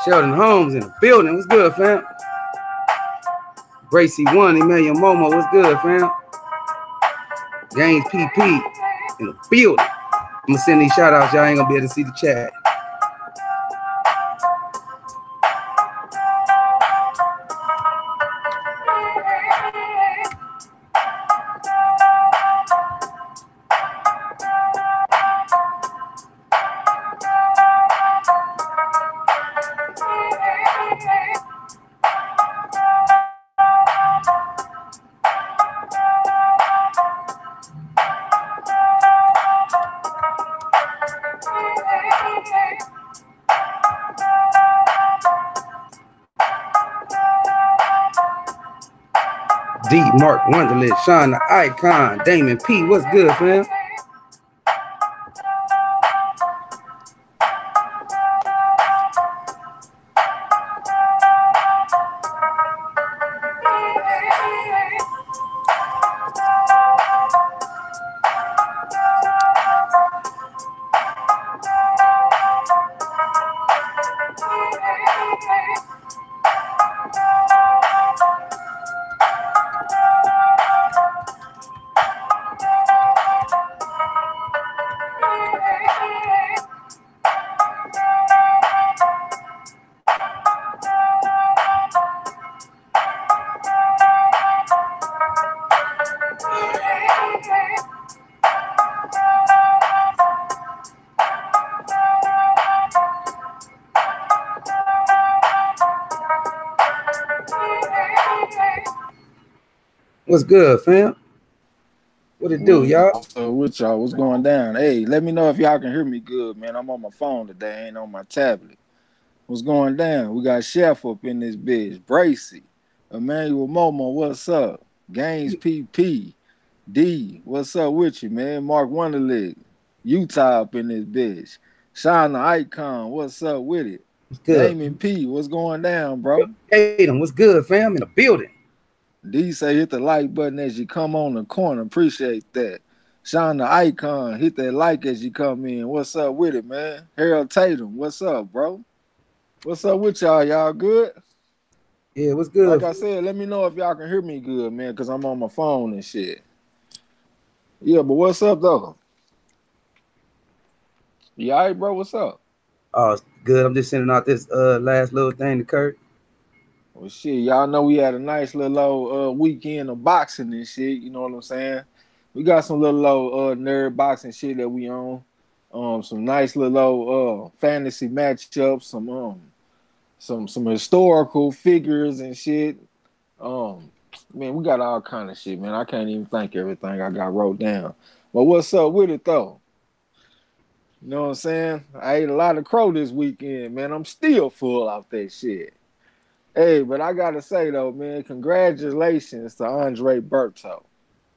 Sheldon Holmes in the building. What's good, fam? Gracie One, Emmanuel Momo. What's good, fam? Gaines PP in the building. I'm gonna send these shout outs. Y'all ain't gonna be able to see the chat. D Mark Wonderland, Sean the Icon, Damon P. What's good, fam? What's good, fam? What it do, y'all? With y'all, what's going down? Hey, let me know if y'all can hear me good, man. I'm on my phone today, I ain't on my tablet. What's going down? We got Chef up in this bitch. Bracy, Emmanuel Momo, what's up? Gaines PP, D, what's up with you, man? Mark Wonderleg, Utah up in this bitch. Sean the Icon, what's up with it? Good. Damon P, what's going down, bro? Hayden, what's good, fam? In the building. D say hit the like button as you come on the corner. Appreciate that. Sean the Icon, hit that like as you come in. What's up with it, man? Harold Tatum, what's up, bro? What's up with y'all? Y'all good? Yeah, what's good? Like I said, let me know if y'all can hear me good, man, because I'm on my phone and shit. Yeah, but what's up, though? You all right, bro? What's up? Oh, good. I'm just sending out this last little thing to Kurt. Well, shit, y'all know we had a nice little old weekend of boxing and shit. You know what I'm saying? We got some little old nerd boxing shit that we own. Some nice little old fantasy matchups. Some historical figures and shit. Man, we got all kind of shit, man. I can't even think everything I got wrote down. But what's up with it though? You know what I'm saying? I ate a lot of crow this weekend, man. I'm still full off that shit. Hey, but I gotta say though, man, congratulations to Andre Berto.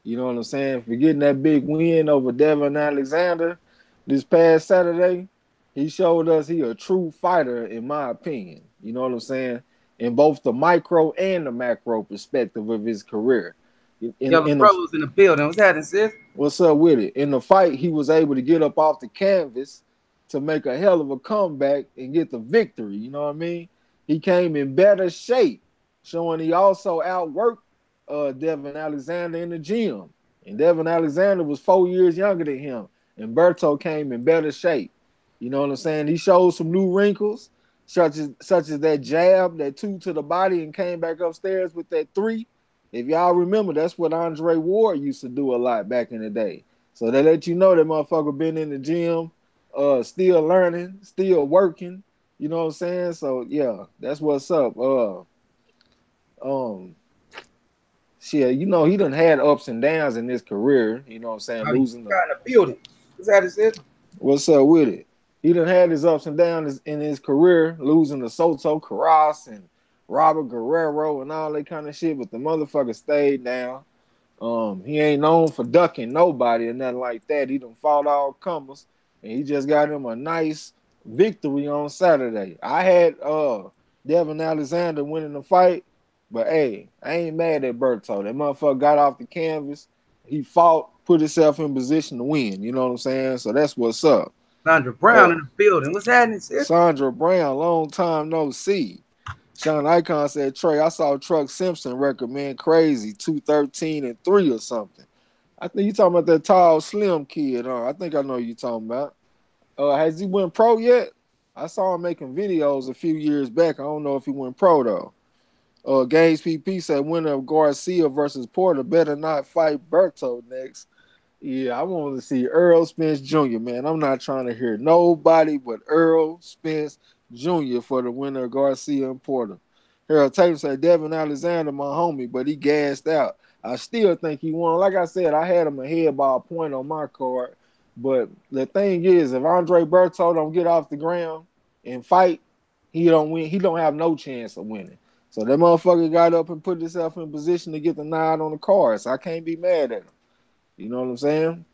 You know what I'm saying? For getting that big win over Devin Alexander this past Saturday. He showed us he a true fighter, in my opinion. You know what I'm saying? In both the micro and the macro perspective of his career. Yo, bro's in the building. What's happening, sis? What's up with it? In the fight, he was able to get up off the canvas to make a hell of a comeback and get the victory. You know what I mean? He came in better shape, showing he also outworked Devin Alexander in the gym. And Devin Alexander was 4 years younger than him. And Berto came in better shape. You know what I'm saying? He showed some new wrinkles, such as that jab, that 2 to the body, and came back upstairs with that 3. If y'all remember, that's what Andre Ward used to do a lot back in the day. So they let you know that motherfucker been in the gym, still learning, still working. You know what I'm saying? So yeah, that's what's up. Shit, you know, he done had ups and downs in his career. You know what I'm saying? Losing the building. What's that? Is it? What's up with it? He done had his ups and downs in his career, losing to Soto Carras and Robert Guerrero and all that kind of shit, but the motherfucker stayed down. He ain't known for ducking nobody and nothing like that. He done fought all comers, and he just got him a nice victory on Saturday. I had Devin Alexander winning the fight, but hey, I ain't mad at Berto. That motherfucker got off the canvas. He fought, put himself in position to win. You know what I'm saying? So that's what's up. Sandra Brown in the building. What's happening, sis? Sandra Brown, long time no see. Sean Icon said, Trey, I saw Truck Simpson record, man, crazy, 213-3 or something. I think you talking about that tall, slim kid. I think I know you talking about. Has he went pro yet? I saw him making videos a few years back. I don't know if he went pro though. Games PP said winner of Garcia versus Porter better not fight Berto next. Yeah, I want to see Earl Spence Jr., man. I'm not trying to hear nobody but Earl Spence Jr. for the winner of Garcia and Porter. Harold Tatum said Devin Alexander, my homie, but he gassed out. I still think he won. Like I said, I had him ahead by a point on my card. But the thing is, if Andre Berto don't get off the ground and fight, he don't win. He don't have no chance of winning. So that motherfucker got up and put himself in position to get the nod on the card. So I can't be mad at him. You know what I'm saying?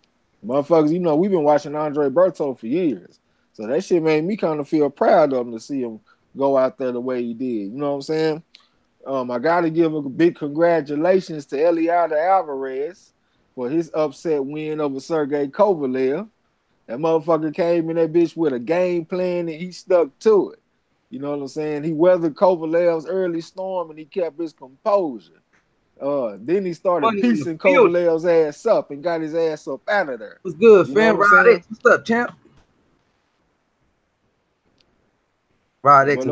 Motherfuckers, you know, we've been watching Andre Berto for years. So that shit made me kind of feel proud of him to see him go out there the way he did. You know what I'm saying? I got to give a big congratulations to Eliada Alvarez for his upset win over Sergey Kovalev. That motherfucker came in that bitch with a game plan and he stuck to it. You know what I'm saying? He weathered Kovalev's early storm and he kept his composure. Then he started piecing Kovalev's ass up and got his ass up out of there. What's good, fam? Rod X, what's up, champ? Rod X.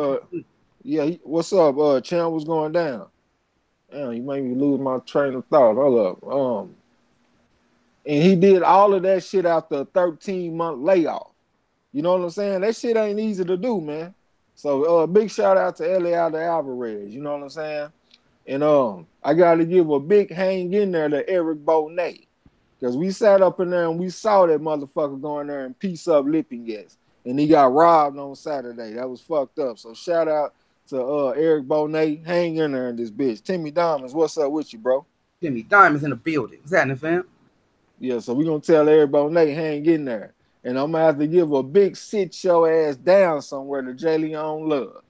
Yeah, what's up, champ? What's going down? Damn, you made me lose my train of thought. Hold up. And he did all of that shit after a 13-month layoff. You know what I'm saying? That shit ain't easy to do, man. So big shout out to Eliada Alvarez. You know what I'm saying? And I got to give a big hang in there to Eric Bonet. Because we sat up in there and we saw that motherfucker going there and piece up Lipingas. And he got robbed on Saturday. That was fucked up. So shout out to Eric Bonet. Hang in there in this bitch. Timmy Diamonds, what's up with you, bro? Timmy Diamonds in the building. What's happening, fam? Yeah, so we're going to tell Eric Bonet, hang in there. And I'm going to have to give a big sit your ass down somewhere to Jalen Love.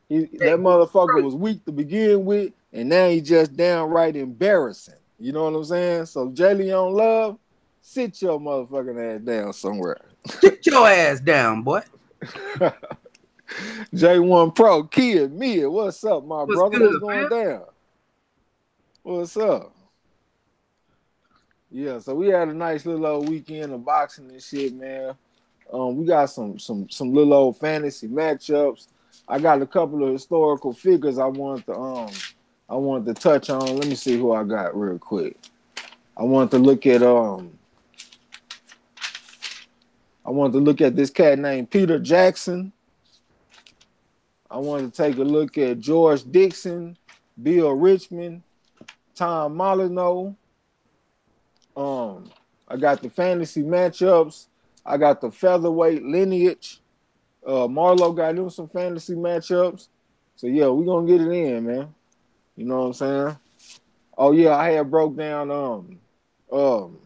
That motherfucker was weak to begin with, and now he just downright embarrassing. You know what I'm saying? So Jalen Love, sit your motherfucking ass down somewhere. Sit your ass down, boy. J1 Pro, Kid, Mia, what's up, my brother? Good, what's going down? What's up? Yeah, so we had a nice little old weekend of boxing and shit, man. We got some little old fantasy matchups. I got a couple of historical figures I wanted to touch on. Let me see who I got real quick. I wanted to look at this cat named Peter Jackson. I wanted to take a look at George Dixon, Bill Richmond, Tom Molyneux. I got the fantasy matchups. I got the featherweight lineage. Marlo got them some fantasy matchups. So yeah, we're gonna get it in, man. You know what I'm saying? Oh yeah, I had broke down Sergey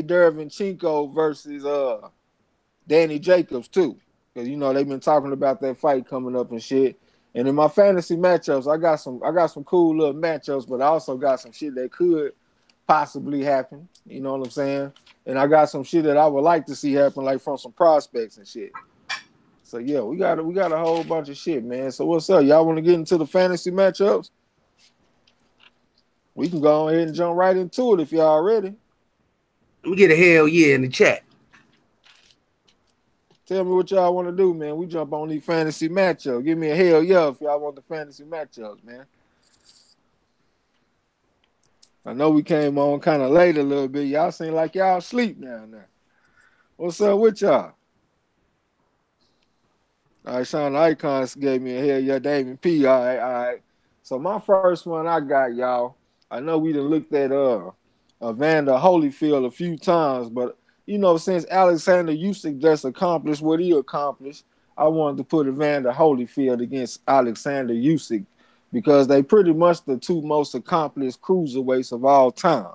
Derevyanchenko versus Danny Jacobs too. Because you know they've been talking about that fight coming up and shit. And in my fantasy matchups, I got some cool little matchups, but I also got some shit that could possibly happen. You know what I'm saying? And I got some shit that I would like to see happen, like from some prospects and shit. So yeah, we got a whole bunch of shit, man. So what's up? Y'all want to get into the fantasy matchups? We can go ahead and jump right into it if y'all ready. Let me get a hell yeah in the chat. Tell me what y'all want to do, man. We jump on these fantasy matchups. Give me a hell yeah if y'all want the fantasy matchups, man. I know we came on kind of late a little bit. Y'all seem like y'all sleep down there. What's up with y'all? All right, Sean Icons gave me a hell yeah, Damon P. All right. So my first one I got, y'all. I know we done looked at Evander Holyfield a few times, but you know, since Alexander Usyk just accomplished what he accomplished, I wanted to put Evander Holyfield against Alexander Usyk because they pretty much the two most accomplished cruiserweights of all time.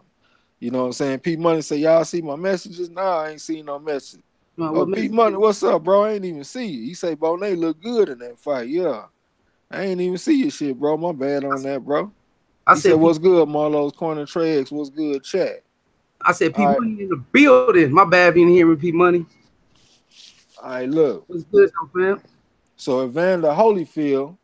You know what I'm saying? Pete Money say, y'all see my messages? Nah, I ain't seen no message. Pete Money, what's up, bro? I ain't even see you. He say, Bonet look good in that fight. Yeah. I ain't even see your shit, bro. My bad on that, bro. He said, what's good, MARLO'S Corner TRAE? What's good, chat? I said, P Money in the building. My bad being here with P Money. All right, look. What's good, though, fam? So Evander Holyfield,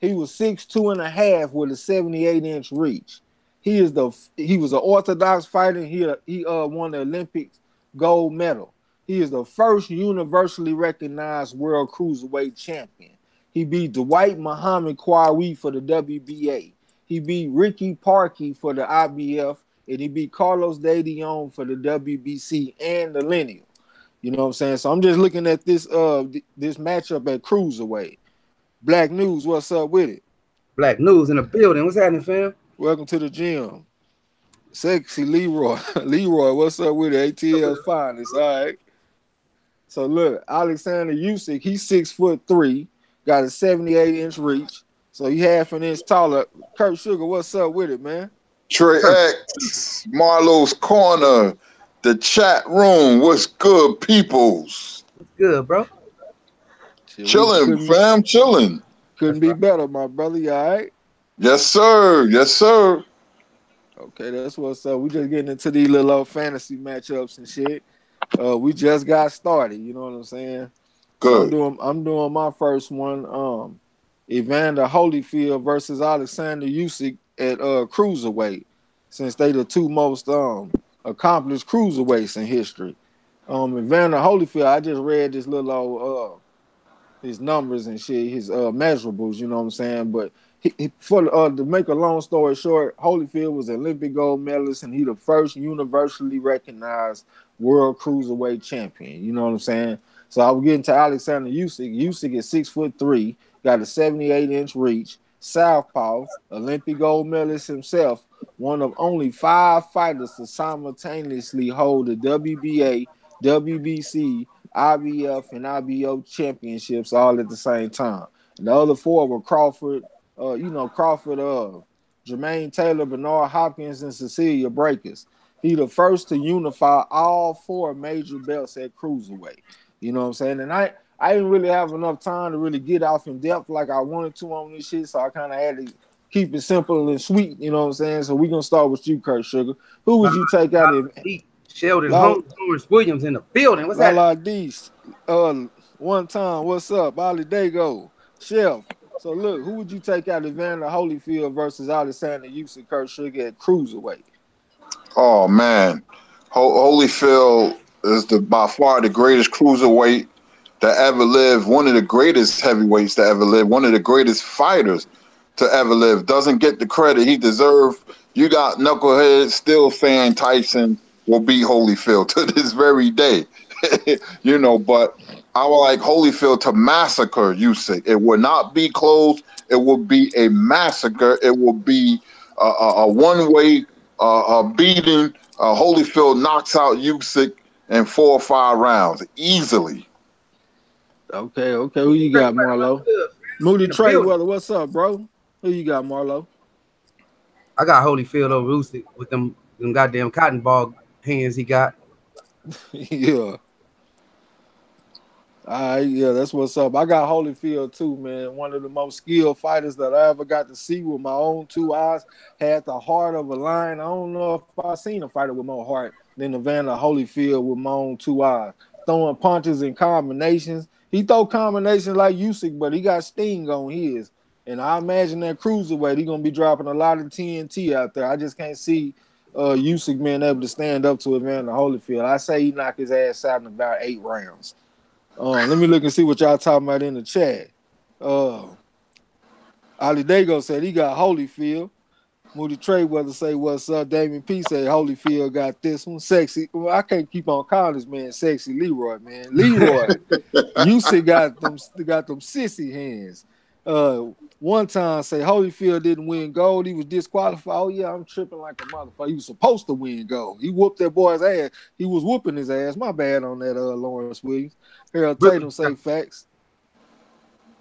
he was 6'2.5" with a 78-inch reach. He was an orthodox fighter. He won the Olympic gold medal. He is the first universally recognized world cruiserweight champion. He beat Dwight Muhammad Kwawi for the WBA. He beat Ricky Parkey for the IBF, and he beat Carlos De Leon for the WBC and the lineal. You know what I'm saying? So I'm just looking at this this matchup at cruiserweight. Black News, what's up with it? Black News in the building. What's happening, fam? Welcome to the gym. Sexy Leroy. Leroy, what's up with it? ATL's finest. All right. So look, Alexander Usyk, he's 6'3", got a 78-inch reach. So he half an inch taller. Kurt Sugar, what's up with it, man? TRAE X, Marlo's Corner, the chat room. What's good, peoples? What's good, bro? Chilling, fam, chilling. Couldn't be better, my brother. You all right? Yes, sir. Yes, sir. Okay, that's what's up. We just getting into these little old fantasy matchups and shit. We just got started. You know what I'm saying? Good. So I'm doing my first one. Evander Holyfield versus Alexander Usyk at cruiserweight, since they the two most accomplished cruiserweights in history. Evander Holyfield, I just read this little old his numbers and shit, his measurables. You know what I'm saying? But to make a long story short, Holyfield was an Olympic gold medalist, and he the first universally recognized world cruiserweight champion. You know what I'm saying? So I was getting to Alexander Usyk. Usyk is 6'3", got a 78-inch reach, southpaw, Olympic gold medalist himself, one of only 5 fighters to simultaneously hold the WBA, WBC, IBF, and IBO championships all at the same time. And the other 4 were Crawford, Jermaine Taylor, Bernard Hopkins, and Cecilia Breakers. He the first to unify all 4 major belts at cruiserweight. You know what I'm saying? And I didn't really have enough time to really get off in depth like I wanted to on this shit, so I kind of had to keep it simple and sweet. You know what I'm saying? So we're going to start with you, Kurt Sugar. Who would you take out of Sheldon Holmes, Lawrence Williams in the building. What's that? Lala Dees, one time, what's up? Ali Dago, Chef. So look, who would you take out Evander Holyfield versus Alexander Usyk, Kurt Sugar at cruiserweight? Oh man, Holyfield is by far the greatest cruiserweight that ever lived. One of the greatest heavyweights that ever lived. One of the greatest fighters to ever live. Doesn't get the credit he deserved. You got knucklehead still saying Tyson will beat Holyfield to this very day. You know, but I would like Holyfield to massacre Usyk. It would not be close. It would be a massacre. It will be a one-way beating. Holyfield knocks out Usyk in 4 or 5 rounds easily. Okay. Who you got, Marlo? Moody Trey, what's up, bro? Who you got, Marlo? I got Holyfield over Usyk with them goddamn cotton ball hands he got. Yeah. All right, yeah, that's what's up. I got Holyfield too, man. One of the most skilled fighters that I ever got to see with my own 2 eyes. Had the heart of a lion. I don't know if I've seen a fighter with more heart than Evander Holyfield with my own 2 eyes. Throwing punches and combinations. He throw combinations like Usyk, but he got sting on his. And I imagine that cruiserweight, he's gonna be dropping a lot of TNT out there. I just can't see Usyk being able to stand up to Evander Holyfield. I say he knocked his ass out in about 8 rounds. Let me look and see what y'all talking about in the chat. Ali Dago said he got Holyfield. Moody Treyweather say what's up. Damien P say Holyfield got this one. Sexy. Well, I can't keep on calling this man Sexy Leroy, man. Leroy. Usyk got them sissy hands. One time say Holyfield didn't win gold. He was disqualified. Oh yeah, I'm tripping like a motherfucker. He was supposed to win gold. He whooped that boy's ass. He was whooping his ass. My bad on that, Lawrence Williams. Harold Tatum say facts.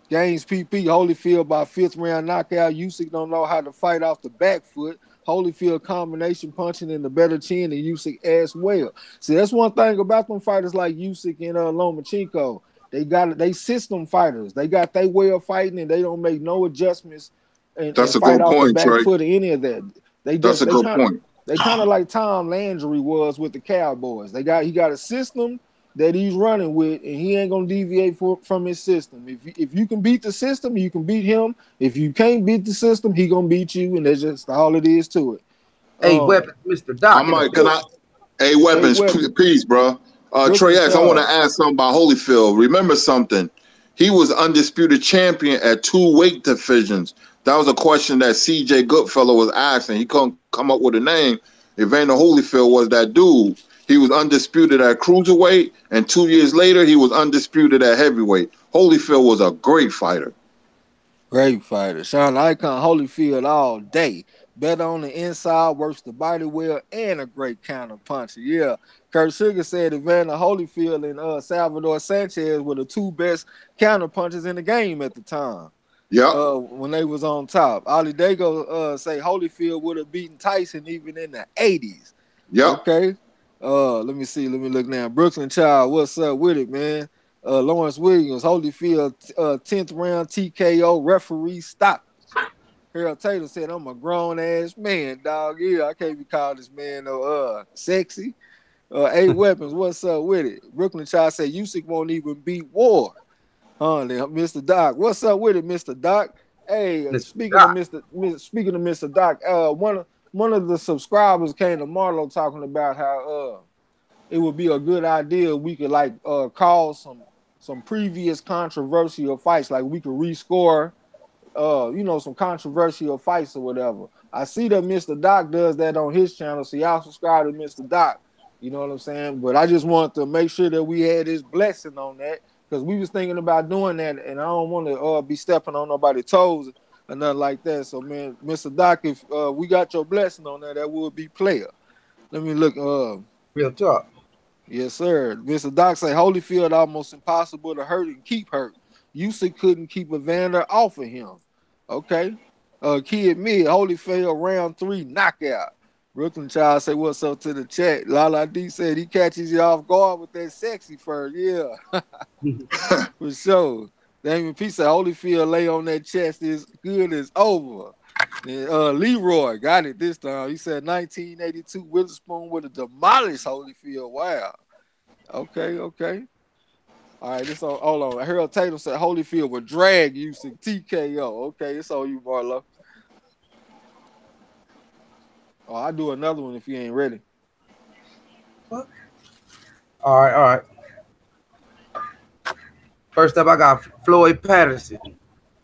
Gaines PP, Holyfield by 5th round knockout. Usyk don't know how to fight off the back foot. Holyfield combination punching in the better chin and Usyk as well. See, that's one thing about them fighters like Usyk and Lomachenko. They system fighters. They got their way of fighting and they don't make no adjustments and fight off the back foot or any of that. That's a good point. They kind of like Tom Landry was with the Cowboys. He got a system that he's running with, and he ain't gonna deviate from his system. If you can beat the system, you can beat him. If you can't beat the system, he gonna beat you, and that's just all it is to it. Hey, weapons, Mr. Doc. Hey, weapons, peace, bro. Trey X, I want to ask something about Holyfield. Remember something? He was undisputed champion at 2 weight divisions. That was a question that CJ Goodfellow was asking. He couldn't come up with a name. Evander Holyfield was that dude. He was undisputed at cruiserweight, and 2 years later, he was undisputed at heavyweight. Holyfield was a great fighter. Great fighter. Sean Icon, Holyfield all day. Better on the inside, works the body well, and a great counter puncher. Yeah. Kurt Sugar said Evander Holyfield and Salvador Sanchez were the 2 best counter punchers in the game at the time. Yeah. When they was on top. Ali Dago say Holyfield would have beaten Tyson even in the 80s. Yeah. Okay. Let me see. Let me look now. Brooklyn Child, what's up with it, man? Lawrence Williams, Holyfield, 10th round TKO, referee stop. Harold Taylor said, I'm a grown ass man, dog. Yeah, I can't be called this man sexy. A Weapons, what's up with it? Brooklyn Child said Usyk won't even beat Ward. Mr. Doc, what's up with it, Mr. Doc? Hey, speaking of Mr. Doc, one of the subscribers came to Marlo talking about how it would be a good idea if we could call some previous controversial fights, like we could rescore some controversial fights or whatever. I see that Mr. Doc does that on his channel, so y'all subscribe to Mr. Doc. You know what I'm saying? But I just want to make sure that we had his blessing on that, because we was thinking about doing that, and I don't want to be stepping on nobody's toes or nothing like that. So, man, Mr. Doc, if we got your blessing on that would be player. Let me look. Real talk. Yes, sir. Mr. Doc say Holyfield almost impossible to hurt and keep hurt. Usyk couldn't keep Evander off of him. Okay. Kid Mid, Holyfield round 3 knockout. Brooklyn Child say what's up to the chat. Lala D said he catches you off guard with that sexy fur. Yeah. For sure. Damien P said Holyfield lay on that chest is good as over. And Leroy got it this time. He said 1982 Witherspoon would have demolished Holyfield. Wow. Okay. All right, hold on. Harold Tatum said Holyfield would drag Usyk TKO. Okay, it's on you, Marlo. Oh, I'll do another one if you ain't ready. What? All right. First up, I got Floyd Patterson,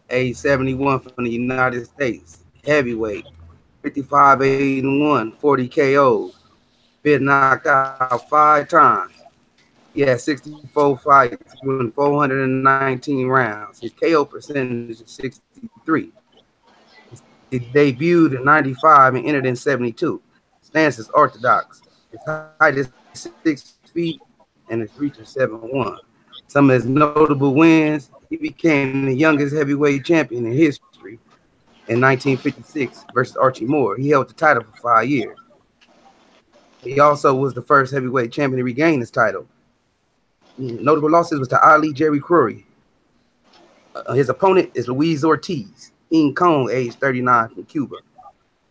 age 71 from the United States. Heavyweight, 55-8-1, 40 KO. Been knocked out 5 times. He had 64 fights, winning 419 rounds. His KO percentage is 63. He debuted in 95 and entered in 72. Stance is orthodox. His height is 6 feet and his reach is 7'1". Some of his notable wins: he became the youngest heavyweight champion in history in 1956 versus Archie Moore. He held the title for 5 years. He also was the first heavyweight champion to regain his title. Notable losses was to Ali Jerry Curry. His opponent is Luis Ortiz. King Kong, age 39 from Cuba.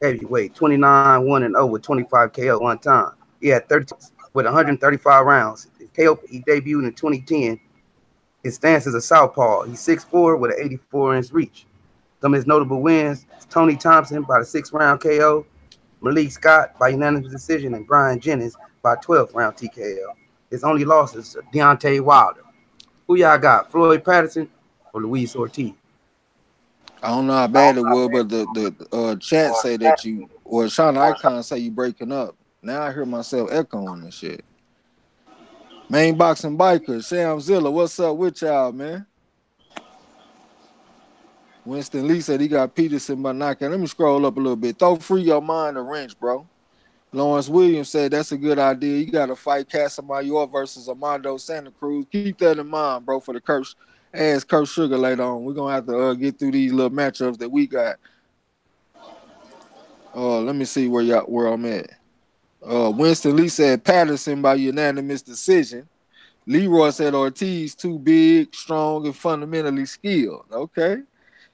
Heavyweight, 29-1-0 with 25 KO one time. He had 30 with 135 rounds. His KO, he debuted in 2010. His stance is a southpaw. He's 6'4" with an 84-inch reach. Some of his notable wins: Tony Thompson by the 6th-round KO, Malik Scott by unanimous decision, and Brian Jennings by 12th round TKO. His only loss is Deontay Wilder. Who y'all got, Floyd Patterson or Luis Ortiz? I don't know how bad it was, but the chat say that you, or Sean Icon say you breaking up. Now I hear myself echoing and shit. Main Boxing Biker, Sam Zilla, what's up with y'all, man? Winston Lee said he got Peterson by knockout. Let me scroll up a little bit. Throw free your mind a wrench, bro. Lawrence Williams said that's a good idea. You got to fight Casamayor versus Armando Santa Cruz. Keep that in mind, bro, for the Kurt Sugar later on. We're going to have to get through these little matchups that we got. Let me see where I'm at. Winston Lee said Patterson by unanimous decision. Leroy said Ortiz too big, strong, and fundamentally skilled. Okay.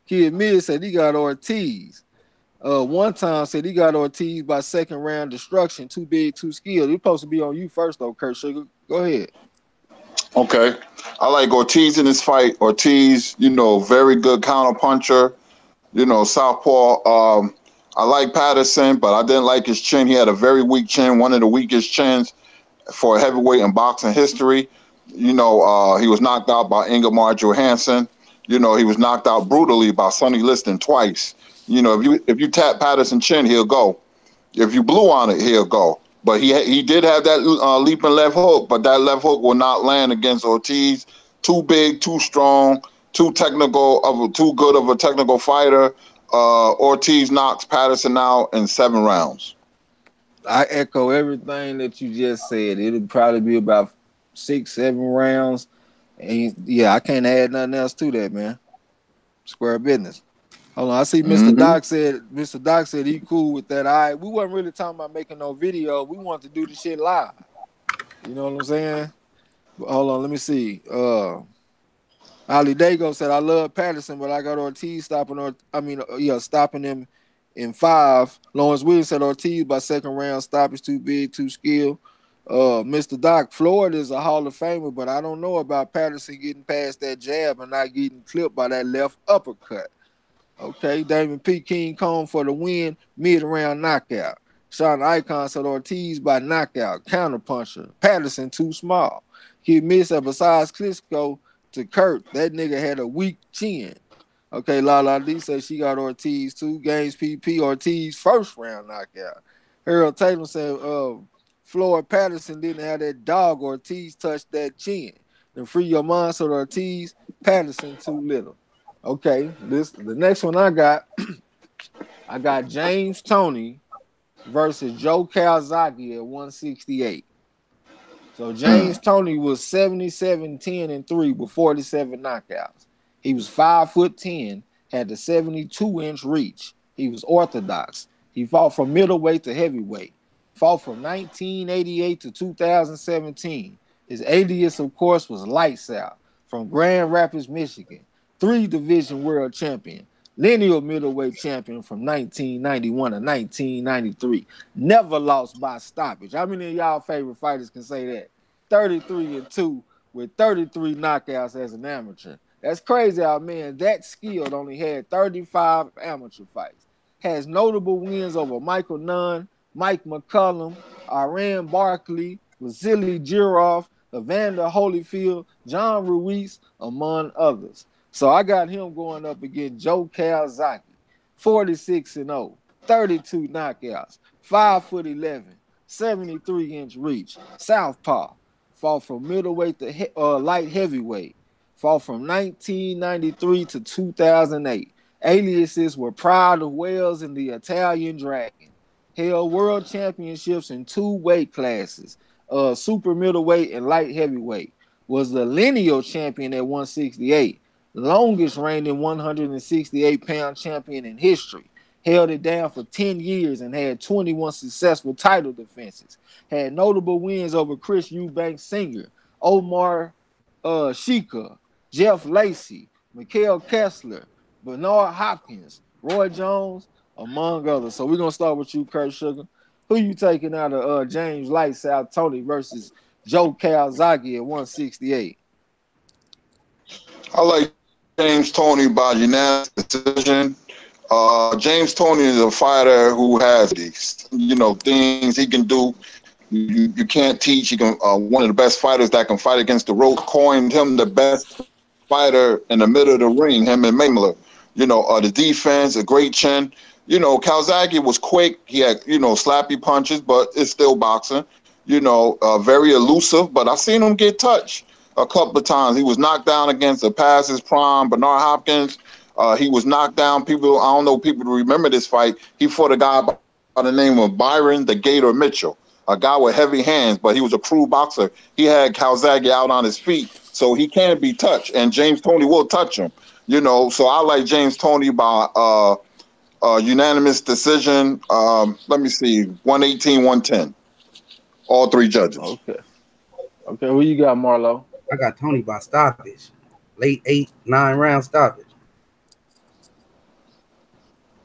Kid Mid said he got Ortiz. One time said he got Ortiz by 2nd round destruction. Too big, too skilled. He's supposed to be on you first, though, Kurt Sugar. Go ahead. Okay. I like Ortiz in this fight. Ortiz, very good counter puncher. Southpaw. I like Patterson, but I didn't like his chin. He had a very weak chin, one of the weakest chins for a heavyweight in boxing history. He was knocked out by Ingemar Johansson. He was knocked out brutally by Sonny Liston twice. If you tap Patterson chin, he'll go. If you blew on it, he'll go. But he did have that leaping left hook, but that left hook will not land against Ortiz. Too big, too strong, too good of a technical fighter. Ortiz knocks Patterson out in 7 rounds. I echo everything that you just said. It'll probably be about 6, 7 rounds. And yeah, I can't add nothing else to that, man. Square business. Hold on, I see Mr. Doc said he cool with that. We wasn't really talking about making no video. We wanted to do the shit live. You know what I'm saying? But hold on, let me see. Ali Dago said, I love Patterson, but I got Ortiz stopping him in 5. Lawrence Williams said Ortiz by 2nd round stoppage too big, too skilled. Mr. Doc, Floyd is a Hall of Famer, but I don't know about Patterson getting past that jab and not getting clipped by that left uppercut. Okay, Damon P. King Kong for the win, mid-round knockout. Sean Icon said Ortiz by knockout, counterpuncher. Patterson too small. He missed besides Klitschko to Kurt. That nigga had a weak chin. Okay, Lala D said she got Ortiz too. Games PP, Ortiz 1st round knockout. Harold Taylor said Floyd Patterson didn't have that dog. Ortiz touched that chin. Then Free Your Mind said Ortiz, Patterson too little. Okay, the next one I got James Toney versus Joe Calzaghe at 168. So James Toney was 77-10-3 with 47 knockouts. He was 5'10", had the 72-inch reach. He was orthodox. He fought from middleweight to heavyweight. Fought from 1988 to 2017. His alias, of course, was Lights Out from Grand Rapids, Michigan. 3-division world champion, lineal middleweight champion from 1991 to 1993. Never lost by stoppage. How many of y'all favorite fighters can say that? 33-2 with 33 knockouts as an amateur. That's crazy how man that skilled only had 35 amateur fights. Has notable wins over Michael Nunn, Mike McCullum, Iran Barkley, Vasily Girov, Evander Holyfield, John Ruiz, among others. So I got him going up against Joe Calzaghe, 46-0, 32 knockouts, 5'11", 73-inch reach, southpaw. Fought from middleweight to light heavyweight. Fought from 1993 to 2008. Aliases were Pride of Wales and the Italian Dragon. Held world championships in 2 weight classes, super middleweight and light heavyweight. Was the lineal champion at 168. Longest reigning 168-pound champion in history. Held it down for 10 years and had 21 successful title defenses. Had notable wins over Chris Eubanks Sr., Omar Sheikha, Jeff Lacey, Mikhail Kessler, Bernard Hopkins, Roy Jones, among others. So we're going to start with you, Kurt Sugar. Who you taking out of James Lights Out Toney versus Joe Calzaghe at 168? I like James Toney by unanimous decision. James Toney is a fighter who has these, things he can do. You can't teach. He can. One of the best fighters that can fight against the rope. Coined him the best fighter in the middle of the ring. Him and Mangler. The defense, a great chin. Calzaghe was quick. He had slappy punches, but it's still boxing. Very elusive. But I seen him get touched a couple of times. He was knocked down against a past his prime Bernard Hopkins. He was knocked down. I don't know people remember this fight. He fought a guy by the name of Byron the Gator Mitchell, a guy with heavy hands, but he was a true boxer. He had Calzaghe out on his feet, so he can't be touched, and James Toney will touch him. So I like James Toney by unanimous decision. Let me see, 118, 110. All 3 judges. Okay, who you got, Marlo? I got Toney by stoppage. Late 8, 9 round stoppage.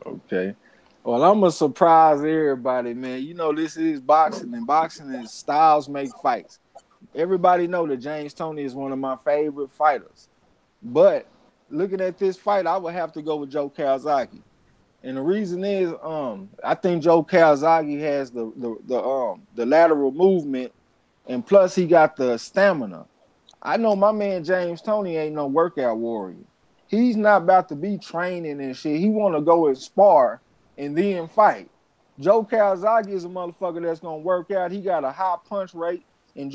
Okay. Well, I'm going to surprise everybody, man. This is boxing, and boxing is styles make fights. Everybody know that James Toney is one of my favorite fighters. But looking at this fight, I would have to go with Joe Calzaghe. And the reason is, I think Joe Calzaghe has the lateral movement, and plus he got the stamina. I know my man James Toney ain't no workout warrior. He's not about to be training and shit. He want to go and spar and then fight. Joe Calzaghe is a motherfucker that's gonna work out. He got a high punch rate, and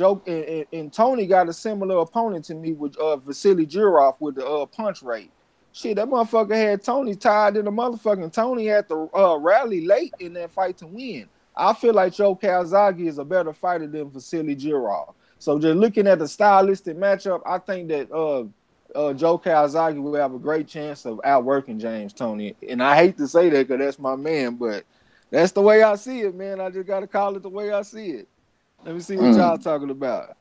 Tony got a similar opponent to me with Vasily Jirov with the punch rate. Shit, that motherfucker had Tony tied in the motherfucking. Tony had to rally late in that fight to win. I feel like Joe Calzaghe is a better fighter than Vasily Jirov. So just looking at the stylistic matchup, I think that Joe Calzaghe will have a great chance of outworking James Toney. And I hate to say that because that's my man, but that's the way I see it, man. I just got to call it the way I see it. Let me see what y'all talking about.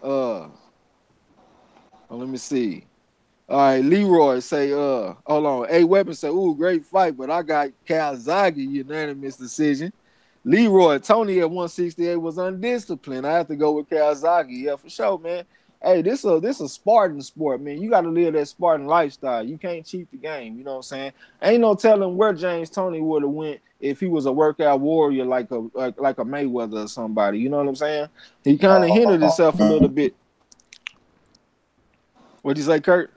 Let me see. All right, Leroy say, hold on. A Weapon say, ooh, great fight, but I got Calzaghe unanimous decision. Leroy, Tony at 168 was undisciplined. I have to go with Calzaghe. Yeah, for sure, man. Hey, this a Spartan sport, man. You got to live that Spartan lifestyle. You can't cheat the game. You know what I'm saying? Ain't no telling where James Toney would have went if he was a workout warrior like a Mayweather or somebody. You know what I'm saying? He kind of hindered himself a little bit. What'd you say, Kurt?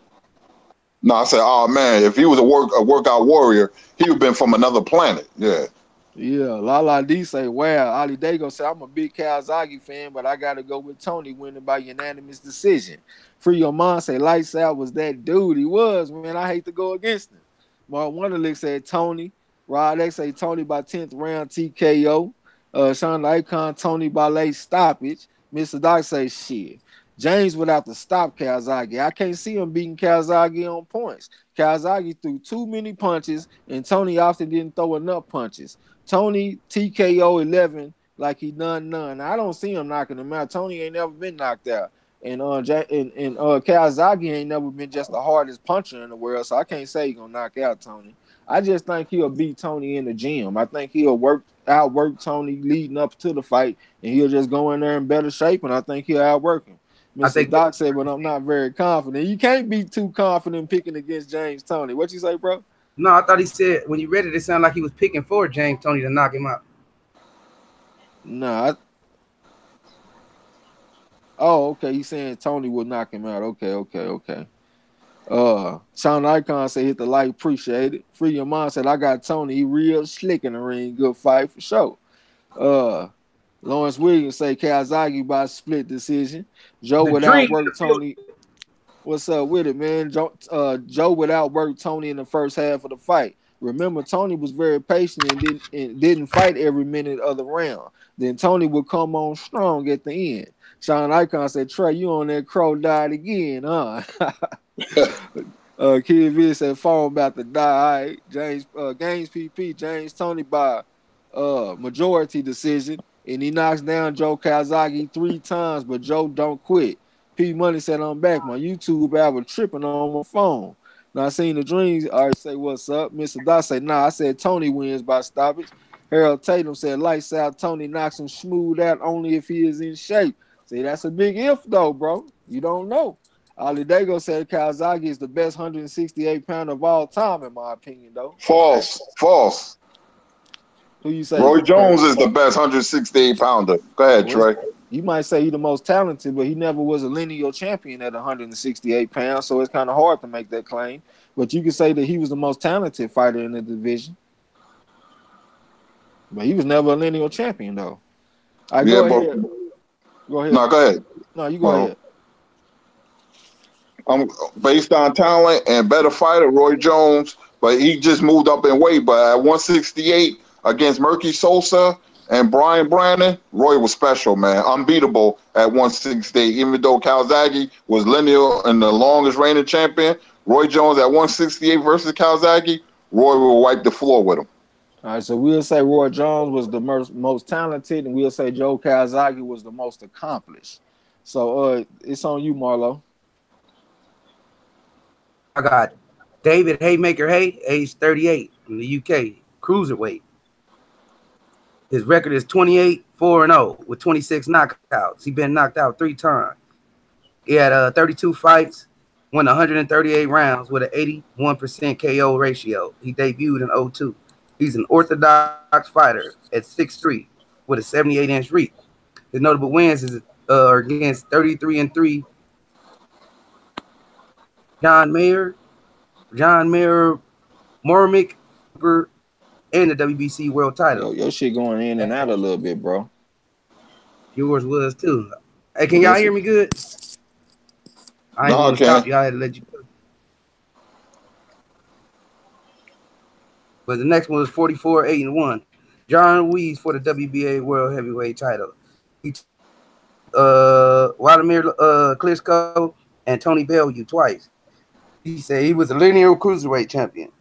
No, I said, oh man, if he was a workout warrior, he would have been from another planet. Yeah. Yeah, Lala D say, wow. Ali Dago say, I'm a big Calzaghe fan, but I got to go with Tony winning by unanimous decision. Free Your Mind say, Lights Out was that dude. He was, man. I hate to go against him. Mark Wonderlick said, Tony. Rod X say, Tony by 10th round TKO. Sean Icon, Tony by late stoppage. Mr. Doc say, shit. James would have to stop Calzaghe. I can't see him beating Calzaghe on points. Calzaghe threw too many punches, and Tony often didn't throw enough punches. Tony TKO 11 like he done none. I don't see him knocking him out. Tony ain't never been knocked out. And Calzaghe ain't never been just the hardest puncher in the world, so I can't say he's gonna knock out Tony. I just think he'll beat Tony in the gym. I think he'll outwork Tony leading up to the fight, and he'll just go in there in better shape, and I think he'll outwork him. Mr. Doc said, but I'm not very confident. You can't be too confident picking against James Toney. What you say, bro? No, I thought he said when you read it, it sounded like he was picking for James Toney to knock him out. Nah. Oh, okay. He's saying Tony would knock him out. Okay. Sean Icon said, hit the like, appreciate it. Free Your Mind said, I got Tony. He real slick in the ring. Good fight for sure. Lawrence Williams say Calzaghe by split decision. Joe would outwork Tony. What's up with it, man? Joe would outwork Tony in the first half of the fight. Remember, Tony was very patient and didn't fight every minute of the round. Then Tony would come on strong at the end. Sean Icon said, Trey, you on that crow died again, huh? Kid V said, phone about to die. All right. Games PP, James Toney by majority decision. And he knocks down Joe Calzaghe 3 times, but Joe don't quit. P Money said, I'm back. My YouTube app was tripping on my phone. Now I seen the dreams. All right, say what's up. Mr. Dot say, nah, I said Tony wins by stoppage. Harold Tatum said, lights out. Tony knocks him smooth out only if he is in shape. See, that's a big if though, bro. You don't know. Ali Dago said Calzaghe is the best 168-pounder of all time, in my opinion, though. False. Who you say? Roy Jones is the best 168-pounder. Go ahead, Trey. You might say he's the most talented, but he never was a lineal champion at 168 pounds, so it's kind of hard to make that claim. But you could say that he was the most talented fighter in the division. But he was never a lineal champion, though. All right, go ahead. No, go ahead. No, you go ahead. Based on talent and better fighter, Roy Jones, but he just moved up in weight. But at 168 against Murky Sosa and Brian Brandon, Roy was special, man. Unbeatable at 168. Even though Calzaghe was lineal and the longest reigning champion, Roy Jones at 168 versus Calzaghe, Roy will wipe the floor with him. All right, so we'll say Roy Jones was the most talented, and we'll say Joe Calzaghe was the most accomplished. So it's on you, Marlo. I got David Haymaker Hay, age 38, from the UK, cruiserweight. His record is 28-4-0 with 26 knockouts. He's been knocked out 3 times. He had 32 fights, won 138 rounds with an 81% KO ratio. He debuted in 2002. He's an orthodox fighter at 6'3" with a 78-inch reach. His notable wins is against 33-3 John Mayer, Mormick, and the WBC world title. Your shit going in and out a little bit, bro. Yours was too. Hey, can y'all hear me good? I ain't want to stop you. I had to let you go. But the next one was 44-8-1. John Ruiz for the WBA World Heavyweight title. He Vladimir Klitschko and Tony Bellew twice. He said he was a linear cruiserweight champion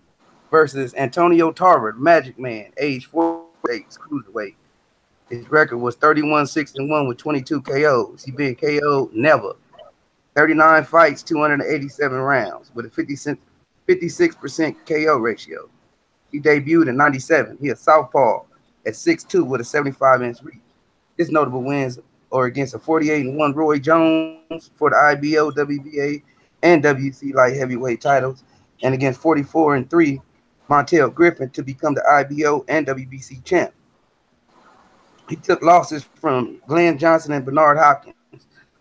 versus Antonio Tarver, Magic Man, age 48, cruiserweight. His record was 31-6-1 with 22 KOs. He been KO'd never. 39 fights, 287 rounds with a 56% KO ratio. He debuted in 97. He a southpaw at 6'2" with a 75-inch reach. His notable wins are against a 48-1 Roy Jones for the IBO, WBA, and WC light heavyweight titles, and against 44-3 Montel Griffin to become the IBO and WBC champ. He took losses from Glenn Johnson and Bernard Hopkins.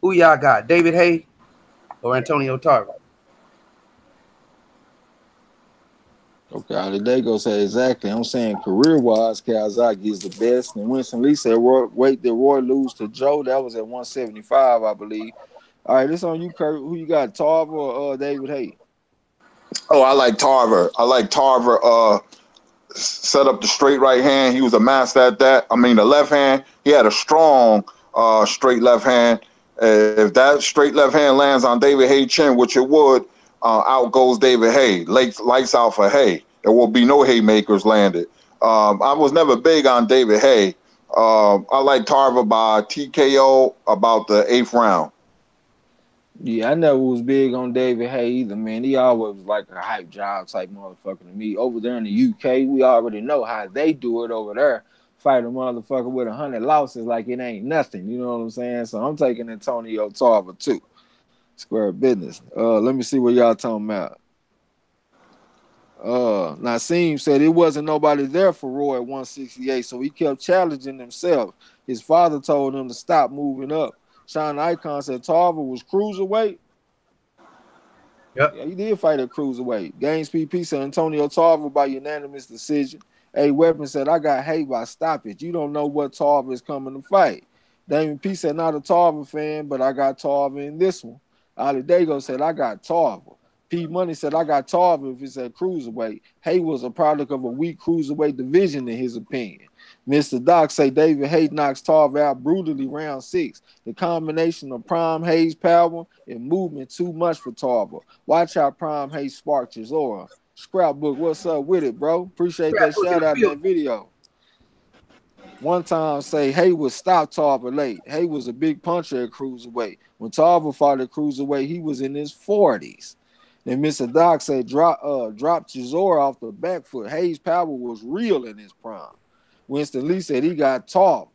Who y'all got, David Haye or Antonio Tarver? Okay, Aldego said exactly. I'm saying career-wise, Kawasaki is the best. And Winston Lee said, wait, did Roy lose to Joe? That was at 175, I believe. All right, this on you, Kurt. Who you got, Tarver or David Haye? Oh, I like Tarver. Set up the straight right hand. He was a master at that. I mean, the left hand, he had a strong straight left hand. If that straight left hand lands on David Haye's chin, which it would, out goes David Haye. Lights out for Haye. There will be no haymakers landed. I was never big on David Haye. I like Tarver by TKO about the 8th round. Yeah, I never was big on David Haye either, man. He always was like a hype job type motherfucker to me. Over there in the UK, we already know how they do it over there. Fight a motherfucker with 100 losses like it ain't nothing. You know what I'm saying? So I'm taking Antonio Tarver too. Square business. Let me see what y'all talking about. Naseem said it wasn't nobody there for Roy at 168, so he kept challenging himself. His father told him to stop moving up. Sean Icon said Tarver was cruiserweight. Yep. Yeah, he did fight at cruiserweight. Gaines PP said Antonio Tarver by unanimous decision. A Weapon said, I got Haye by stoppage. You don't know what Tarver is coming to fight. Damon P said, not a Tarver fan, but I got Tarver in this one. Ali Dago said, I got Tarver. P Money said, I got Tarver if it's at cruiserweight. Haye was a product of a weak cruiserweight division in his opinion. Mr. Doc say David Haye knocks Tarver out brutally round 6. The combination of Prime Haye's power and movement too much for Tarver. Watch how Prime Haye sparked his aura. Scrapbook, what's up with it, bro? Appreciate that shout out in that video. One time say Haye would stop Tarver late. Haye was a big puncher at cruiserweight. When Tarver fought at cruiserweight, he was in his 40s. Then Mr. Doc said dropped Chisora off the back foot. Haye's power was real in his prime. Winston Lee said he got Tarver.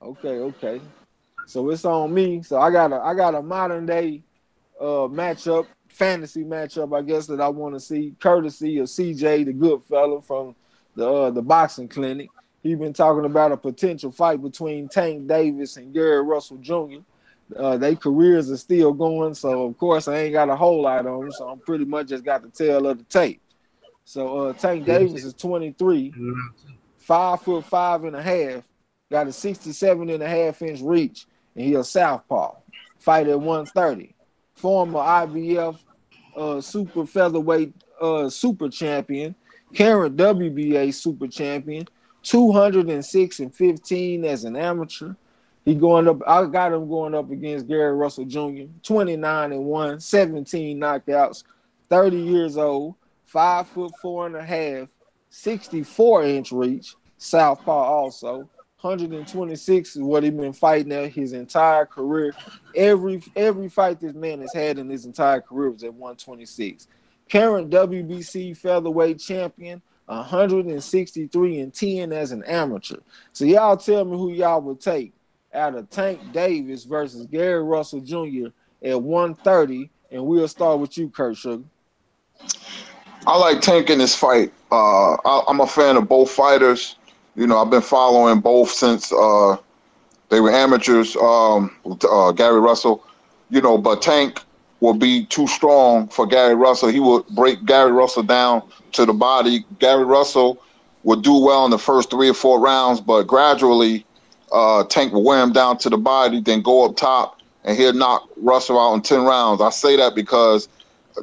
Okay. So it's on me. So I got a modern day matchup, fantasy matchup, I guess, that I want to see, courtesy of CJ, the good fella from the boxing clinic. He's been talking about a potential fight between Tank Davis and Gary Russell Jr. Their careers are still going, so of course I ain't got a whole lot on them, so I'm pretty much just got the tail of the tape. So Tank Davis is 23, 5'5.5", got a 67.5-inch reach, and he a southpaw. Fight at 130. Former IBF super featherweight super champion, current WBA super champion, 206-15 as an amateur. I got him going up against Gary Russell Jr., 29-1, 17 knockouts, 30 years old, 5'4.5", 64-inch reach, southpaw also. 126 is what he's been fighting at his entire career. Every fight this man has had in his entire career was at 126. Current WBC featherweight champion, 163-10 as an amateur. So y'all tell me who y'all would take out of Tank Davis versus Gary Russell Jr. at 130, and we'll start with you, Kurt Sugar. I like Tank in this fight. I'm a fan of both fighters. You know, I've been following both since they were amateurs. Gary Russell, you know, but Tank will be too strong for Gary Russell. He will break Gary Russell down to the body. Gary Russell would do well in the first 3 or 4 rounds, but gradually Tank will wear him down to the body, then go up top, and he'll knock Russell out in 10 rounds. I say that because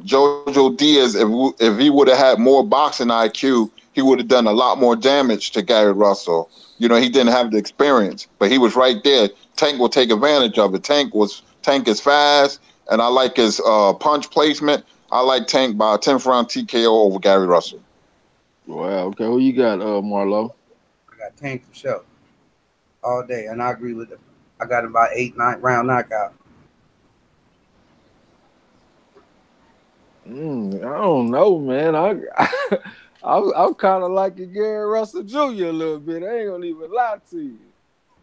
Jojo Diaz, if he would have had more boxing IQ, he would have done a lot more damage to Gary Russell. You know, he didn't have the experience, but he was right there. Tank will take advantage of it. Tank is fast, and I like his punch placement. I like Tank by a 10th round TKO over Gary Russell. Wow. Okay, who you got, Marlo? I got Tank for sure all day, and I agree with him. I got him by 8-9 round knockout. I don't know, man. I'm kind of like Gary Russell Jr. a little bit. I ain't gonna even lie to you.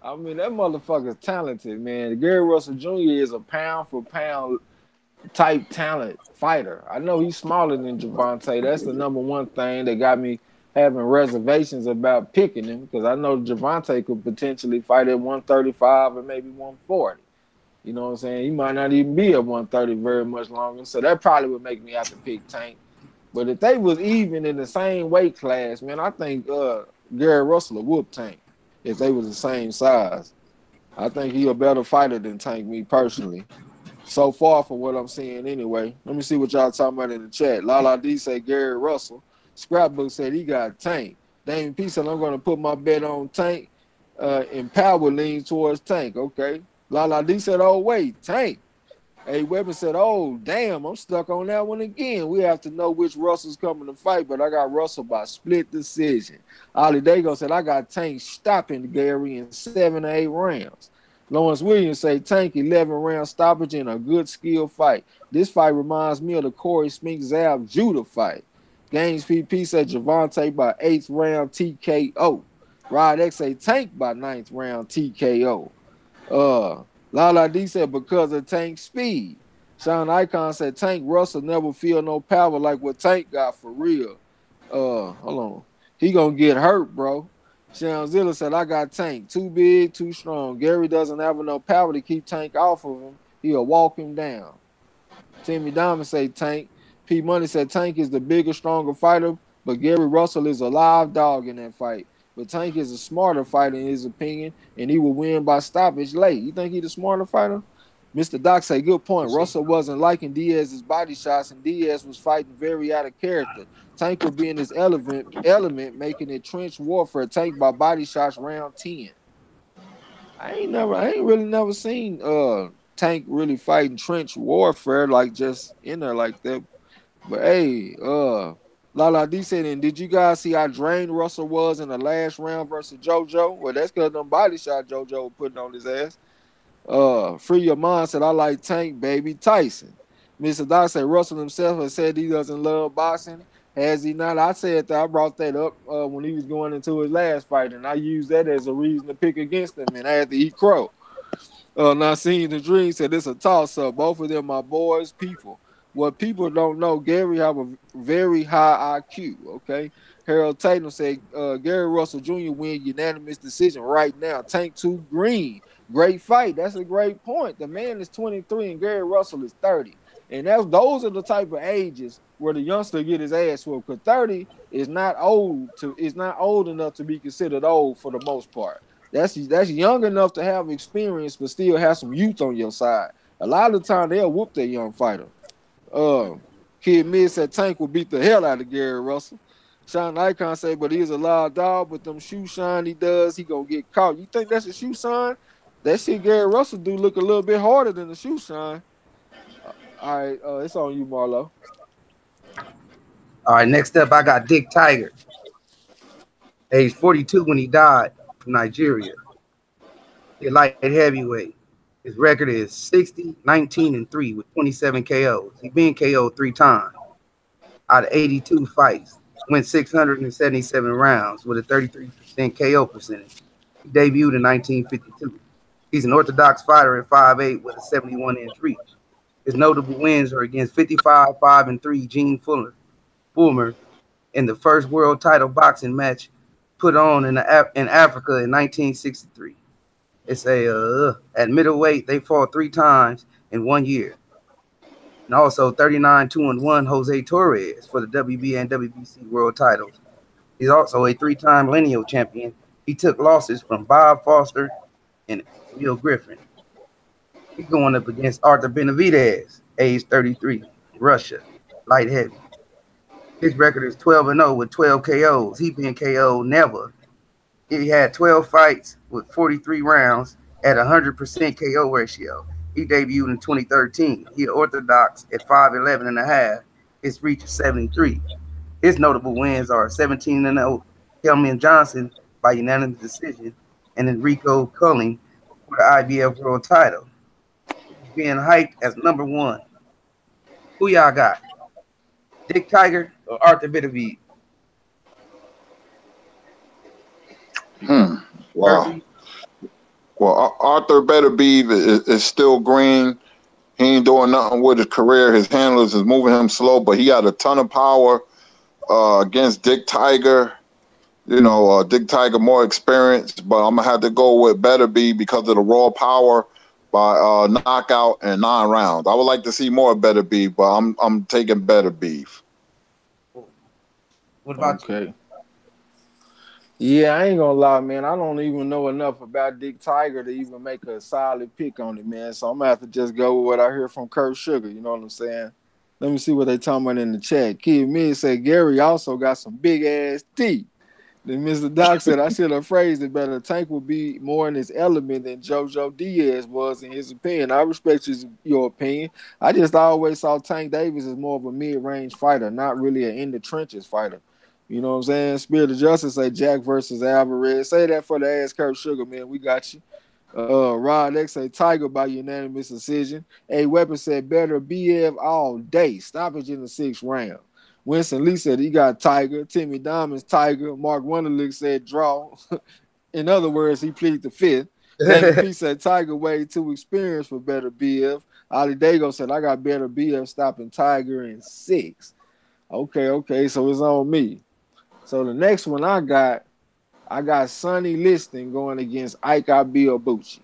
I mean, that motherfucker's talented, man. Gary Russell Jr. is a pound for pound type talent fighter. I know he's smaller than Gervonta. That's the number one thing that got me having reservations about picking him, because I know Gervonta could potentially fight at 135 or maybe 140. You know what I'm saying? He might not even be at 130 very much longer. So that probably would make me have to pick Tank. But if they was even in the same weight class, man, I think Gary Russell would whoop Tank if they was the same size. I think he a better fighter than Tank, me personally. So far from what I'm seeing anyway. Let me see what y'all talking about in the chat. Lala D said Gary Russell. Scrapbook said he got Tank. Damien P said I'm going to put my bet on Tank. And Power leans towards Tank. Okay. Lala D said, oh, wait, Tank. A Weber said, oh, damn, I'm stuck on that one again. We have to know which Russell's coming to fight, but I got Russell by split decision. Ali Dago said, I got Tank stopping Gary in 7 to 8 rounds. Lawrence Williams said, Tank 11-round stoppage in a good skill fight. This fight reminds me of the Corey Spink-Zab Judah fight. Gaines PP said, Gervonta by 8th round TKO. Rod X said, Tank by 9th round TKO. Lala D said because of Tank's speed. Sean Icon said Tank Russell never feel no power like what Tank got for real. Hold on. He gonna get hurt, bro. Sean Zilla said I got Tank. Too big, too strong. Gary doesn't have enough power to keep Tank off of him. He'll walk him down. Timmy Diamond said Tank. P Money said Tank is the bigger, stronger fighter, but Gary Russell is a live dog in that fight. But Tank is a smarter fighter in his opinion, and he will win by stoppage late. You think he's the smarter fighter? Mr. Doc say, good point. Russell wasn't liking Diaz's body shots, and Diaz was fighting very out of character. Tank would be in his element, making it trench warfare. Tank by body shots round 10. I ain't really never seen Tank really fighting trench warfare, like just in there like that. But hey, Lala D said, and did you guys see how drained Russell was in the last round versus JoJo? Well, that's because them body shot JoJo was putting on his ass. Free Your Mind said, I like Tank, baby Tyson. Mr. Doc said, Russell himself has said he doesn't love boxing. Has he not? I said that. I brought that up when he was going into his last fight, and I used that as a reason to pick against him, and I had to eat crow. Now seeing the dream said, it's a toss-up. Both of them are boys, people. What people don't know, Gary have a very high IQ, okay? Harold Tatum said, Gary Russell Jr. win unanimous decision right now. Tank 2 Green. Great fight. That's a great point. The man is 23 and Gary Russell is 30. And those are the type of ages where the youngster get his ass whooped. Because 30 is not old enough to be considered old for the most part. That's young enough to have experience but still have some youth on your side. A lot of the time they'll whoop that young fighter. Kid Mid said Tank will beat the hell out of Gary Russell. Sean Icon said, but he's a loud dog, but them shoe shine he does, he gonna get caught. You think that's a shoe shine? That shit Gary Russell do look a little bit harder than the shoe shine. All right, it's on you, Marlo. All right, next up, I got Dick Tiger. Age 42 when he died from Nigeria. He's light heavyweight. His record is 60, 19, and 3 with 27 KOs. He's been KO'd 3 times out of 82 fights. went 677 rounds with a 33% KO percentage. He debuted in 1952. He's an orthodox fighter at 5'8" with a 71-inch reach. His notable wins are against 55, 5-3 Gene Fulmer in the first world title boxing match put on in Africa in 1963. It's at middleweight they fought 3 times in 1 year, and also 39-2-1 Jose Torres for the WBA and WBC world titles. He's also a 3-time lineal champion. He took losses from Bob Foster and Emil Griffin. He's going up against Arthur Benavidez, age 33, Russia, light heavy. His record is 12-0 with 12 KOs. He been KO'd never. He had 12 fights with 43 rounds at 100% KO ratio. He debuted in 2013. He orthodox at 5'11 and a half. His reach is 73. His notable wins are 17-0 Kelvin Johnson by unanimous decision and Enrico Culling for the IBF world title. He's being hyped as #1. Who y'all got? Dick Tiger or Arthur Benavidez? Wow. Well, Arthur Benavidez is still green. He ain't doing nothing with his career. His handlers is moving him slow, but he had a ton of power against Dick Tiger. You know, Dick Tiger more experienced, but I'm gonna have to go with Beterbiev because of the raw power by knockout in 9 rounds. I would like to see more Beterbiev, but I'm taking Beterbiev. What about you? Okay. Yeah, I ain't gonna lie, man. I don't even know enough about Dick Tiger to even make a solid pick on it, man. So I'm gonna have to just go with what I hear from Kurt Sugar. You know what I'm saying? Let me see what they talking about in the chat. Kid Mid said Gary also got some big ass teeth. Then Mr. Doc said I should have phrased it better. Tank would be more in his element than JoJo Diaz was in his opinion. I respect your opinion. I just always saw Tank Davis as more of a mid-range fighter, not really an in the trenches fighter. You know what I'm saying? Spirit of Justice say Jack versus Alvarez. Say that for the ass Kurt Sugar, man. We got you. Rod X say Tiger by unanimous decision. A Weapon said better BF all day. Stoppage in the 6th round. Winston Lee said he got Tiger. Timmy Diamond's Tiger. Mark Wonderlick said draw. In other words, he pleaded the 5th. David P said Tiger way too experienced for better BF. Ali Dago said I got better BF stopping Tiger in 6. Okay, so it's on me. So the next one I got Sonny Liston going against Ike Abiabuchi.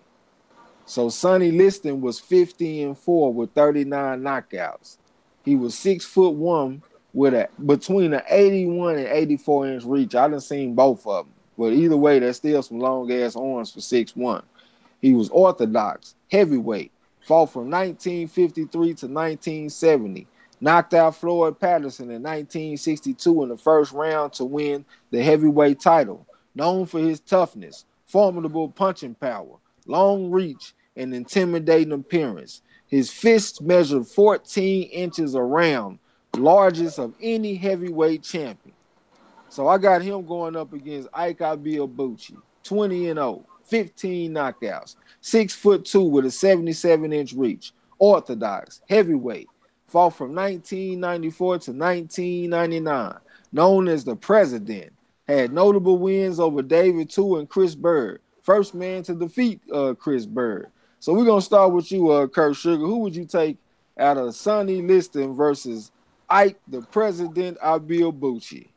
So Sonny Liston was 50-4 with 39 knockouts. He was 6'1" with between an 81 and 84-inch reach. I done seen both of them, but either way, there's still some long ass arms for 6'1". He was orthodox, heavyweight, fought from 1953 to 1970. Knocked out Floyd Patterson in 1962 in the first round to win the heavyweight title. Known for his toughness, formidable punching power, long reach, and intimidating appearance. His fists measured 14 inches around, largest of any heavyweight champion. So I got him going up against Ike Abiabuchi, 20-0, 15 knockouts, 6'2" with a 77-inch reach, orthodox, heavyweight. Fought from 1994 to 1999, known as the President. Had notable wins over David Two and Chris Bird. First man to defeat Chris Bird. So we're going to start with you, Kurt Sugar. Who would you take out of Sonny Liston versus Ike, the President Abiabuchi?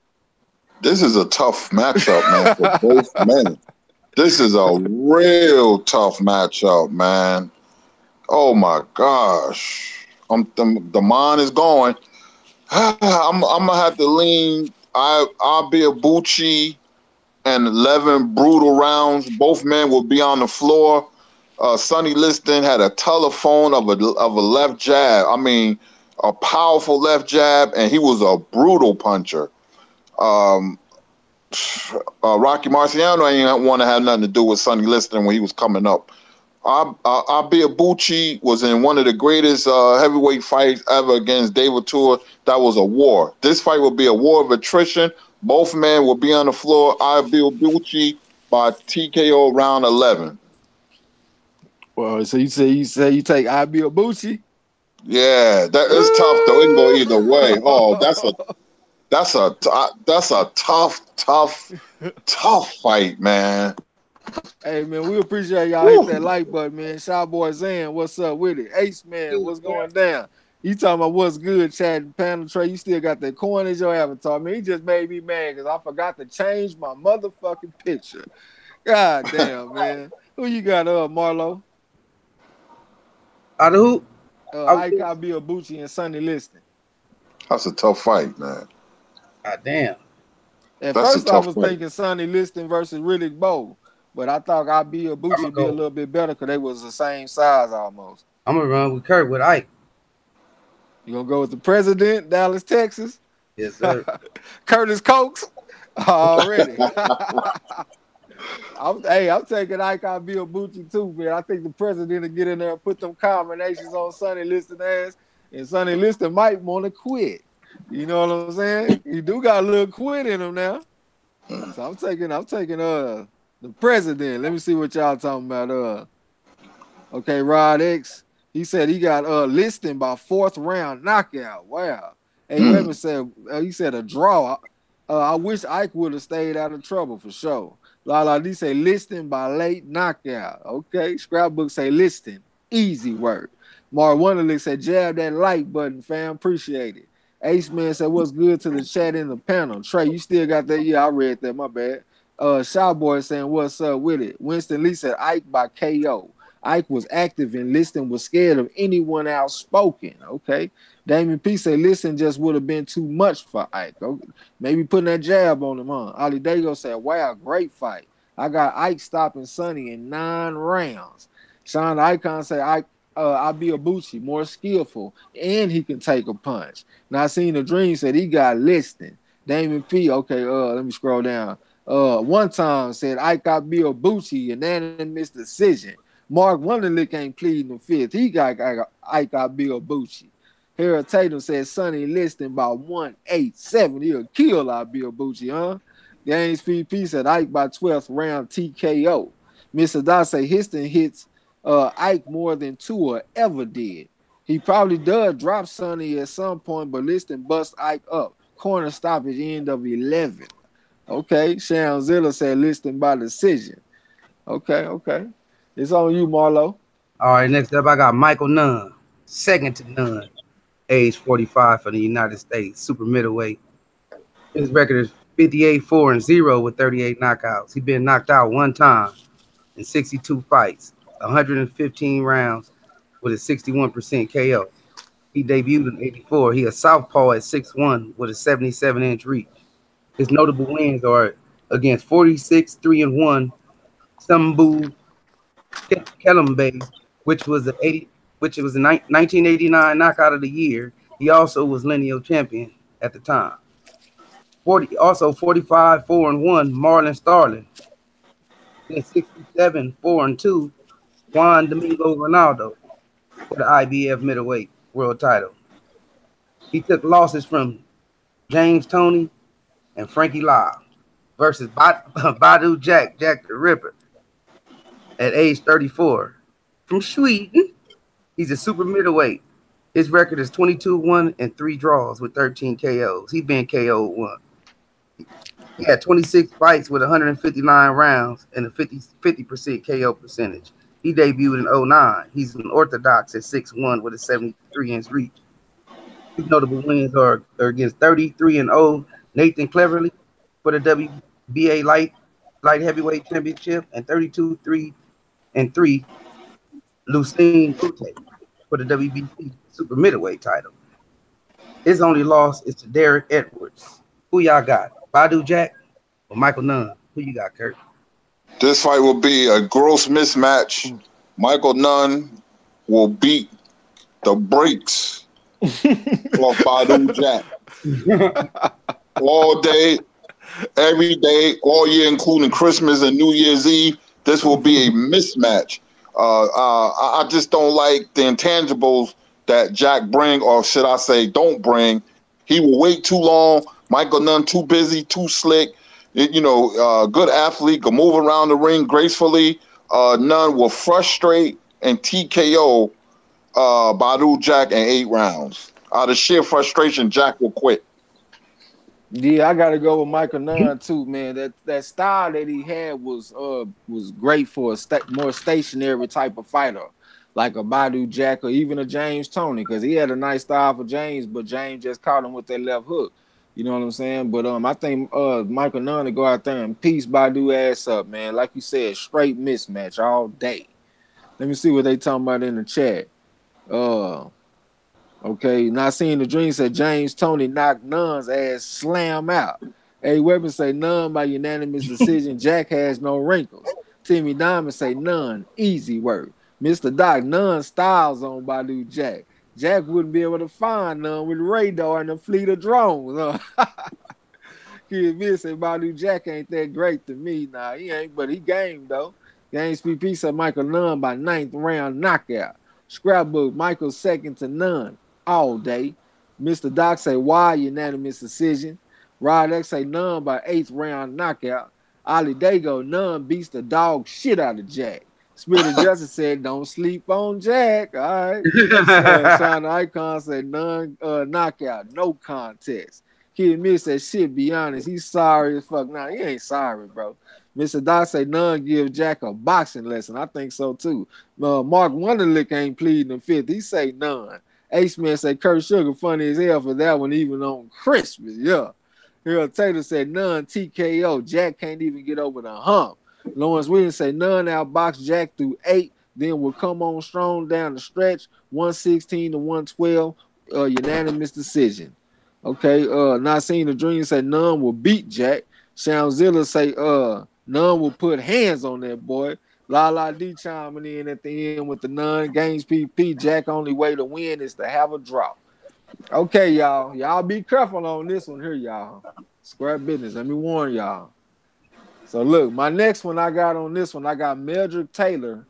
This is a tough matchup, man, for both men. This is a real tough matchup, man. Oh, my gosh. The mind is going. I'm gonna have to lean. I'll be a Bucci and 11 brutal rounds. Both men will be on the floor. Sonny Liston had a telephone of a left jab. I mean, a powerful left jab, and he was a brutal puncher. Rocky Marciano ain't want to have nothing to do with Sonny Liston when he was coming up. Abiabuchi was in one of the greatest heavyweight fights ever against David Tua. That was a war. This fight will be a war of attrition. Both men will be on the floor. Abiabuchi by TKO round 11. Well, so you say you take Abiabuchi? Yeah, that is tough though. It can go either way. Oh, That's a tough fight, man. Hey man, we appreciate y'all hit that like button, man. Shy Boy Zan, what's up with it? Ace man, what's going down? You talking about what's good, Chad Panel Trey? You still got that coin as your avatar, man. He just made me mad because I forgot to change my motherfucking picture. God damn, man. Who you got, Marlo? Out of who? Ike Abuchi and Sonny Liston. That's a tough fight, man. God damn. At That's first, I was thinking Sonny Liston versus Riddick Bowe, but I thought Abuchi be a little bit better because they was the same size almost. I'm gonna run with Kurt with Ike. You gonna go with the president, Dallas, Texas? Yes, sir. Curtis Cokes already. I'm taking Ike Abuchi too, man. I think the president will get in there and put them combinations on Sonny Liston ass, and Sonny Liston might want to quit. You know what I'm saying? He do got a little quit in him now. So I'm taking the president. Let me see what y'all talking about. Okay, Rod X. He said he got Liston by 4th round knockout. Wow. Hey, Weber said he said a draw. I wish Ike would have stayed out of trouble for sure. Lala D say Liston by late knockout. Okay. Scrapbook say Liston. Easy work. Mark Wonderlick said jab that like button, fam. Appreciate it. Ace Man said, what's good to the chat in the panel? Trey, you still got that? Yeah, I read that. My bad. Shy Boy saying, what's up with it? Winston Lee said, Ike by KO. Ike was active and Liston was scared of anyone outspoken. Okay. Damon P said, Liston just would have been too much for Ike. Okay. Maybe putting that jab on him, huh? Ali Dago said, wow, great fight. I got Ike stopping Sonny in 9 rounds. Sean Icon said, Ike, Abuchi, more skillful, and he can take a punch. Now, I seen the dream said he got Liston. Damon P. Okay, let me scroll down. One time said Ike Abuchi, unanimous decision. Mark Wonderlick ain't pleading the 5th. He got Ike Abuchi. Harold Tatum said Sonny Liston by 187. He'll kill Abuchi, huh? Gaines PP said Ike by 12th round TKO. Mr. Dot say Histon hits Ike more than Tua ever did. He probably does drop Sonny at some point, but Liston bust Ike up. Corner stoppage end of 11. Okay. Sharon Zilla said Liston by decision. Okay. It's on you, Marlo. All right, next up I got Michael Nunn, second to none, age 45 for the United States, super middleweight. His record is 58-4-0 with 38 knockouts. He's been knocked out 1 time in 62 fights, 115 rounds with a 61% KO. He debuted in 84. He a southpaw at 6'1" with a 77-inch reach. His notable wins are against 46-3-1 Sambu Kelembe, which was a 1989 knockout of the year. He also was lineal champion at the time. 45-4-1 Marlon Starling. Then 67-4-2 Juan Domingo Ronaldo for the IBF middleweight world title. He took losses from James Toney and Frankie Lau versus Badu Jack the Ripper at age 34. From Sweden, he's a super middleweight. His record is 22-1 and 3 draws with 13 KOs. He's been KO'd 1. He had 26 fights with 159 rounds and a 50% KO percentage. He debuted in 2009. He's an orthodox at 6'1" with a 73-inch reach. His notable wins are against 33-0 Nathan Cleverly for the WBA light heavyweight championship and 32-3-3 Lucene Bute for the WBC super middleweight title. His only loss is to Derek Edwards. Who y'all got? Badu Jack or Michael Nunn? Who you got, Kurt? This fight will be a gross mismatch. Michael Nunn will beat the brakes off Badu Jack. All day, every day, all year, including Christmas and New Year's Eve. This will be a mismatch. I just don't like the intangibles that Jack bring, or should I say don't bring. He will wait too long. Michael Nunn too busy, too slick. Good athlete, can move around the ring gracefully. Nunn will frustrate and TKO Badu Jack in 8 rounds. Out of sheer frustration, Jack will quit. Yeah, I gotta go with Michael Nunn too, man. That style that he had was great for a more stationary type of fighter, like a Badu Jack or even a James Toney, because he had a nice style for James, but James just caught him with that left hook. You know what I'm saying? But I think Michael Nunn to go out there and piece Badu ass up, man. Like you said, straight mismatch all day. Let me see what they talking about in the chat. Uh Okay, not seeing the dream said James Toney knocked Nunn's ass slam out. A Weapon say Nunn by unanimous decision. Jack has no wrinkles. Timmy Diamond say Nunn, easy work. Mr. Doc, Nunn styles on Badu Jack. Jack wouldn't be able to find Nunn with radar and a fleet of drones. Kid Vince say Badu Jack ain't that great to me. Nah, he ain't, but he game though. Games PP said Michael Nunn by 9th round knockout. Scrapbook, Michael second to none all day. Mr. Doc say why unanimous decision. Rod X say Nunn by 8th round knockout. Ali Dago, Nunn beats the dog shit out of Jack. Spirit of Justice said don't sleep on Jack. All right. Sean Icon said Nunn knockout, no contest. Kid Miss said shit, be honest. He's sorry as fuck. Nah, he ain't sorry, bro. Mr. Doc say Nunn give Jack a boxing lesson. I think so too. Mark Wonderlick ain't pleading the fifth. He say none. Ace Man say Kurt Sugar funny as hell for that one, even on Christmas. Yeah. Harold Taylor said Nunn TKO. Jack can't even get over the hump. Lawrence Williams say Nunn outboxed Jack through 8, then will come on strong down the stretch, 116 to 112, unanimous decision. Okay, not seeing the dream say Nunn will beat Jack. Shamzilla say Nunn will put hands on that boy. La La D chiming in at the end with the Nunn games PP. Jack only way to win is to have a draw. Okay, y'all. Y'all be careful on this one here, y'all. Scrap business. Let me warn y'all. So look, my next one I got on this one, I got Mildred Taylor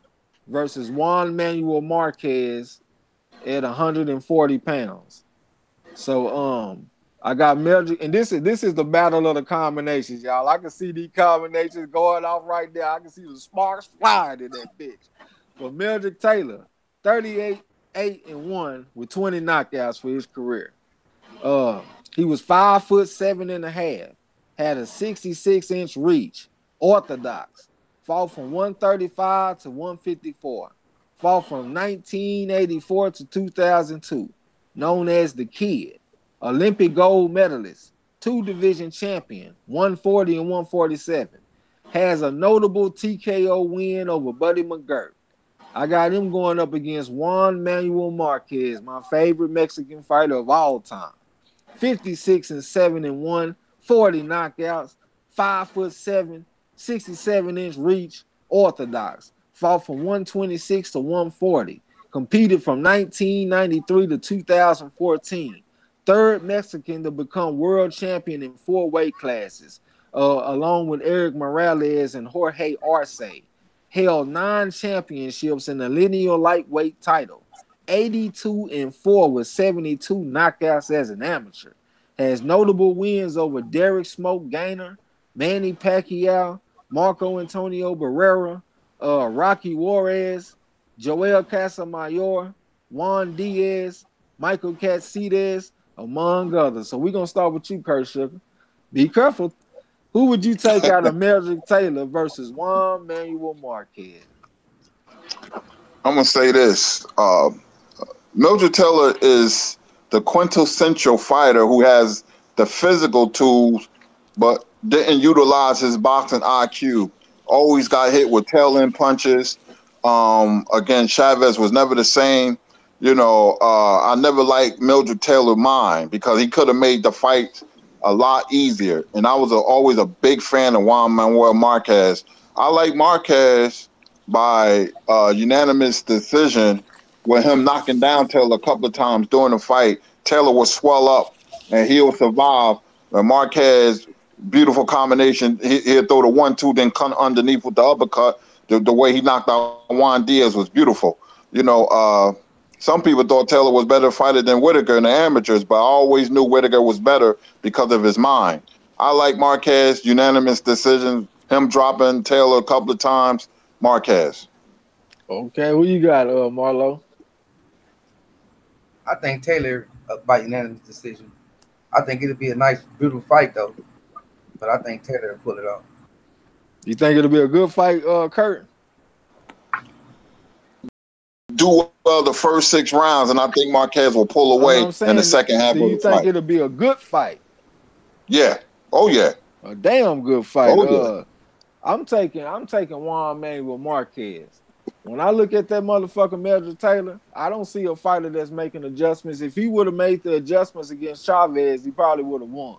versus Juan Manuel Marquez at 140 pounds. So I got Mildred, and this is the battle of the combinations, y'all. I can see these combinations going off right there. I can see the sparks flying in that bitch. But Mildred Taylor, 38, 8-1 with 20 knockouts for his career. He was 5'7.5", had a 66-inch reach, orthodox, fought from 135 to 154, fought from 1984 to 2002, known as the Kid, Olympic gold medalist, 2-division champion, 140 and 147, has a notable TKO win over Buddy McGirt. I got him going up against Juan Manuel Marquez, my favorite Mexican fighter of all time. 56-7-1, 40 knockouts, 5'7", 67-inch reach, orthodox. Fought from 126 to 140. Competed from 1993 to 2014. Third Mexican to become world champion in 4 weight classes, along with Eric Morales and Jorge Arce. Held 9 championships in the lineal lightweight title. 82-4 with 72 knockouts as an amateur. Has notable wins over Derek Smoke Gaynor, Manny Pacquiao, Marco Antonio Barrera, Rocky Juarez, Joel Casamayor, Juan Diaz, Michael Katsidis, among others. So we're going to start with you, Kurt Sugar. Be careful. Who would you take out of Mildred Taylor versus Juan Manuel Marquez? I'm gonna say this. Mildred Taylor is the quintessential fighter who has the physical tools, but didn't utilize his boxing IQ. Always got hit with tail end punches. Again, Chavez was never the same. I never liked Mildred Taylor mind because he could have made the fight a lot easier. And I was always a big fan of Juan Manuel Marquez. I like Marquez by unanimous decision with him knocking down Taylor a couple of times during the fight. Taylor will swell up and he'll survive. And Marquez, beautiful combination. He'll throw the 1-2, then come underneath with the uppercut. The way he knocked out Juan Diaz was beautiful. Some people thought Taylor was better fighter than Whitaker in the amateurs, but I always knew Whitaker was better because of his mind. I like Marquez, unanimous decision. Him dropping Taylor a couple of times, Marquez. Okay, who you got, Marlo? I think Taylor by unanimous decision. I think it'll be a nice, brutal fight though. But I think Taylor will pull it off. You think it'll be a good fight, Kurt? Do well the first 6 rounds, and I think Marquez will pull away in the second half of do you the think fight. it'll be a good fight? Yeah. Oh yeah. A damn good fight. Oh, yeah. I'm taking Juan Manuel Marquez. When I look at that motherfucker Meldrick Taylor, I don't see a fighter that's making adjustments. If he would have made the adjustments against Chavez, he probably would have won.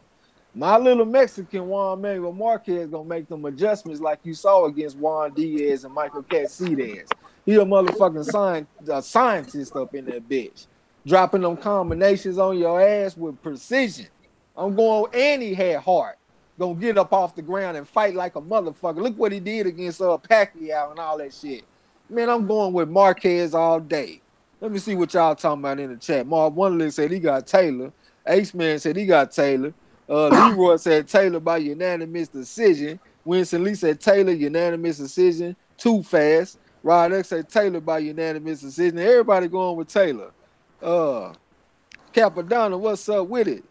My little Mexican Juan Manuel Marquez gonna make them adjustments like you saw against Juan Diaz and Michael Caceres. He a motherfucking scientist up in that bitch, dropping them combinations on your ass with precision. I'm going, and he had heart. Gonna get up off the ground and fight like a motherfucker. Look what he did against Pacquiao and all that shit. Man, I'm going with Marquez all day. Let me see what y'all talking about in the chat. Mark Wonderlick said he got Taylor. Ace Man said he got Taylor. Leroy said Taylor by unanimous decision. Winston Lee said Taylor unanimous decision. Too fast. Rod X said Taylor by unanimous decision. Everybody going with Taylor. Capadonna, what's up with it?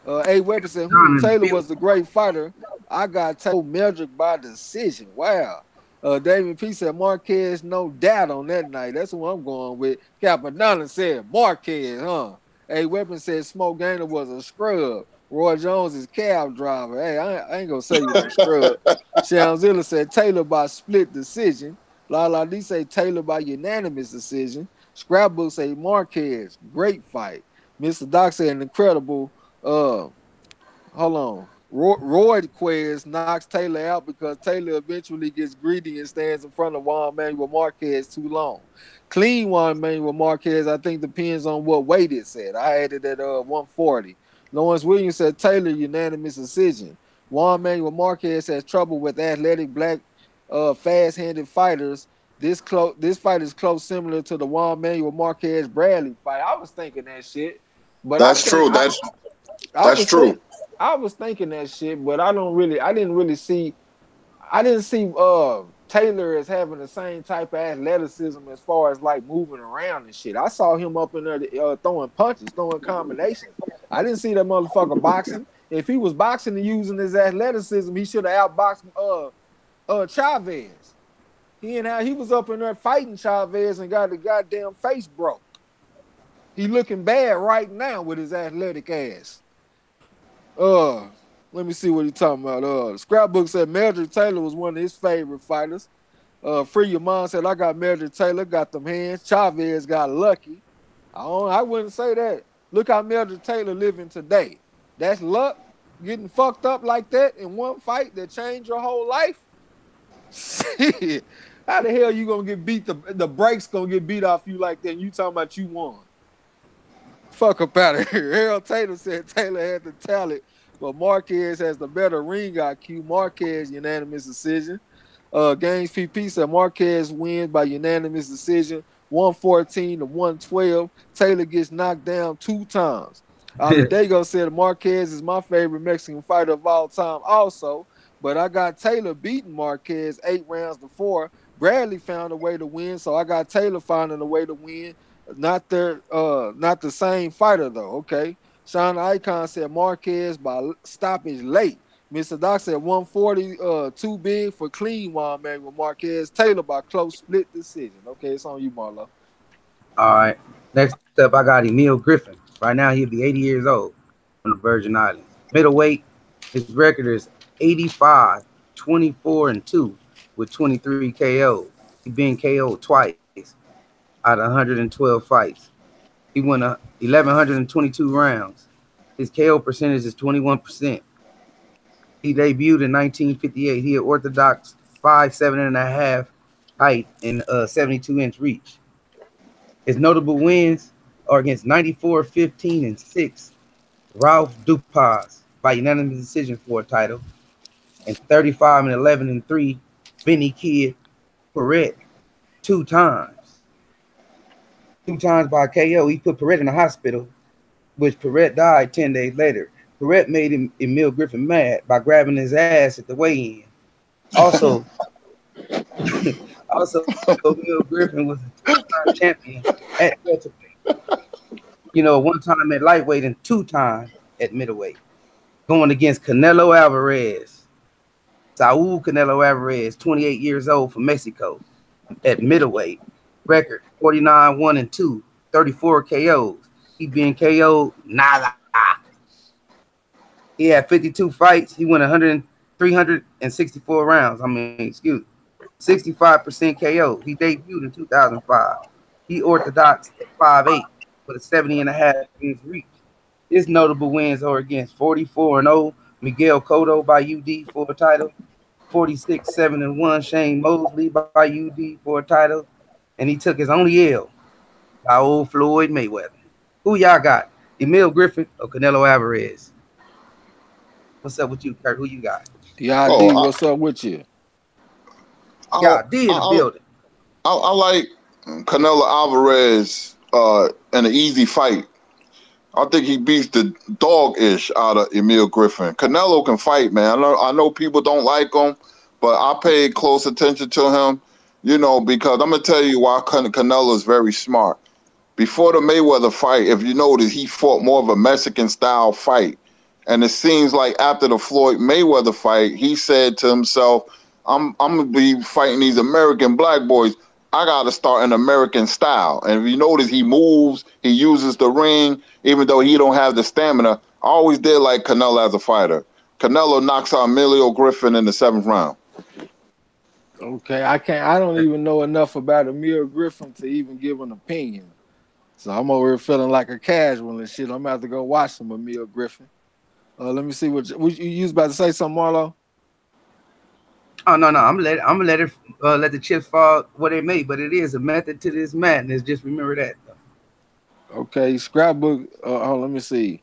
A Weapon said Taylor was the great fighter. I got Taylor Meldrick by decision. Wow. David P said Marquez, no doubt on that night. That's what I'm going with. Capadonna said Marquez, huh? A Weapon said Smoke Gainer was a scrub. Roy Jones is cab driver. Hey, I ain't gonna say you a scrub. Shanzilla said Taylor by split decision. La D say Taylor by unanimous decision. Scrapbook say Marquez, great fight. Mr. Doc said an incredible. Hold on. Roy Quez knocks Taylor out because Taylor eventually gets greedy and stands in front of Juan Manuel Marquez too long. Clean Juan Manuel Marquez, I think, depends on what weight it said. I had it at 140. Lawrence Williams said Taylor unanimous decision. Juan Manuel Marquez has trouble with athletic black fast-handed fighters. This fight is close, similar to the Juan Manuel Marquez Bradley fight. I was thinking that shit, but that's true. That's true. I was thinking that shit, but I didn't see Taylor as having the same type of athleticism as far as like moving around and shit. I saw him up in there throwing punches, throwing combinations. I didn't see that motherfucker boxing. If he was boxing and using his athleticism, he should have outboxed Chavez. He was up in there fighting Chavez and got the goddamn face broke. He looking bad right now with his athletic ass. Let me see what he talking about. Scrapbook said Meldrick Taylor was one of his favorite fighters. Free Your Mind said I got Meldrick Taylor, got them hands. Chavez got lucky. I wouldn't say that. Look how Meldrick Taylor living today. That's luck. Getting fucked up like that in one fight that changed your whole life. Shit. How the hell you gonna get beat? The brakes gonna get beat off you like that and you talking about you won. Fuck up out of here. Harold Taylor said Taylor had the talent, but Marquez has the better ring IQ. Marquez unanimous decision. Games PP said Marquez wins by unanimous decision, 114 to 112. Taylor gets knocked down 2 times. Dago said Marquez is my favorite Mexican fighter of all time also, but I got Taylor beating Marquez 8 rounds to 4. Bradley found a way to win, so I got Taylor finding a way to win. Not the same fighter though. Okay. Sean Icon said Marquez by stoppage late. Mr. Doc said 140 too big for clean Juan Manuel Marquez. Taylor by close split decision. Okay, it's on you, Marlo. All right. Next up, I got Emil Griffin. Right now, he'll be 80 years old on the Virgin Islands. Middleweight, his record is 85, 24, and 2 with 23 KOs. He's been KO'd twice out of 112 fights. He won 1,122 rounds. His KO percentage is 21%. He debuted in 1958. He had orthodox 5'7.5" height and 72-inch reach. His notable wins are against 94, 15, and 6 Ralph Dupas by unanimous decision for a title, and 35 and 11 and 3 Benny Kid Perret 2 times. 2 times by KO. He put Perret in the hospital, which Perret died 10 days later. Perret made Emil Griffin mad by grabbing his ass at the weigh-in. Also, Emil Griffin was a 2-time champion at welterweight. 1 time at lightweight and 2 times at middleweight. Going against Canelo Alvarez. Saul Canelo Alvarez, 28 years old from Mexico at middleweight. Record 49-1-2, 34 KOs. He being KO'd nada. He had 52 fights. He won 364 rounds. 65% KO. He debuted in 2005. He orthodox at 5'8", with a 70.5 inch reach. His notable wins are against 44-0 Miguel Cotto by UD for a title, 46-7-1 Shane Mosley by UD for a title, and he took his only L by old Floyd Mayweather. Who y'all got? Emil Griffin or Canelo Alvarez? What's up with you, Kurt? Who you got? Yeah, D, what's up with you? Yeah, D in the building. I like Canelo Alvarez in an easy fight. I think he beats the dog-ish out of Emil Griffin. Canelo can fight, man. I know people don't like him, but I paid close attention to him, because I'm going to tell you why Canelo is very smart. Before the Mayweather fight, if you notice, he fought more of a Mexican-style fight. And it seems like after the Floyd Mayweather fight, he said to himself, I'm going to be fighting these American black boys. I got to start an American style. And if you notice, he moves, he uses the ring, even though he don't have the stamina. I always did like Canelo as a fighter. Canelo knocks out Emilio Griffin in the 7th round. Okay, I don't even know enough about Emil Griffin to even give an opinion. So I'm over here feeling like a casual and shit. I'm about to go watch some Emil Griffin. Let me see what you was about to say something, Marlo. Oh no, I'm gonna let the chips fall where they may, but it is a method to this madness. Just remember that. Okay, Scrapbook. Let me see.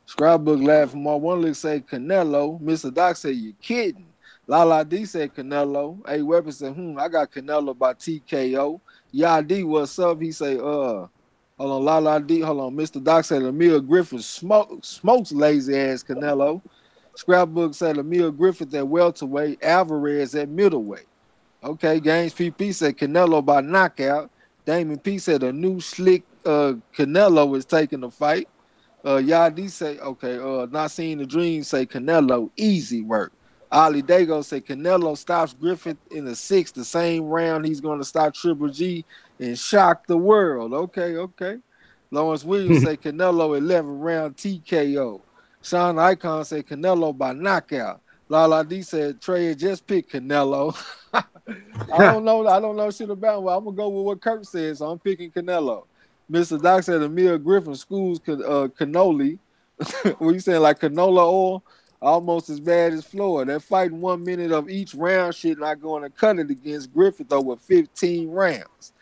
Scrapbook laugh from all one look say Canelo. Mr. Doc said you kidding. Lala D said Canelo. A Weapon said, I got Canelo by TKO. Ya D, what's up? He say, hold on, Lala D, hold on. Mr. Doc said Emil Griffin smokes lazy ass Canelo. Scrapbook said Emil Griffin at welterweight, Alvarez at middleweight. Okay, Games PP said Canelo by knockout. Damon P said a new slick Canelo is taking the fight. Yadi say, Not Seeing the Dream say Canelo, easy work. Ali Dago say Canelo stops Griffith in the 6th, the same round he's going to stop Triple G and shock the world. Okay. Lawrence Williams say Canelo 11 round TKO. Sean Icon say Canelo by knockout. Lala D said TRAE just picked Canelo. I don't know shit about him. I'm gonna go with what Kurt said, so I'm picking Canelo. Mr. Doc said Emil Griffin schools cannoli. What you saying, like canola oil? Almost as bad as Floyd. They're fighting 1 minute of each round shit, not going to cut it against Griffith over 15 rounds.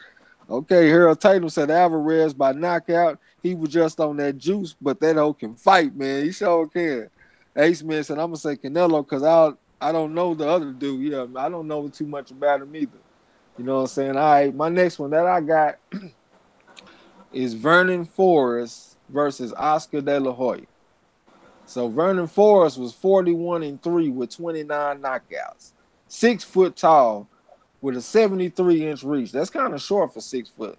Okay, Harold Tatum said Alvarez by knockout. He was just on that juice, but that hoe can fight, man. He sure can. Ace Man said, I'm going to say Canelo because I don't know the other dude. Yeah, I don't know too much about him either. You know what I'm saying? All right, my next one that I got is Vernon Forrest versus Oscar De La Hoya. So Vernon Forrest was 41-3 with 29 knockouts. 6 foot tall with a 73-inch reach. That's kind of short for 6 foot.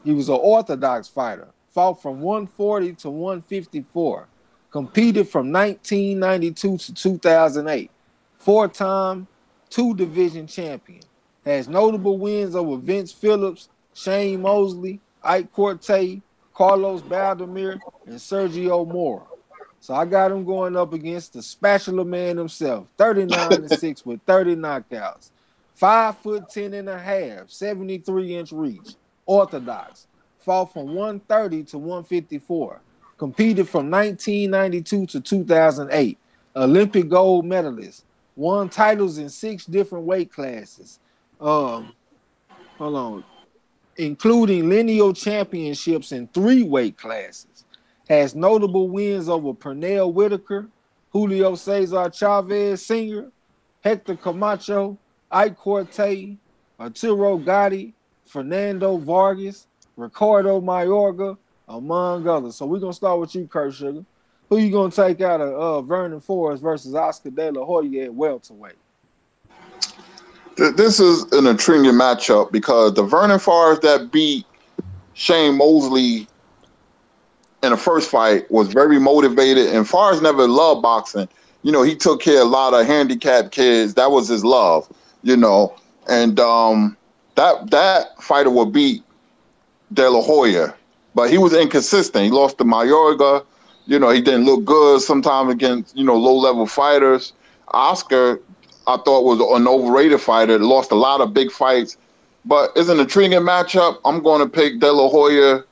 He was an orthodox fighter. Fought from 140 to 154. Competed from 1992 to 2008. 4-time, 2-division champion. Has notable wins over Vince Phillips, Shane Mosley, Ike Corte, Carlos Baldomir, and Sergio Mora. So I got him going up against the spatula man himself, 39-6 with 30 knockouts. 5'10.5", 73-inch reach. Orthodox. Fought from 130 to 154. Competed from 1992 to 2008. Olympic gold medalist. Won titles in 6 different weight classes. Including lineal championships in 3 weight classes. Has notable wins over Pernell Whitaker, Julio Cesar Chavez Sr., Hector Camacho, Ike Corte, Arturo Gotti, Fernando Vargas, Ricardo Mayorga, among others. So we're going to start with you, Kurt Sugar. Who you going to take out of Vernon Forrest versus Oscar De La Hoya at welterweight? This is an intriguing matchup because the Vernon Forrest that beat Shane Mosley in the first fight was very motivated, and Forrest never loved boxing. You know, he took care of a lot of handicapped kids. That was his love, you know. And that fighter would beat De La Hoya, but he was inconsistent. He lost to Mayorga. You know, he didn't look good sometimes against, you know, low-level fighters. Oscar, I thought, was an overrated fighter. Lost a lot of big fights, but it's an intriguing matchup. I'm going to pick De La Hoya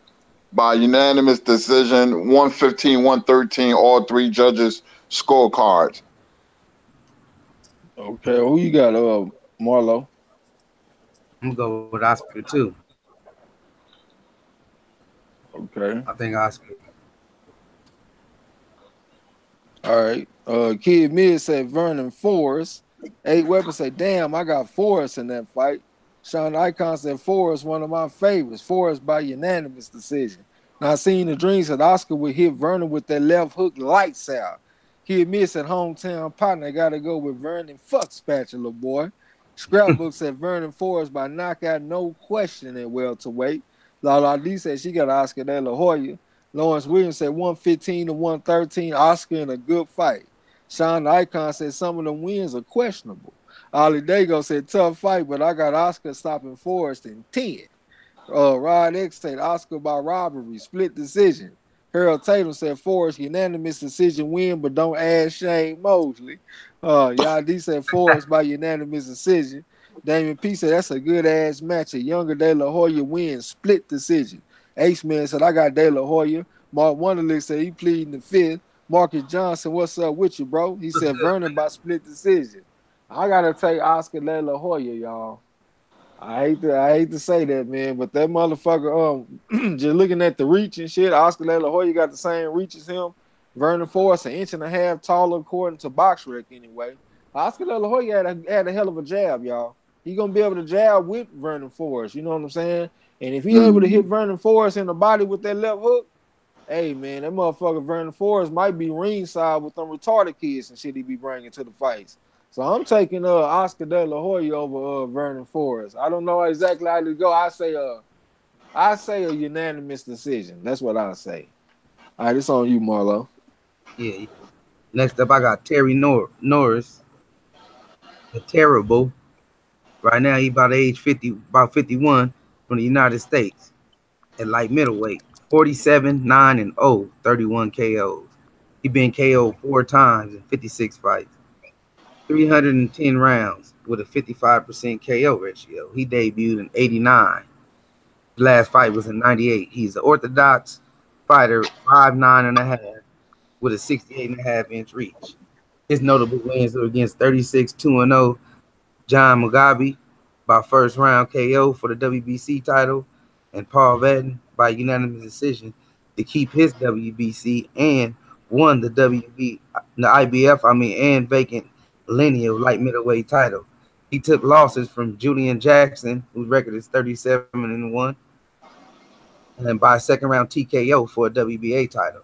by unanimous decision, 115, 113, all three judges scorecards. Okay, who you got, Marlo? I'm gonna go with Oscar too. Okay. I think Oscar. All right. Kid Mid said Vernon Forrest. 8 Weapons say, damn, I got Forrest in that fight. Sean Icon said Forrest, one of my favorites. Forrest by unanimous decision. Now I seen the dream said Oscar would hit Vernon with that left hook lights out. Kid Mid said hometown partner gotta go with Vernon. Fuck spatula boy. Scrapbook said Vernon Forrest by knockout, no question at welterweight. Lala D said she got Oscar De La Hoya. Lawrence Williams said 115 to 113. Oscar in a good fight. Sean the Icon said some of the wins are questionable. Ollie Dago said tough fight, but I got Oscar stopping Forrest in 10. Rod X said Oscar by robbery, split decision. Harold Tatum said Forrest unanimous decision win, but don't add Shane Mosley. Yadi said Forrest by unanimous decision. Damon P said that's a good ass match. A younger De La Hoya wins, split decision. Ace Man said I got De La Hoya. Mark Wonderlick said he pleading the fifth. Marcus Johnson, what's up with you, bro? He said Vernon by split decision. I gotta take Oscar De La Hoya, y'all. I hate to say that, man, but that motherfucker, just looking at the reach and shit, Oscar De La Hoya got the same reach as him. Vernon Forrest, an inch and a half taller, according to BoxRec anyway. Oscar De La Hoya had a hell of a jab, y'all. He gonna be able to jab with Vernon Forrest, you know what I'm saying? And if he able to hit Vernon Forrest in the body with that left hook, hey man, that motherfucker Vernon Forrest might be ringside with them retarded kids and shit he be bringing to the fights. So I'm taking Oscar De La Hoya over Vernon Forrest. I don't know exactly how to go. I say a unanimous decision. That's what I say. All right, it's on you, Marlo. Yeah. Next up, I got Terry Norris, the Terrible. Right now, he about age 50, about 51, from the United States at light middleweight. 47, 9 and 0, 31 KOs. He been KO'd 4 times in 56 fights. 310 rounds with a 55% KO ratio. He debuted in 89. The last fight was in 98. He's an orthodox fighter, 5'9" and a half, with a 68.5-inch reach. His notable wins are against 36 2-0 John Mugabe by first round KO for the WBC title, and Paul Vadden by unanimous decision to keep his WBC, and won the IBF, and vacant lineal light middleweight title. He took losses from Julian Jackson, whose record is 37-1, and by second round TKO for a WBA title.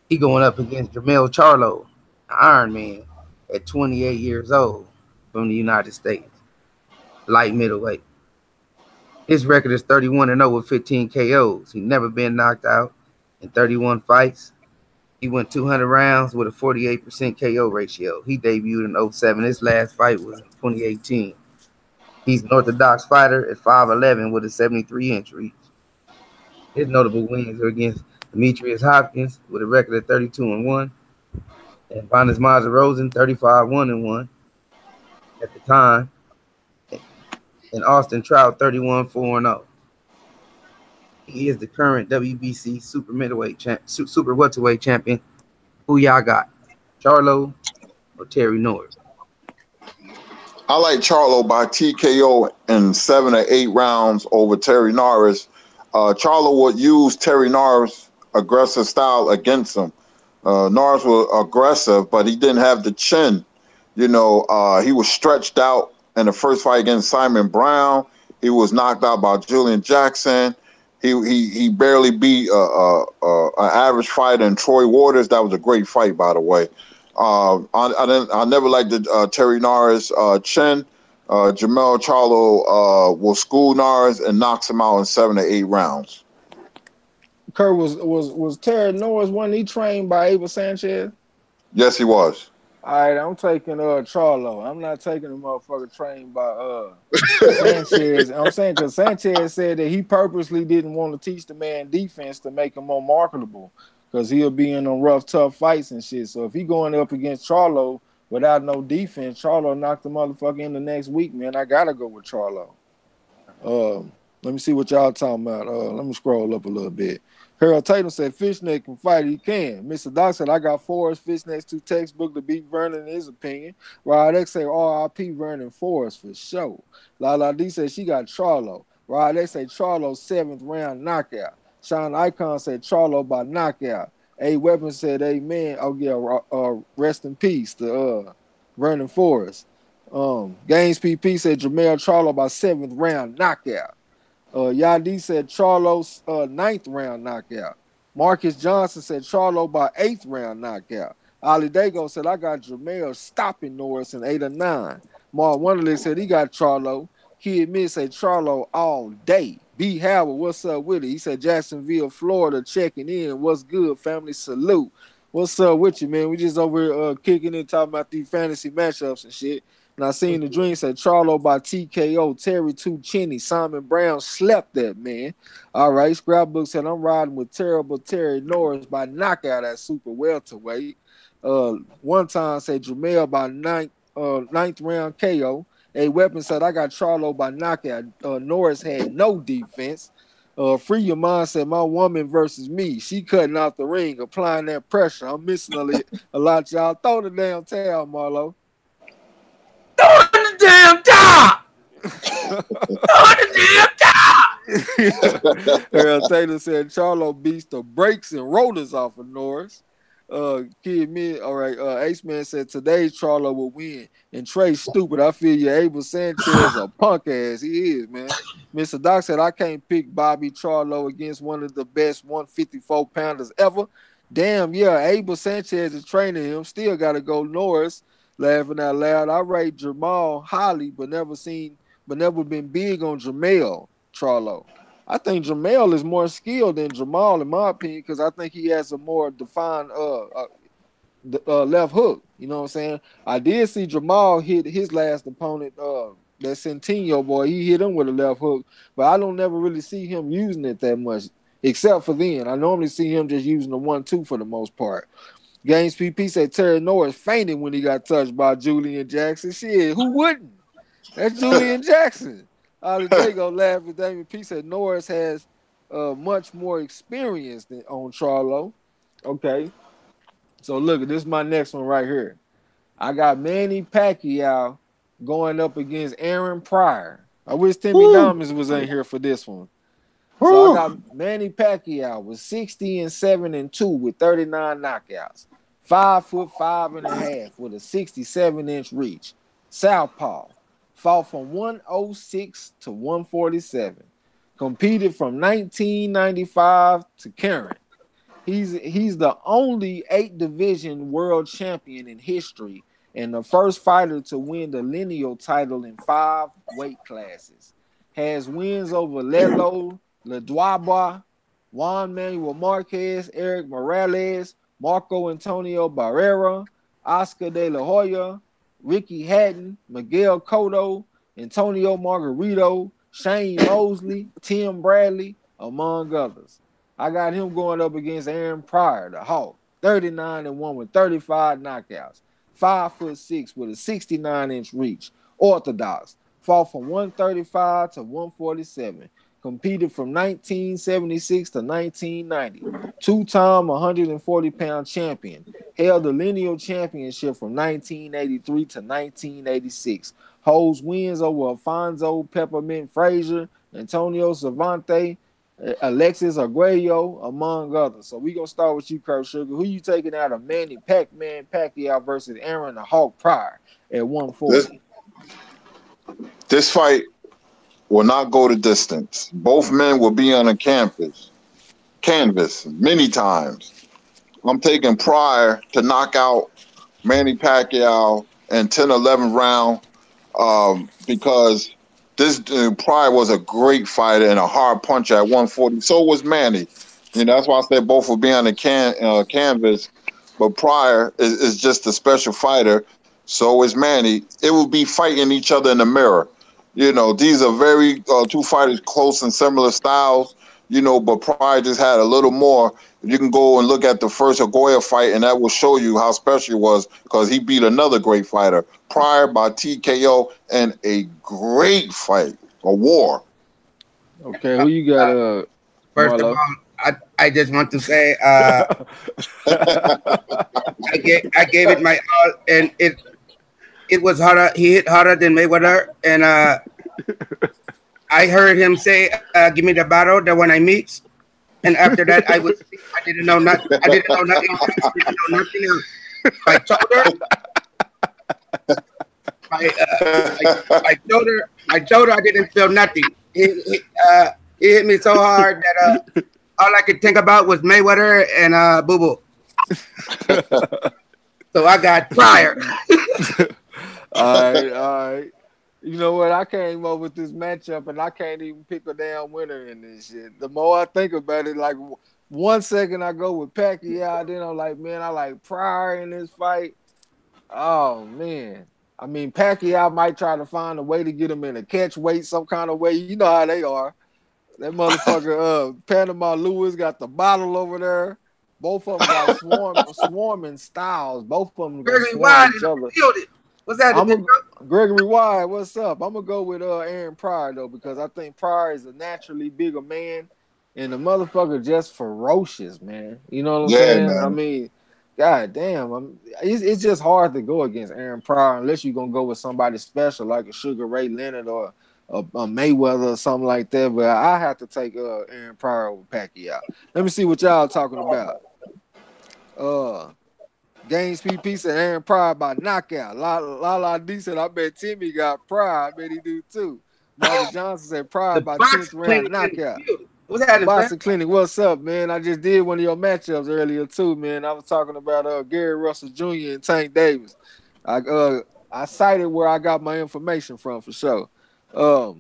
He going up against Jermell Charlo, Iron Man, at 28 years old, from the United States, light middleweight. His record is 31-0 with 15 KOs. He never been knocked out in 31 fights. He went 200 rounds with a 48% KO ratio. He debuted in 07. His last fight was in 2018. He's an orthodox fighter at 5'11 with a 73-inch reach. His notable wins are against Demetrius Hopkins with a record of 32-1, and Bonis Rosen 35-1 at the time, and Austin Trout 31-4-0. He is the current WBC super welterweight champion. Who y'all got, Charlo or Terry Norris? I like Charlo by TKO in 7 or 8 rounds over Terry Norris. Charlo would use Terry Norris' aggressive style against him. Norris was aggressive, but he didn't have the chin. You know, he was stretched out in the first fight against Simon Brown. He was knocked out by Julian Jackson. He barely beat an average fighter in Troy Waters. That was a great fight, by the way. I never liked the Terry Norris chin. Jermell Charlo will school Norris and knocks him out in 7 or 8 rounds. Kurt was Terry Norris, wasn't he trained by Abel Sanchez? Yes, he was. All right, I'm taking Charlo. I'm not taking a motherfucker trained by Sanchez. I'm saying because Sanchez said that he purposely didn't want to teach the man defense to make him more marketable because he'll be in them rough, tough fights and shit. So if he going up against Charlo without no defense, Charlo knocked the motherfucker in the next week, man. I gotta go with Charlo. Let me see what y'all talking about. Let me scroll up a little bit. Harold Tatum said Fishnet can fight. He can. Mr. Doc said I got Forrest Fishnet's 2 textbook to beat Vernon in his opinion. Rod X said R.I.P. Vernon Forrest for sure. Lala D said she got Charlo. Rod X said Charlo 7th round knockout. Sean Icon said Charlo by knockout. A Weapon said amen. Oh yeah, rest in peace to Vernon Forrest. Gaines PP said Jamel Charlo by 7th round knockout. Yadi said Charlo's 9th round knockout. Marcus Johnson said Charlo by 8th round knockout. Ali Dago said I got Jamel stopping Norris in 8 or 9. Mark Wonderlick said he got Charlo. Kid Mid said Charlo all day. B. Howard, what's up with it? He said Jacksonville, Florida, checking in. What's good, family? Salute. What's up with you, man? We just over here kicking in, talking about these fantasy matchups and shit. And I seen the dream said Charlo by TKO, Terry 2 Cheney, Simon Brown slept that man. All right, Scrapbook said I'm riding with terrible Terry Norris by knockout at super welterweight. One time said Jamel by 9th round KO. A Weapon said I got Charlo by knockout. Norris had no defense. Free Your Mind said my woman versus me. She cutting out the ring, applying that pressure. I'm missing a lot, y'all. Throw the damn towel, Marlo. Throw the damn top! Throw the damn top! Harold Taylor said Charlo beats the brakes and rotors off of Norris. Kid Me, all right. Ace Man said today's Charlo will win. And Trey stupid. I feel you. Abel Sanchez a punk ass. He is, man. Mr. Doc said I can't pick Bobby Charlo against one of the best 154 pounders ever. Damn, yeah. Abel Sanchez is training him. Still got to go Norris. Laughing out loud. I rate Jamal highly, but never been big on Jamel Charlo. I think Jamel is more skilled than Jamal, in my opinion, because I think he has a more defined left hook. You know what I'm saying? I did see Jamal hit his last opponent, that Centennial boy. He hit him with a left hook, but I don't never really see him using it that much, except for then. I normally see him just using the 1-2 for the most part. Gaines PP said Terry Norris fainted when he got touched by Julian Jackson. Shit, who wouldn't? That's Julian Jackson. Ollie Dago laughed at Damien P. said Norris has much more experience than on Charlo. Okay. So look, this is my next one right here. I got Manny Pacquiao going up against Aaron Pryor. I wish Timmy Diamonds was in here for this one. So I got Manny Pacquiao with 60-7-2 with 39 knockouts. 5'5.5" with a 67-inch reach. Southpaw. Fought from 106 to 147. Competed from 1995 to current. He's the only 8-division world champion in history and the first fighter to win the lineal title in 5 weight classes. Has wins over Lelo Ledwaba, Juan Manuel Marquez, Eric Morales, Marco Antonio Barrera, Oscar De La Hoya, Ricky Hatton, Miguel Cotto, Antonio Margarito, Shane Mosley, Tim Bradley, among others. I got him going up against Aaron Pryor, the Hawk, 39-1 with 35 knockouts, 5'6" with a 69-inch reach, orthodox, fought from 135 to 147. Competed from 1976 to 1990. 2-time 140-pound champion. Held the lineal championship from 1983 to 1986. Holds wins over Alfonso Peppermint Frazier, Antonio Cervantes, Alexis Arguello, among others. So we're going to start with you, Kurt Sugar. Who you taking out of Manny Pac-Man Pacquiao versus Aaron the Hawk Pryor at 140? This fight will not go the distance. Both men will be on a canvas many times. I'm taking Pryor to knock out Manny Pacquiao in 10-11 round because this Pryor was a great fighter and a hard puncher at 140. So was Manny. You know, that's why I said both will be on the canvas. But Pryor is just a special fighter. So is Manny. It will be fighting each other in the mirror. You know, these are very two fighters close and similar styles. You know, but Pryor just had a little more. You can go and look at the first Agoya fight, and that will show you how special it was because he beat another great fighter. Pryor by TKO and a great fight, a war. Okay, who you got? First of Marlo? all, I just want to say I gave it my all, and it was harder. He hit harder than Mayweather, and I heard him say, "Give me the battle, the one I meet." And after that, I didn't know nothing. I didn't know nothing. I didn't know nothing else. I told her. I told her I didn't feel nothing. It hit me so hard that all I could think about was Mayweather and Boo Boo. So I got Pryor. All right. You know what? I came up with this matchup, and I can't even pick a damn winner in this shit. The more I think about it, like 1 second I go with Pacquiao, then I'm like, man, I like Pryor in this fight. Oh man. I mean, Pacquiao might try to find a way to get him in a catch weight some kind of way. You know how they are. That motherfucker, Panama Lewis got the bottle over there. Both of them got swarming styles. Both of them got swarm each other. What's that? Gregory Wyatt, what's up? I'm gonna go with Aaron Pryor though, because I think Pryor is a naturally bigger man, and the motherfucker just ferocious, man. You know what I'm saying? Man. I mean, god damn, it's just hard to go against Aaron Pryor unless you're gonna go with somebody special like a Sugar Ray Leonard or a Mayweather or something like that. But I have to take Aaron Pryor over Pacquiao. Let me see what y'all talking about. Gaines PP said Aaron Pryor by knockout. La D said, I bet Timmy got Pryor. I bet he do too. Marvin Johnson said Pryor by 10th round knockout. What's that? Boxing Clinic, what's up, man? I just did one of your matchups earlier too, man. I was talking about Gary Russell Jr. and Tank Davis. I cited where I got my information from for sure. A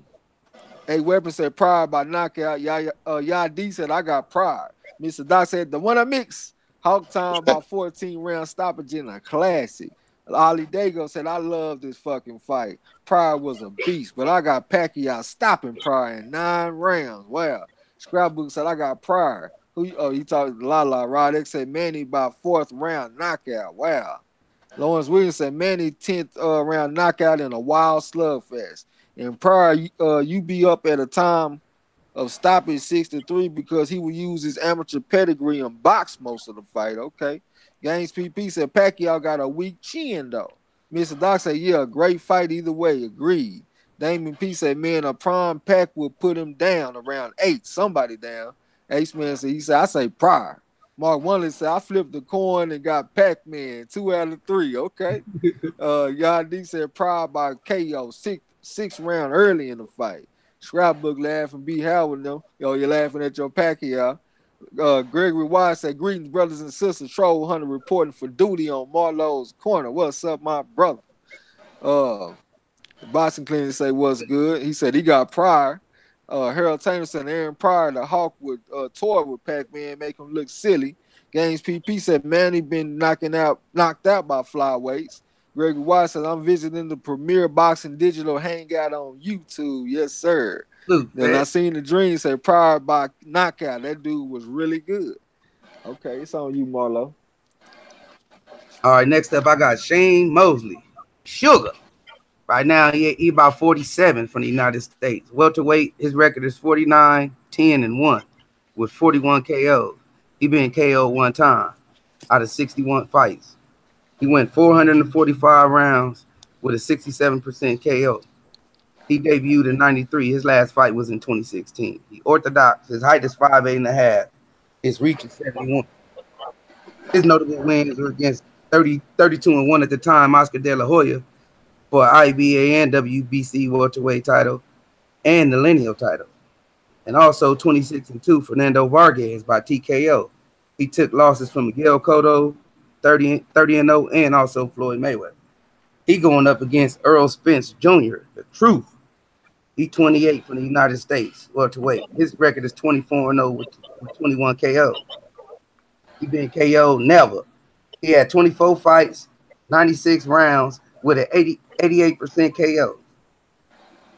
Weapon said Pryor by knockout. Yadi said I got Pryor. Mr. Doc said the one I mix. Hawk Time by 14 round stoppage in a classic. Ali Dago said, I love this fucking fight. Pryor was a beast, but I got Pacquiao stopping Pryor in 9 rounds. Wow. Scrapbook said, I got Pryor. He talked to Lala. Rod X said, Manny by 4th round knockout. Wow. Lawrence Williams said, Manny 10th round knockout in a wild slugfest. And Pryor, you be up at a time of stopping 6-3 because he would use his amateur pedigree and box most of the fight. Okay. Gaines PP said Pacquiao got a weak chin though. Mr. Doc said, yeah, a great fight either way. Agreed. Damon P said, man, a prime Pac will put him down around 8. Somebody down. Ace Man said, I say Pryor. Mark Wunley said, I flipped the coin and got Pac-Man 2 out of 3. Okay. Yadi said Pryor by KO 6 round early in the fight. Scrapbook laughing, B. Howard, though. Yo, you're laughing at your Pacquiao. Gregory Wise said, greetings, brothers and sisters. Troll Hunter reporting for duty on MARLO'S corner. What's up, my brother? The Boxing Clinic say, what's good? He said he got Pryor. Harold Taylor said Aaron Pryor, the Hawk, would toy with Pac-Man, make him look silly. Gaines PP said, Manny been knocked out by flyweights. Gregory White says, I'm visiting the Premier Boxing Digital Hangout on YouTube. Yes, sir. Then I seen the dream say Pryor by knockout. That dude was really good. Okay, it's on you, Marlo. All right, next up, I got Shane Mosley. Sugar. Right now, he about 47 from the United States. Welterweight, his record is 49-10-1 with 41 KOs. He been KO'd 1 time out of 61 fights. He went 445 rounds with a 67% KO. He debuted in 93. His last fight was in 2016. He orthodox. His height is 5'8.5". His reach is 71. His notable wins were against 32-1 at the time, Oscar De La Hoya for IBA and WBC welterweight title and the lineal title. And also 26-2, Fernando Vargas by TKO. He took losses from Miguel Cotto, 30-0, and also Floyd Mayweather. He going up against Earl Spence Jr., the truth. He's 28 from the United States welterweight. His record is 24-0 with 21 KO. He been KO'd never. He had 24 fights, 96 rounds with an 88% KO.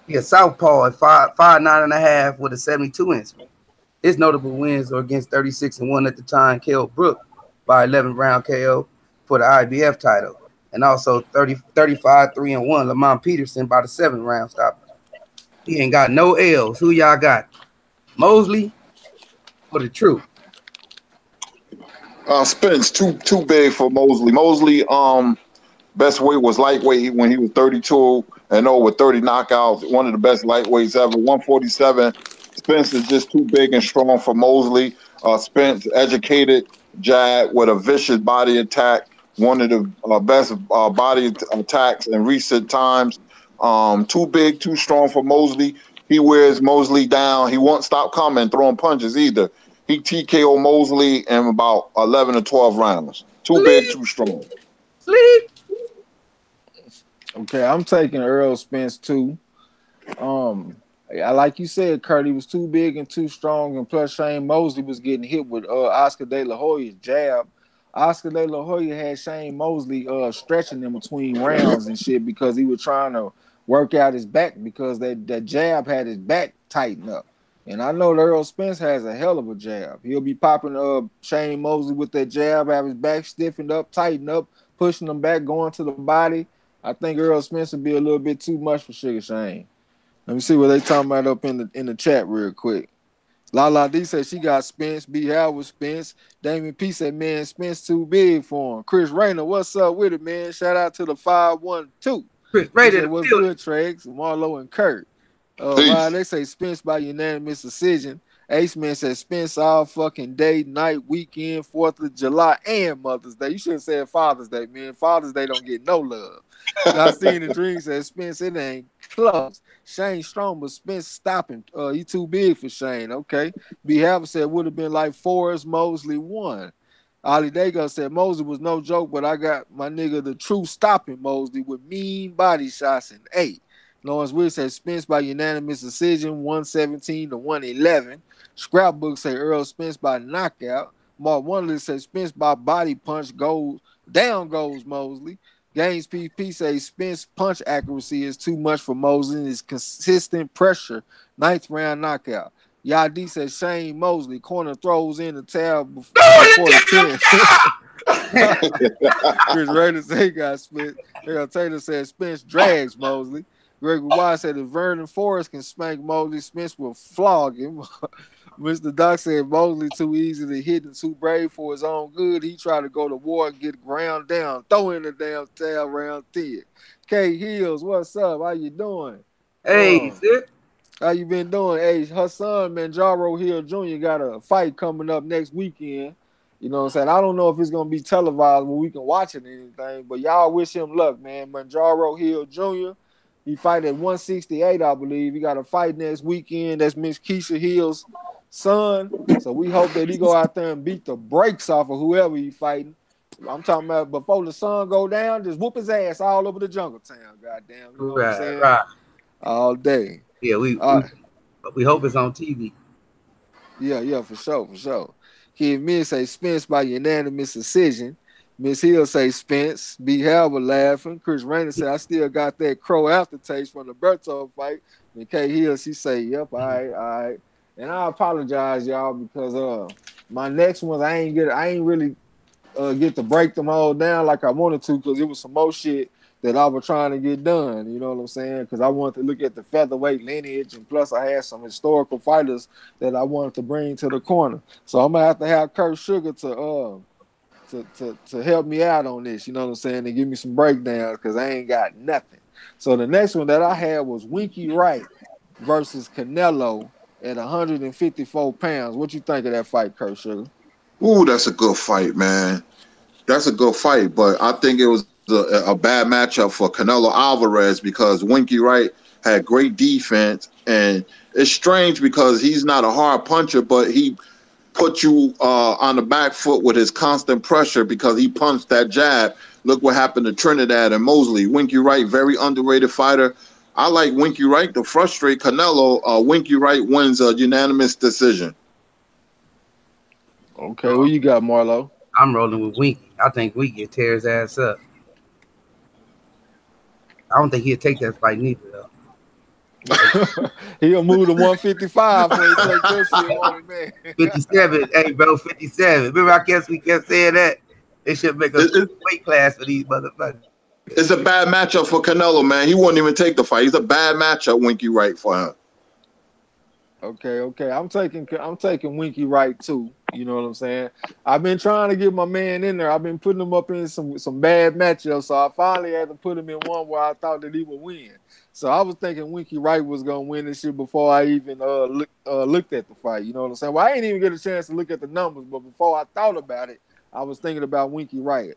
He a southpaw at 5'9.5" with a 72-inch. His notable wins are against 36-1 at the time, KO Brook by 11-round KO for the IBF title, and also 35-3-1 Lamont Peterson by the 7th-round stop. He ain't got no L's. Who y'all got? Mosley or the Truth? Spence too big for Mosley. Mosley, best weight was lightweight when he was 32 and 0 with 30 knockouts. One of the best lightweights ever. 147. Spence is just too big and strong for Mosley. Spence, educated jab with a vicious body attack. One of the best body attacks in recent times. Too big, too strong for Mosley. He wears Mosley down. He won't stop coming, throwing punches either. He TKO Mosley in about 11 or 12 rounds. Too big, too strong. Sleep. Okay, I'm taking Earl Spence too. Like you said, Kurt, he was too big and too strong, and plus Shane Mosley was getting hit with Oscar De La Hoya's jab. Oscar De La Hoya had Shane Mosley stretching in between rounds and shit because he was trying to work out his back because that jab had his back tightened up. And I know that Earl Spence has a hell of a jab. He'll be popping Shane Mosley with that jab, have his back stiffened up, tightened up, pushing him back, going to the body. I think Earl Spence would be a little bit too much for Sugar Shane. Let me see what they talking about up in the chat real quick. Lala D said she got Spence. B. Howard Spence. Damon P said, man, Spence too big for him. Chris Rayner, what's up with it, man? Shout out to the 512. Chris Rayner, what's good, Tregs? Marlo and Kurt. Wow, they say Spence by unanimous decision. Ace Man says Spence all fucking day, night, weekend, 4th of July, and Mother's Day. You should have said Father's Day, man. Father's Day don't get no love. I seen the dream says Spence, it ain't close. Shane strong, but Spence stopping. You too big for Shane. Okay. B. Howard said would have been like Forrest Mosley 1. Ali Dago said Mosley was no joke, but I got my nigga the Truth stopping Mosley with mean body shots in 8. Lawrence Wood said Spence by unanimous decision, 117 to 111. Scrapbook say Earl Spence by knockout. Mark Wonderly said Spence by body punch goes Mosley. Gaines PP say Spence punch accuracy is too much for Mosley and his consistent pressure. 9th round knockout. Yadi says Shane Mosley. Corner throws in the towel before the 10. Chris Rader said he got split. Taylor said Spence drags Mosley. Gregory Wise said if Vernon Forrest can spank Mosley, Spence will flog him. Mr. Doc said Mosley too easy to hit and too brave for his own good. He tried to go to war and get ground down. Throw in the damn tail round 10. K Hills, what's up? How you doing? Hey, sis. How you been doing? Hey, her son, Manjaro Hill Jr. got a fight coming up next weekend. You know what I'm saying? I don't know if it's going to be televised where we can watch it or anything, but y'all wish him luck, man. Manjaro Hill Jr., he fight at 168, I believe. He got a fight next weekend. That's Miss Keisha Hill's son. So we hope that he go out there and beat the brakes off of whoever he fighting. I'm talking about before the sun go down, just whoop his ass all over the jungle town. Goddamn. You know what I'm saying? Right. All day. Yeah, we hope it's on TV. Yeah, for sure. Kid Miss say Spence by unanimous decision. Miss Hill say Spence. B. Halber laughing. Chris Rainer said, I still got that crow aftertaste from the Berto fight. And K. Hill, she say, yep, all right. And I apologize, y'all, because my next ones, I ain't really get to break them all down like I wanted to because it was some more shit that I was trying to get done. You know what I'm saying? Because I wanted to look at the featherweight lineage, and plus I had some historical fighters that I wanted to bring to the corner. So I'm going to have Kurt Sugar to help me out on this, you know what I'm saying, and give me some breakdowns because I ain't got nothing. So the next one that I had was Winky Wright versus Canelo at 154 pounds. What you think of that fight, Kurt Sugar? Ooh, that's a good fight, man. That's a good fight, but I think it was a bad matchup for Canelo Alvarez because Winky Wright had great defense, and it's strange because he's not a hard puncher, but he put you on the back foot with his constant pressure because he punched that jab. Look what happened to Trinidad and Mosley. Winky Wright, very underrated fighter. I like Winky Wright to frustrate Canelo. Winky Wright wins a unanimous decision. Okay, what you got, Marlo? I'm rolling with Winky. I think Winky tears ass up. I don't think he'll take that fight neither though. He'll move to 155 before he take that shit on it, man. 57, hey bro, 57. Remember, I guess we kept saying that they should make a weight class for these motherfuckers. It's a bad matchup for Canelo, man. He wouldn't even take the fight. He's a bad matchup, Winky Wright, for him. Okay. I'm taking Winky Wright too. You know what I'm saying? I've been trying to get my man in there. I've been putting him up in some bad matchups, so I finally had to put him in one where I thought that he would win. So I was thinking Winky Wright was gonna win this shit before I even looked at the fight. You know what I'm saying? Well, I didn't even get a chance to look at the numbers, but before I thought about it, I was thinking about Winky Wright.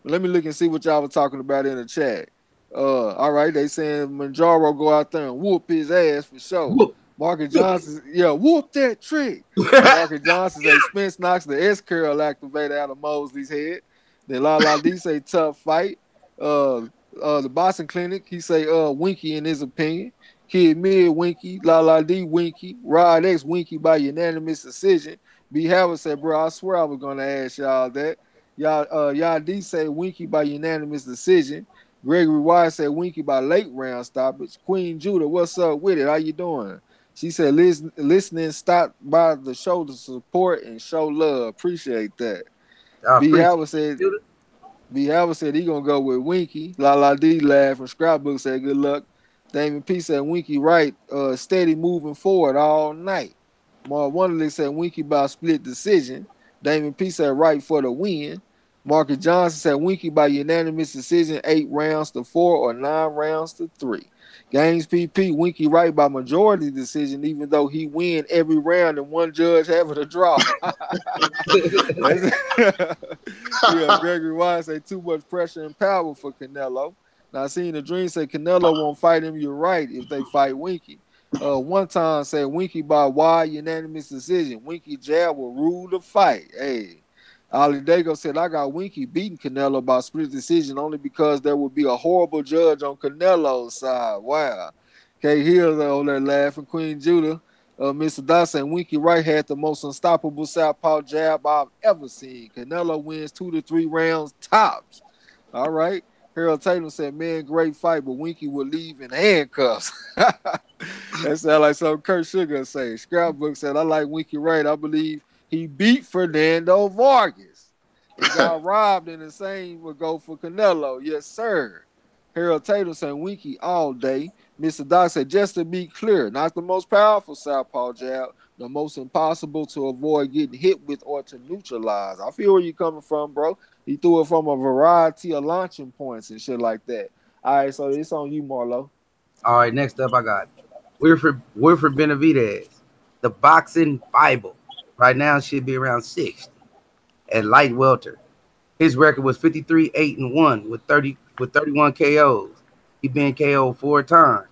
But let me look and see what y'all were talking about in the chat. All right, they saying Manjaro go out there and whoop his ass for sure. Whoop. Marcus Johnson, whoop that trick. Marcus Johnson say Spence knocks the S curl activator out of Mosley's head. Then La D say tough fight. The Boston Clinic, he say Winky in his opinion. Kid Mid Winky, La D Winky, Rod X Winky by unanimous decision. B Howard said, bro, I swear I was gonna ask y'all that. Y'all D say Winky by unanimous decision. Gregory Wise said Winky by late round stoppage. Queen Judah, what's up with it? How you doing? She said, listening, stop by the show to support and show love. Appreciate that. B. Howard said he gonna go with Winky. La D laughed from Scrapbook said good luck. Damon P said Winky Wright, steady moving forward all night. Mark Wonderly said Winky by split decision. Damon P said Wright for the win. Marcus Johnson said Winky by unanimous decision, 8 rounds to 4 or 9 rounds to 3. Games PP, Winky Wright by majority decision, even though he win every round and one judge having a draw. Gregory Wise say too much pressure and power for Canelo. Now, seeing the dream say Canelo won't fight him. You're right if they fight Winky. One time said Winky by wide unanimous decision. Winky jab will rule the fight. Hey. Ali Dago said, I got Winky beating Canelo by split decision only because there would be a horrible judge on Canelo's side. Wow. Kay Hill on there laughing. Queen Judah. Mr. Dawson, Winky Wright had the most unstoppable southpaw jab I've ever seen. Canelo wins 2 to 3 rounds tops. All right. Harold Tatum said, man, great fight, but Winky will leave in handcuffs. That sounds like something Kurt Sugar say. Scrapbook said, I like Winky Wright. I believe he beat Fernando Vargas. He got robbed, and the same would go for Canelo. Yes, sir. Harold Tatum said Winky all day. Mr. Doc said, just to be clear, not the most powerful southpaw jab, the most impossible to avoid getting hit with or to neutralize. I feel where you're coming from, bro. He threw it from a variety of launching points and shit like that. All right, so it's on you, Marlo. All right, next up I got Wilfred Benavidez, the boxing Bible. Right now, should be around 60 at light welter. His record was 53-8-1 with 31 KOs. He been KO'd 4 times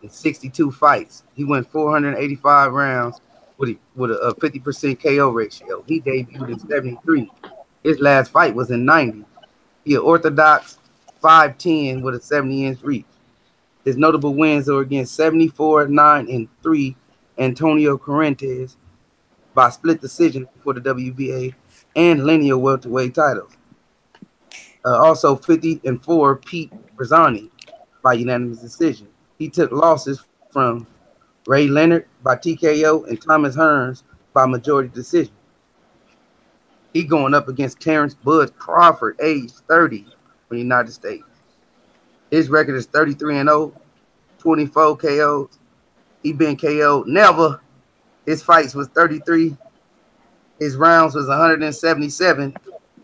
in 62 fights. He went 485 rounds with a 50% KO ratio. He debuted in 73. His last fight was in 90. He an orthodox 5'10" with a 70-inch reach. His notable wins are against 74-9-3 Antonio Correntes by split decision for the WBA and lineal welterweight titles. Also 50-4 Pete Brazzani by unanimous decision. He took losses from Ray Leonard by TKO and Thomas Hearns by majority decision. He going up against Terrence Bud Crawford, age 30, from the United States. His record is 33-0, 24 KOs. He been KO'd never. His fights was 33. His rounds was 177.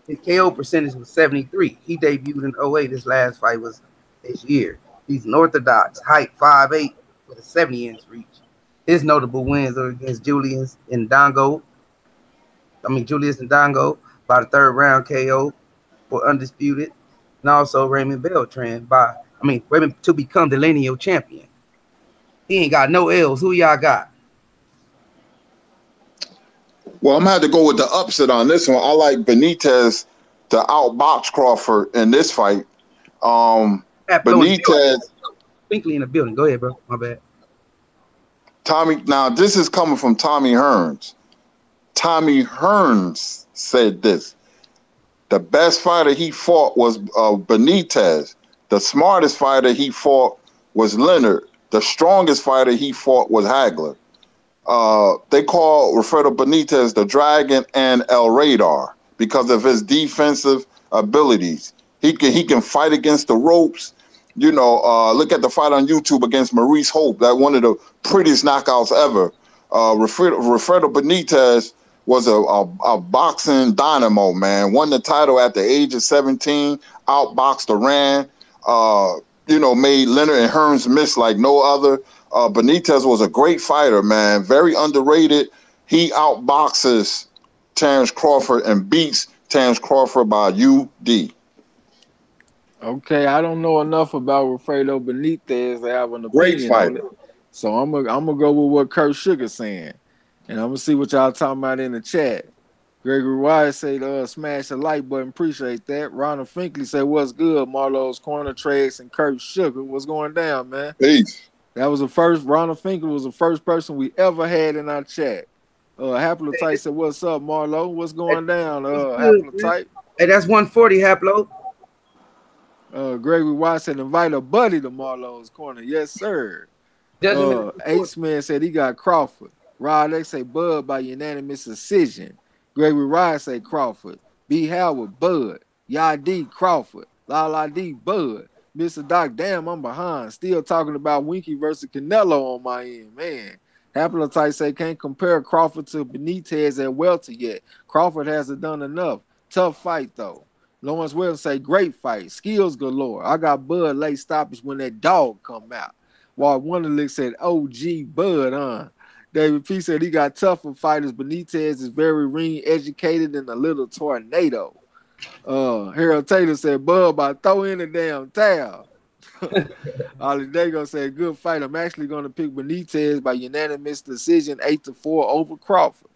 His KO percentage was 73. He debuted in 08. His last fight was this year. He's an orthodox, height 5'8", with a 70-inch reach. His notable wins are against Julius Ndongo by the 3rd round KO for undisputed, and also Raymond Beltran to become the lineal champion. He ain't got no L's. Who y'all got? Well, I'm gonna have to go with the upset on this one. I like Benitez to outbox Crawford in this fight. Benitez, Finkley in the building. Go ahead, bro. My bad. Tommy, now this is coming from Tommy Hearns. Tommy Hearns said this. The best fighter he fought was Benitez. The smartest fighter he fought was Leonard. The strongest fighter he fought was Hagler. They call Wilfredo Benitez the Dragon and El Radar because of his defensive abilities. He can fight against the ropes. Look at the fight on YouTube against Maurice Hope. That one of the prettiest knockouts ever. Wilfredo Benitez was a boxing dynamo, man. Won the title at the age of 17, outboxed Iran, made Leonard and Hearns miss like no other. Benitez was a great fighter, man. Very underrated. He outboxes Terrence Crawford and beats Terrence Crawford by UD. Okay, I don't know enough about Wilfredo Benitez to have an opinion on it. So I'm gonna go with what Kurt Sugar saying. And I'm gonna see what y'all talking about in the chat. Gregory Wise said, smash the like button. Appreciate that. Ronald Finkley said, what's good? Marlo's Corner Trades and Kurt Sugar. What's going down, man? Peace. That was the first. Ronald Finkley was the first person we ever had in our chat. Haplotype said, what's up, Marlo? What's going down? Haplotype. Hey, that's 140, Haplo. Gregory Wise said, invite a buddy to Marlo's Corner. Yes, sir. Ace-Man said he got Crawford. Rod X say Bud by unanimous decision. Gregory Ryan say Crawford. B. Howard, Bud. Yadi, Crawford. Lala D, Bud. Mr. Doc, damn, I'm behind. Still talking about Winky versus Canelo on my end, man. Haplotype say can't compare Crawford to Benitez at welter yet. Crawford hasn't done enough. Tough fight, though. Lawrence Williams say great fight. Skills galore. I got Bud late stoppage when that dog come out. While Wonderlick said OG Bud, huh? David P said he got tougher fighters. Benitez is very ring educated and a little tornado. Harold Taylor said, Bud, by throw in the damn towel. Ollie Dago said, good fight. I'm actually going to pick Benitez by unanimous decision, 8-4 over Crawford.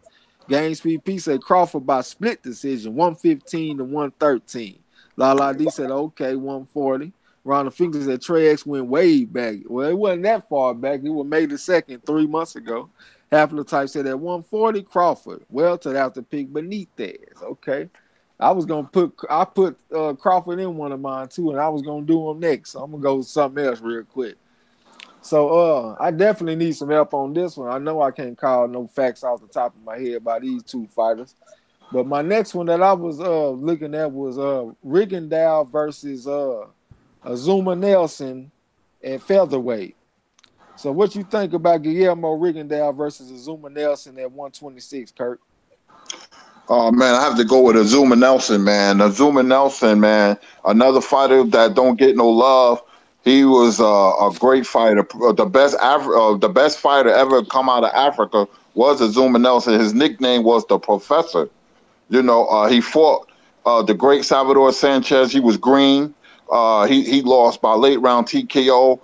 Games PP said Crawford by split decision, 115-113. Lala D said, okay, 140. Ronald Fingers said TRAE went way back. Well, it wasn't that far back. It was May the 2nd, 3 months ago. Haplotype said at 140, Crawford. Welter have to pick Benitez. Okay. I put Crawford in one of mine too, and I was gonna do him next. So I'm gonna go with something else real quick. So I definitely need some help on this one. I know I can't call no facts off the top of my head about these two fighters. But my next one that I was looking at was Rigondeaux versus Azuma Nelson at featherweight. So what you think about Guillermo Rigondeaux versus Azuma Nelson at 126, Kurt? Oh, man, I have to go with Azuma Nelson, man. Azuma Nelson, man, another fighter that don't get no love. He was a great fighter. The best fighter ever come out of Africa was Azuma Nelson. His nickname was the Professor. He fought the great Salvador Sanchez. He was green. He lost by late round TKO.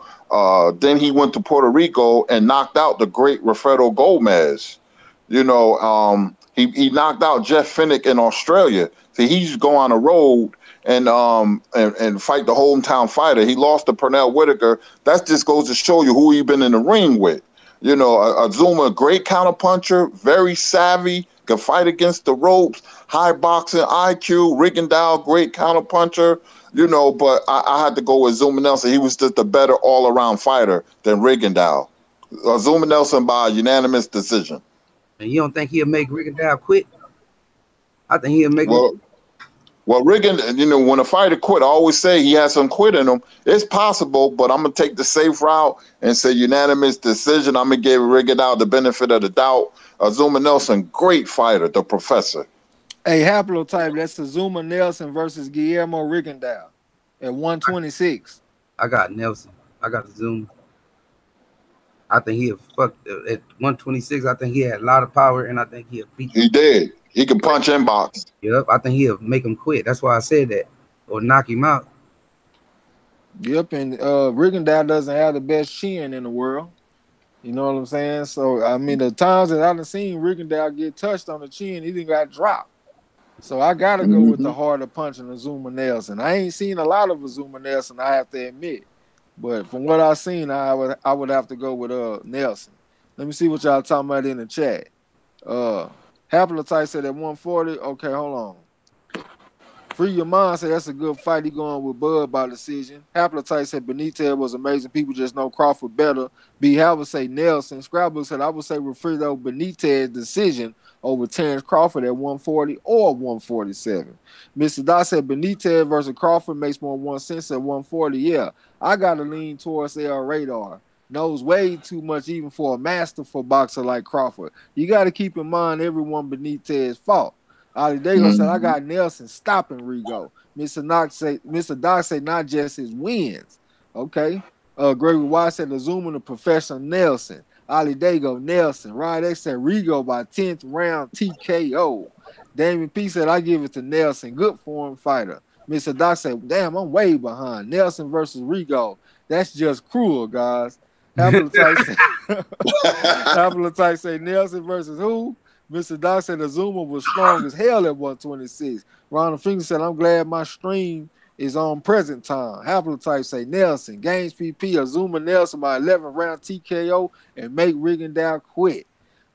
Then he went to Puerto Rico and knocked out the great Wilfredo Gomez. He knocked out Jeff Finnick in Australia. See, he used to go on the road and fight the hometown fighter. He lost to Pernell Whitaker. That just goes to show you who he been in the ring with. Azuma, great counterpuncher, very savvy, can fight against the ropes, high boxing IQ. Rigondeaux, great counterpuncher. But I had to go with Azuma Nelson. He was just a better all-around fighter than Rigondeaux. Azuma Nelson by unanimous decision. And you don't think he'll make Rigondeaux quit? I think he'll make him. Well, Rigondeaux, when a fighter quit, I always say he has some quit in him. It's possible, but I'm going to take the safe route and say unanimous decision. I'm going to give Rigondeaux the benefit of the doubt. Azuma Nelson, great fighter, the Professor. Hey, Haplotype, that's Azuma Nelson versus Guillermo Rigondeaux at 126. I got Nelson. I got Azuma. I think he'll fuck at 126. I think he had a lot of power, and I think he'll beat him. He did. He can punch and box. Yep, I think he'll make him quit. That's why I said that, or knock him out. Yep, and Rigondeaux doesn't have the best chin in the world. You know what I'm saying? So, I mean, the times that I've seen Rigondeaux get touched on the chin, he didn't got dropped. So, I got to go with the harder punching Azuma Nelson. I ain't seen a lot of Azuma Nelson, I have to admit. But from what I've seen, I would have to go with Nelson. Let me see what y'all talking about in the chat. Haplotype said at 140. Okay, hold on. Free Your Mind said that's a good fight. He going with Bud by decision. Haplotype said Benitez was amazing. People just know Crawford better. B. Howard say Nelson. Scrapbook said I would say Wilfredo Benitez decision over Terrence Crawford at 140 or 147. Mr. Dot said Benitez versus Crawford makes more sense at 140. Yeah, I got to lean towards El Radar. Knows way too much even for a masterful boxer like Crawford. You got to keep in mind everyone Benitez fought. Ali Dago said, I got Nelson stopping Rigo. Mr. Doc said not just his wins. Okay. Gregory White said Azuma the professional Nelson. Ali Dago, Nelson. Ryan X said Rigo by 10th round TKO. Damien P said, I give it to Nelson. Good form fighter. Mr. Doc said, damn, I'm way behind. Nelson versus Rigo. That's just cruel, guys. Haplotype say Nelson versus who? Mr. Doc said Azuma was strong as hell at 126. Ronald Finger said, I'm glad my stream is on present time. Haplotype say Nelson. Games PP, Azuma Nelson by 11th round TKO and make Rigondeaux quit.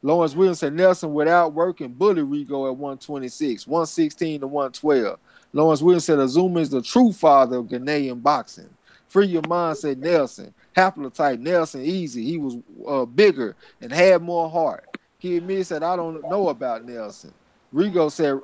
Lawrence Williams said Nelson without working bully Rigo at 126, 116 to 112. Lawrence Williams said Azuma is the true father of Ghanaian boxing. Free Your Mind said Nelson. Haplotype Nelson easy. He was bigger and had more heart. Kid Me said, I don't know about Nelson. Rigo said,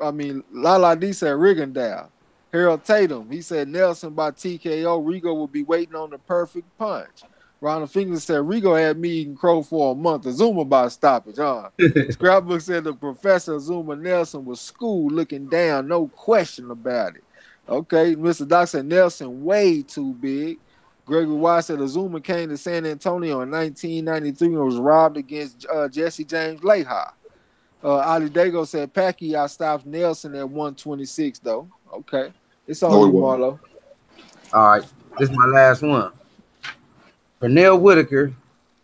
Lala D said Rigondeaux. Harold Tatum, he said Nelson by TKO. Rigo will be waiting on the perfect punch. Ronald Finger said Rigo had me eating crow for a month. Azuma by stoppage, huh? Scrapbook said the professor Azuma Nelson was school looking down, no question about it. Okay, Mr. Doc said Nelson way too big. Gregory White said Azuma came to San Antonio in 1993 and was robbed against Jesse James Leha. Ali Dago said Pacquiao stopped Nelson at 126, though. Okay. It's on you, Marlo. All right. This is my last one. Pernell Whitaker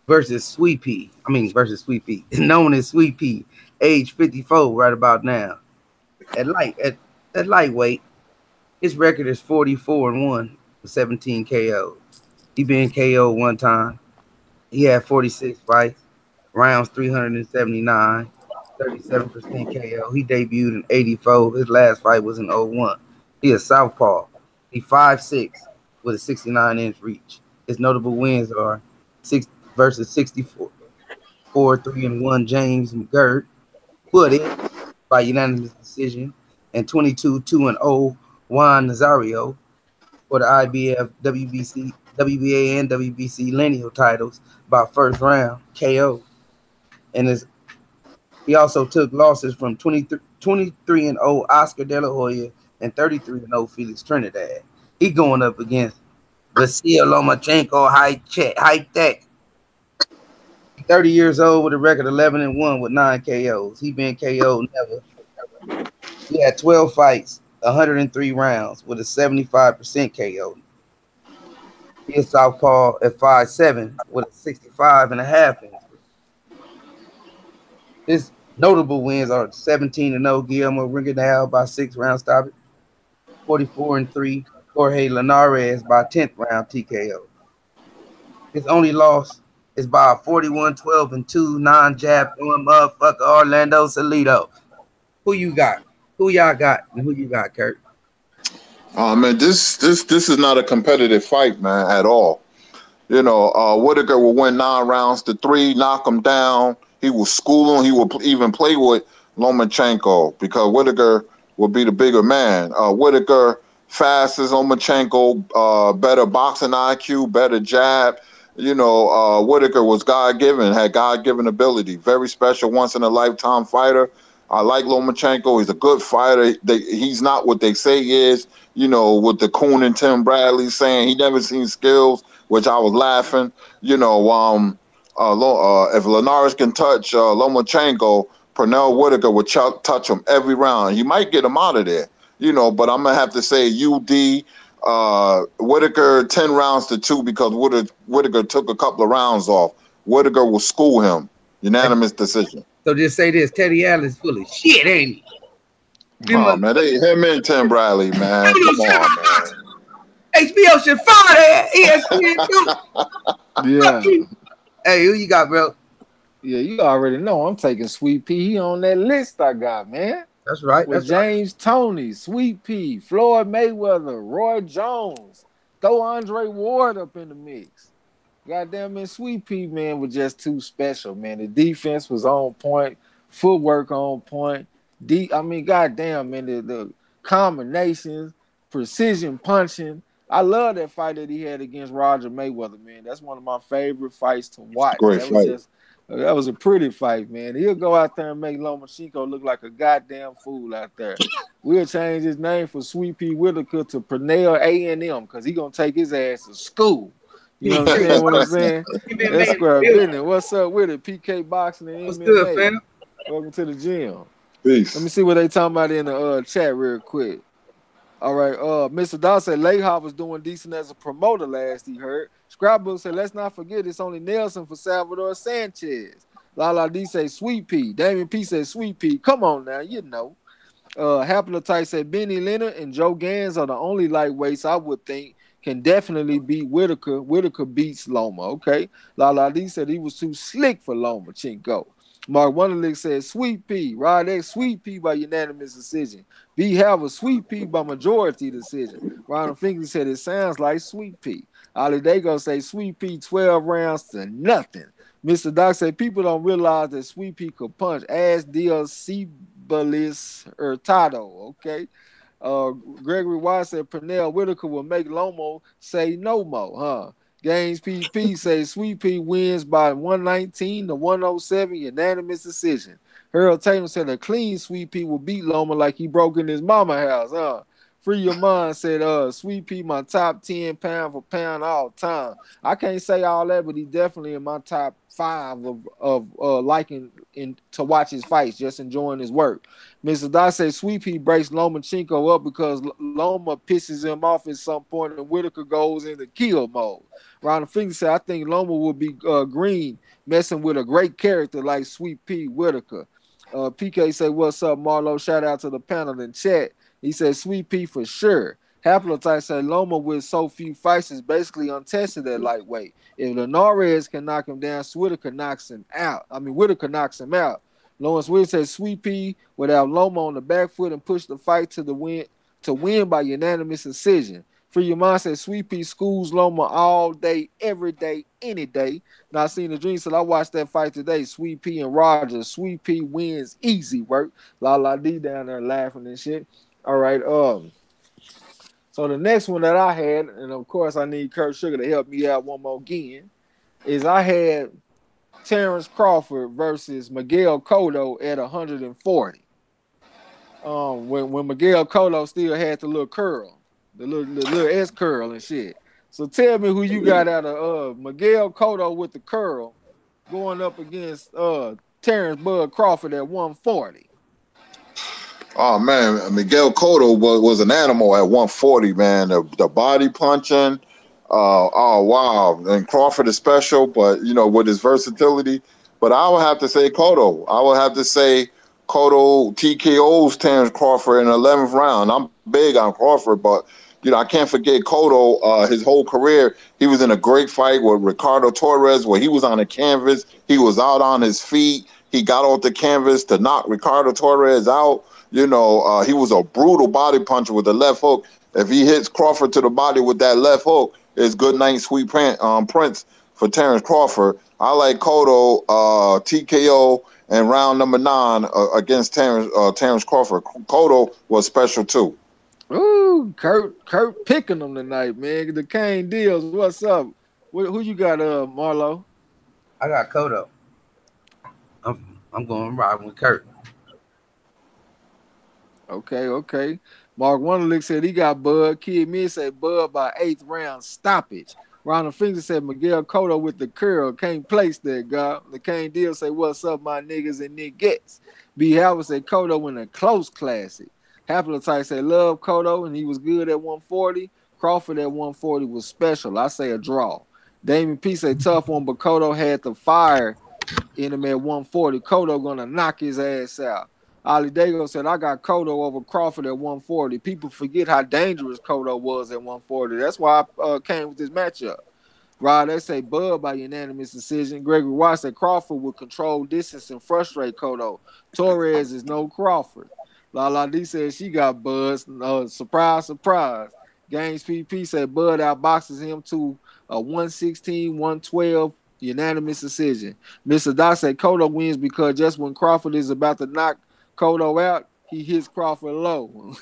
versus Sweet Pea. Versus Sweet Pea. Known as Sweet Pea. Age 54 right about now. At lightweight, his record is 44-1 with 17 KOs. He been KO'd one time. He had 46 fights, rounds 379, 37% KO. He debuted in 84. His last fight was in 01. He a southpaw. He 5'6" with a 69-inch reach. His notable wins are 6 versus 64, 4-3-1 James McGirt, Wooded by unanimous decision, and 22-2-0 Juan Nazario for the IBF, WBA, and WBC lineal titles by first round KO. And he also took losses from 23-0 Oscar De La Hoya and 33-0 Felix Trinidad. He going up against Vasil Lomachenko, high tech. 30 years old with a record 11-1 with 9 KOs. He been KO'd never. He had 12 fights, 103 rounds with a 75% KO. He is southpaw at 5'7" with a 65.5 inch. His notable wins are 17-0 Guillermo Rigondeaux by 6-round stoppage, 44-3 Jorge Linares by 10th round TKO. His only loss is by a 41-12-2 non-jab on motherfucker Orlando Salido. Who you got? Who y'all got? And who you got, Kurt? Man, this is not a competitive fight, man, at all. You know, Whitaker will win 9 rounds to 3, knock him down. He will school him. He will even play with Lomachenko because Whitaker will be the bigger man. Whitaker fast as Lomachenko, better boxing IQ, better jab. You know, Whitaker was God-given, had God-given ability. Very special, once-in-a-lifetime fighter. I like Lomachenko. He's a good fighter. He's not what they say he is. You know, with the Coon and Tim Bradley saying he never seen skills, which I was laughing. You know, if Linares can touch Lomachenko, Pernell Whitaker would touch him every round. He might get him out of there. You know, but I'm going to have to say UD, Whitaker 10 rounds to 2 because Whitaker took a couple of rounds off. Whitaker will school him. Unanimous decision. So just say this: Teddy Allen's full of shit, ain't he? Oh man, him and Tim Bradley, man. Come on, man. HBO should fire that. ESPN too. Yeah. Hey, who you got, bro? Yeah, you already know I'm taking Sweet Pea. He on that list I got, man. That's right. With James Toney, Sweet Pea, Floyd Mayweather, Roy Jones. Throw Andre Ward up in the mix. Goddamn, man, Sweet Pea, man, was just too special, man. The defense was on point, footwork on point. Goddamn, man, the combinations, precision punching. I love that fight that he had against Roger Mayweather, man. That's one of my favorite fights to watch. Great fight. That was a pretty fight, man. He'll go out there and make Lomachenko look like a goddamn fool out there. We'll change his name from Sweet Pea Whitaker to Pernell A&M because he's going to take his ass to school. You understand what I'm saying? That's square business. What's up with it? PK Boxing and What's MMA. good, fam? Welcome to the gym. Peace. Let me see what they talking about in the chat real quick. All right, Mr. Dow said Layhoff was doing decent as a promoter last he heard. Scrapbook said, let's not forget it's only Nelson for Salvador Sanchez. Lala D say Sweet Pea. Damien P said Sweet Pea. Come on now, you know. Haplotype said Benny Leonard and Joe Gans are the only lightweights I would think can definitely beat Whitaker. Whitaker beats Loma. Okay. Lala D said he was too slick for Lomachenko. Mark Wonderlick said Sweet Pea. Rod X Sweet Pea by unanimous decision. B have a Sweet Pea by majority decision. Ronald Finkley said it sounds like Sweet Pea. Ali Dago say Sweet Pea 12 rounds to nothing. Mr. Doc said people don't realize that Sweet Pea could punch. As Diaz Cibalis Hurtado. Okay. Gregory White said Pernell Whitaker will make Lomo say no more, huh? Gaines PP says Sweet Pea wins by 119 to 107 unanimous decision. Harold Tatum said a clean Sweet Pea will beat Loma like he broke in his mama house, huh? Free Your Mind said Sweet Pea my top 10 pound for pound all time. I can't say all that, but he definitely in my top 5 of liking to watch his fights, just enjoying his work. Mr. Dot says Sweet Pea breaks Lomachenko up because Loma pisses him off at some point and Whitaker goes into kill mode. Ronald Finger said I think Loma will be green, messing with a great character like Sweet Pea Whitaker. PK say what's up, Marlo? Shout out to the panel in chat. He said Sweet Pea for sure. Haplotype said Loma with so few fights is basically untested at lightweight. If Linares can knock him down, Whitaker knocks him out. Whitaker knocks him out. Lawrence Williams said Sweet Pea without Loma on the back foot and push the fight to win by unanimous decision. Free Your Mind said Sweet Pea schools Loma all day, every day, any day. Not seen the dream, said I watched that fight today. Sweet Pea and Rogers. Sweet Pea wins easy work. La D down there laughing and shit. All right, so the next one that I had, and of course I need Kurt Sugar to help me out one more again, is I had Terrence Crawford versus Miguel Cotto at 140. When Miguel Cotto still had the little curl, the little S curl and shit. So tell me who you got out of Miguel Cotto with the curl going up against Terrence Bud Crawford at 140. Oh man, Miguel Cotto was an animal at 140, man. The body punching, oh wow. And Crawford is special, but with his versatility. But I would have to say Cotto. I would have to say Cotto TKO's Terrence Crawford in the 11th round. I'm big on Crawford, but I can't forget Cotto. His whole career, he was in a great fight with Ricardo Torres, where he was on the canvas. He was out on his feet. He got off the canvas to knock Ricardo Torres out. He was a brutal body puncher with the left hook. If he hits Crawford to the body with that left hook, it's good night, sweet prince for Terrence Crawford. I like Cotto, TKO, and round number 9 against Terrence Crawford. Cotto was special too. Ooh, Kurt picking them tonight, man. The Kane deals. What's up? Who you got, Marlo? I got Cotto. I'm going right with Kurt. Okay. Mark Wonderlick said he got Bud. Kid Mid said Bud by 8th round stoppage. Ronald Finger said Miguel Cotto with the curl. Can't place that, God. The Kane deal say, what's up, my niggas and niggas? B. Howard said Cotto in a close classic. Haplotype said love Cotto, and he was good at 140. Crawford at 140 was special. I say a draw. Damien P said tough one, but Cotto had the fire in him at 140. Cotto gonna knock his ass out. Ali Dago said, I got Cotto over Crawford at 140. People forget how dangerous Cotto was at 140. That's why I came with this matchup. Rod, they say Bud by unanimous decision. Gregory White said Crawford would control distance and frustrate Cotto. Torres is no Crawford. Lala D said she got Bud's. Surprise, surprise. Games PP said Bud outboxes him to a 116, 112 unanimous decision. Mr. Doc said Cotto wins because just when Crawford is about to knock Cotto out, he hits Crawford low.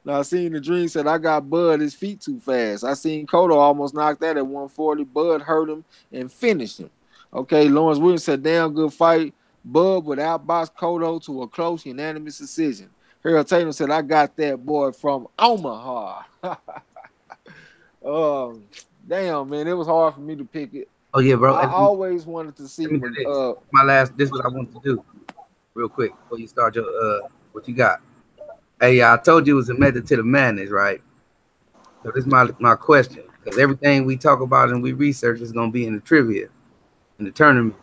Now I seen the dream said I got Bud his feet too fast. I seen Cotto almost knocked that at 140. Bud hurt him and finished him. Okay, Lawrence Williams said damn good fight. Bud would outbox Cotto to a close unanimous decision. Harold Tatum said I got that boy from Omaha. Damn man, it was hard for me to pick it. Oh yeah, bro. I always wanted to see. This is what I want to do, real quick before you start your what you got. Hey, I told you it was a method to the madness, right? So this is my question, because everything we talk about and we research is gonna be in the trivia, in the tournament.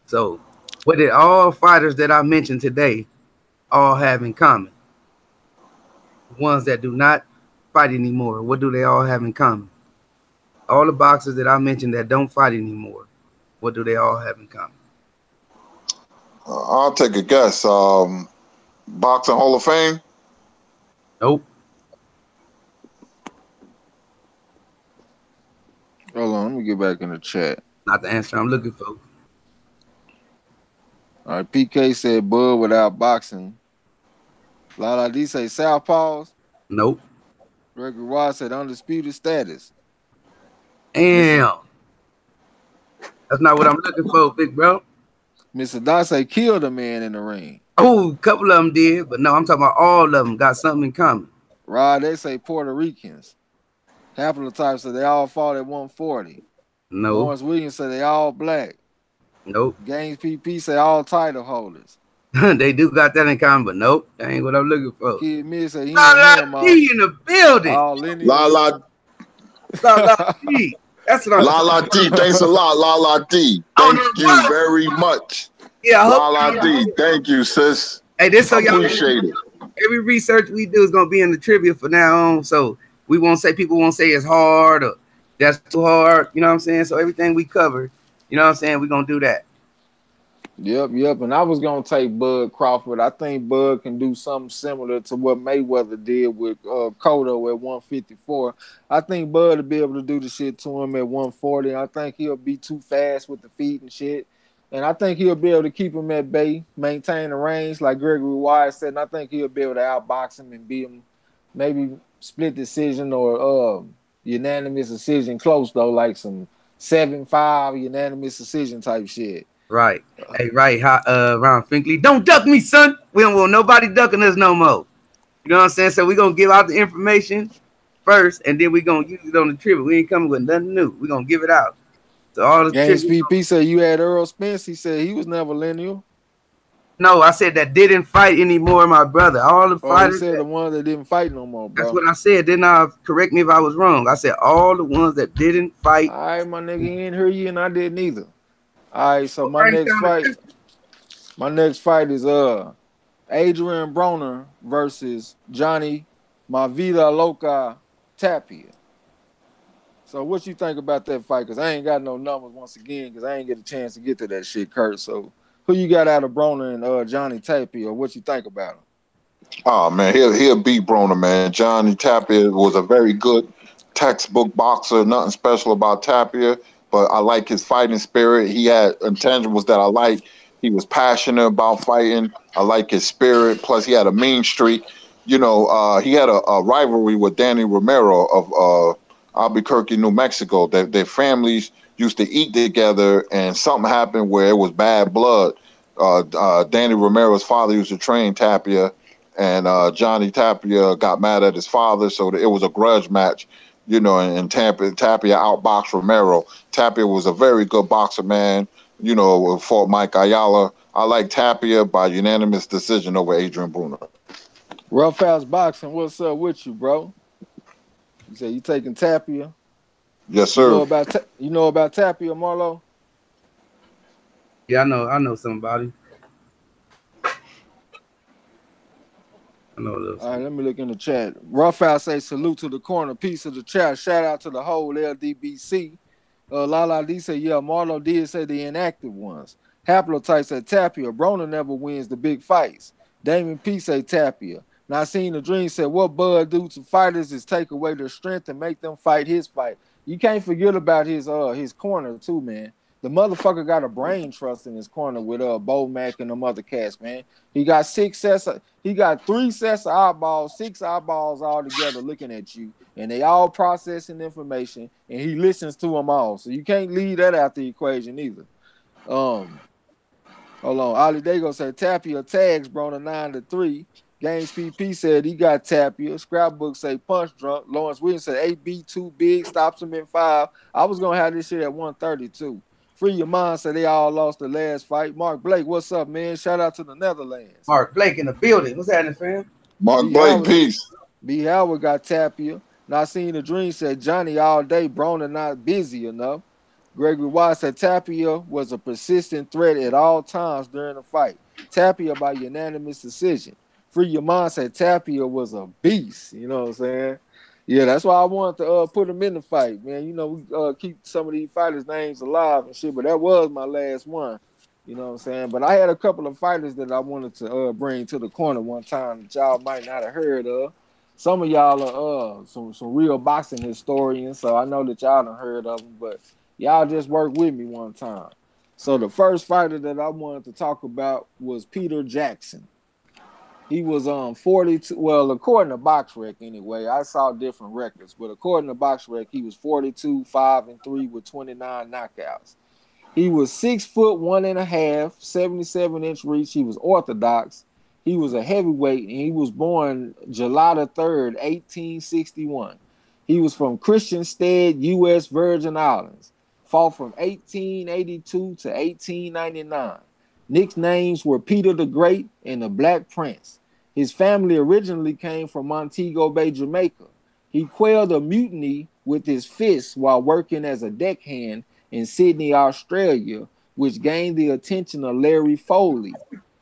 So, what did all fighters that I mentioned today all have in common? The ones that do not fight anymore, what do they all have in common? All the boxers that I mentioned that don't fight anymore, what do they all have in common? I'll take a guess. Boxing Hall of Fame? Nope. Hold on, let me get back in the chat. Not the answer I'm looking for. All right, PK said Bud without boxing. Lala D say Southpaws. Nope. Gregory Ross said undisputed status. Damn. That's not what I'm looking for, big bro. Mr. Dase killed a man in the ring. Oh, a couple of them did, but no, I'm talking about all of them got something in common. Rod, they say Puerto Ricans. Half of the time said they all fought at 140. No. Lawrence Williams said they all black. Nope. Gaines PP say all title holders. They do got that in common, but nope, that ain't what I'm looking for. Kid Miz said he La D in the building. La D. That's what I'm La D. Thanks a lot, La D. Thank you very much. Yeah, La D. Thank you, sis. Hey, this so y'all appreciate it. Every research we do is gonna be in the trivia from now on, so we won't say people won't say it's hard or that's too hard. You know what I'm saying? So everything we cover, you know what I'm saying, we're gonna do that. Yep. And I was gonna take Bud Crawford. I think Bud can do something similar to what Mayweather did with Cotto at 154. I think Bud will be able to do the shit to him at 140. I think he'll be too fast with the feet and shit. And I think he'll be able to keep him at bay, maintain the range, like Gregory Wise said. And I think he'll be able to outbox him and beat him, maybe split decision or unanimous decision close, though, like some 7-5 unanimous decision type shit. Right. Hey, right. Ron Finkley, don't duck me, son. We don't want nobody ducking us no more. You know what I'm saying? So we're going to give out the information first, and then we're going to use it on the trivia. We ain't coming with nothing new. We're going to give it out. So all the Games PP said you had Earl Spence. He said he was never lineal. No, I said that didn't fight anymore, my brother. All the fighters. He said the ones that didn't fight no more, bro. That's what I said. Didn't I? Correct me if I was wrong. I said all the ones that didn't fight. All right, my nigga, he didn't hear you, and I didn't either. All right, so my next fight is Adrian Broner versus Johnny Mavida Loca Tapia. So what you think about that fight? Because I ain't got no numbers once again, because I ain't get a chance to get to that shit, Kurt. So who you got out of Broner and Johnny Tapia, or what you think about him? Oh man, he'll beat Broner, man. Johnny Tapia was a very good textbook boxer. Nothing special about Tapia, but I like his fighting spirit. He had intangibles that I like. He was passionate about fighting. I like his spirit. Plus, he had a mean streak. You know, he had a rivalry with Danny Romero of Albuquerque, New Mexico. Their families used to eat together, and something happened where it was bad blood. Danny Romero's father used to train Tapia, and Johnny Tapia got mad at his father, so it was a grudge match, you know, and Tapia outboxed Romero. Tapia was a very good boxer, man, you know, fought Mike Ayala. I like Tapia by unanimous decision over Adrian Bruner. Rough House Boxing, what's up with you, bro? You say you taking Tapia? Yes, sir. You know about Tapia, Marlo? Yeah, I know somebody. I know those. All right, let me look in the chat. Rough out say salute to the corner, piece of the chat. Shout out to the whole LDBC. Lala D said, yeah, Marlo did say the inactive ones. Haplotype said Tapia. Broner never wins the big fights. Damon P say Tapia. Now seen the dream said, what Bud do to fighters is take away their strength and make them fight his fight. You can't forget about his corner too, man. The motherfucker got a brain trust in his corner with Bo Mac and them other cats, man. He got he got 3 sets of eyeballs, 6 eyeballs all together looking at you, and they all processing information, and he listens to them all. So you can't leave that out the equation either. Hold on. Ali Dago said Tapia tags Broner 9-3. Games PP said he got Tapia. Scrapbook say punch drunk. Lawrence Williams said AB too big, stops him in 5. I was gonna have this shit at 132. Free your mind said they all lost the last fight. Mark Blake, what's up, man? Shout out to the Netherlands. Mark Blake in the building. What's happening, fam? Mark Blake, peace. B. Howard got Tapia. Not seen the dream said Johnny all day. Broner not busy enough. Gregory Wise said Tapia was a persistent threat at all times during the fight. Tapia by unanimous decision. Free Your Mind said Tapia was a beast. You know what I'm saying? Yeah, that's why I wanted to put him in the fight, man. You know, we keep some of these fighters' names alive and shit, but that was my last one. You know what I'm saying? But I had a couple of fighters that I wanted to bring to the corner one time that y'all might not have heard of. Some of y'all are some real boxing historians, so I know that y'all done heard of them, but y'all just worked with me one time. So the first fighter that I wanted to talk about was Peter Jackson. He was 42. Well, according to BoxRec, anyway, I saw different records, but according to BoxRec, he was 42, 5-3 with 29 knockouts. He was 6 foot 1.5, 77-inch reach. He was orthodox. He was a heavyweight, and he was born July the 3rd, 1861. He was from Christiansted, U.S. Virgin Islands. Fought from 1882 to 1899. Nicknames were Peter the Great and the Black Prince. His family originally came from Montego Bay, Jamaica. He quelled a mutiny with his fists while working as a deckhand in Sydney, Australia, which gained the attention of Larry Foley,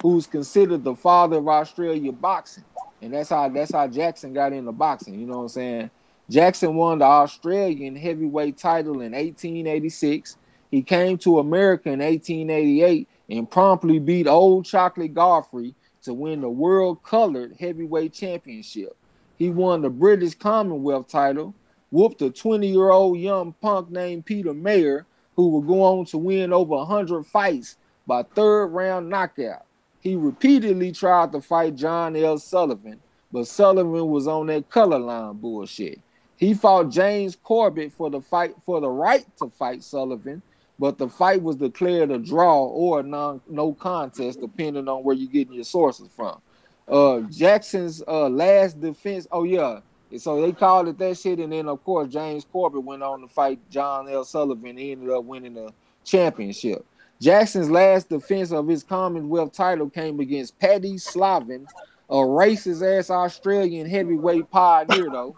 who's considered the father of Australia boxing. And that's how Jackson got into boxing, you know what I'm saying? Jackson won the Australian heavyweight title in 1886. He came to America in 1888 and promptly beat Old Chocolate Godfrey to win the World Colored Heavyweight Championship. He won the British Commonwealth title, whooped a 20-year-old young punk named Peter Mayer, who would go on to win over 100 fights by 3rd round knockout. He repeatedly tried to fight John L. Sullivan, but Sullivan was on that color line bullshit. He fought James Corbett for the right to fight Sullivan, but the fight was declared a draw or no contest, depending on where you're getting your sources from. Jackson's last defense, so they called it that shit, and then, of course, James Corbett went on to fight John L. Sullivan. He ended up winning the championship. Jackson's last defense of his Commonwealth title came against Paddy Slavin, a racist-ass Australian heavyweight pioneer, though,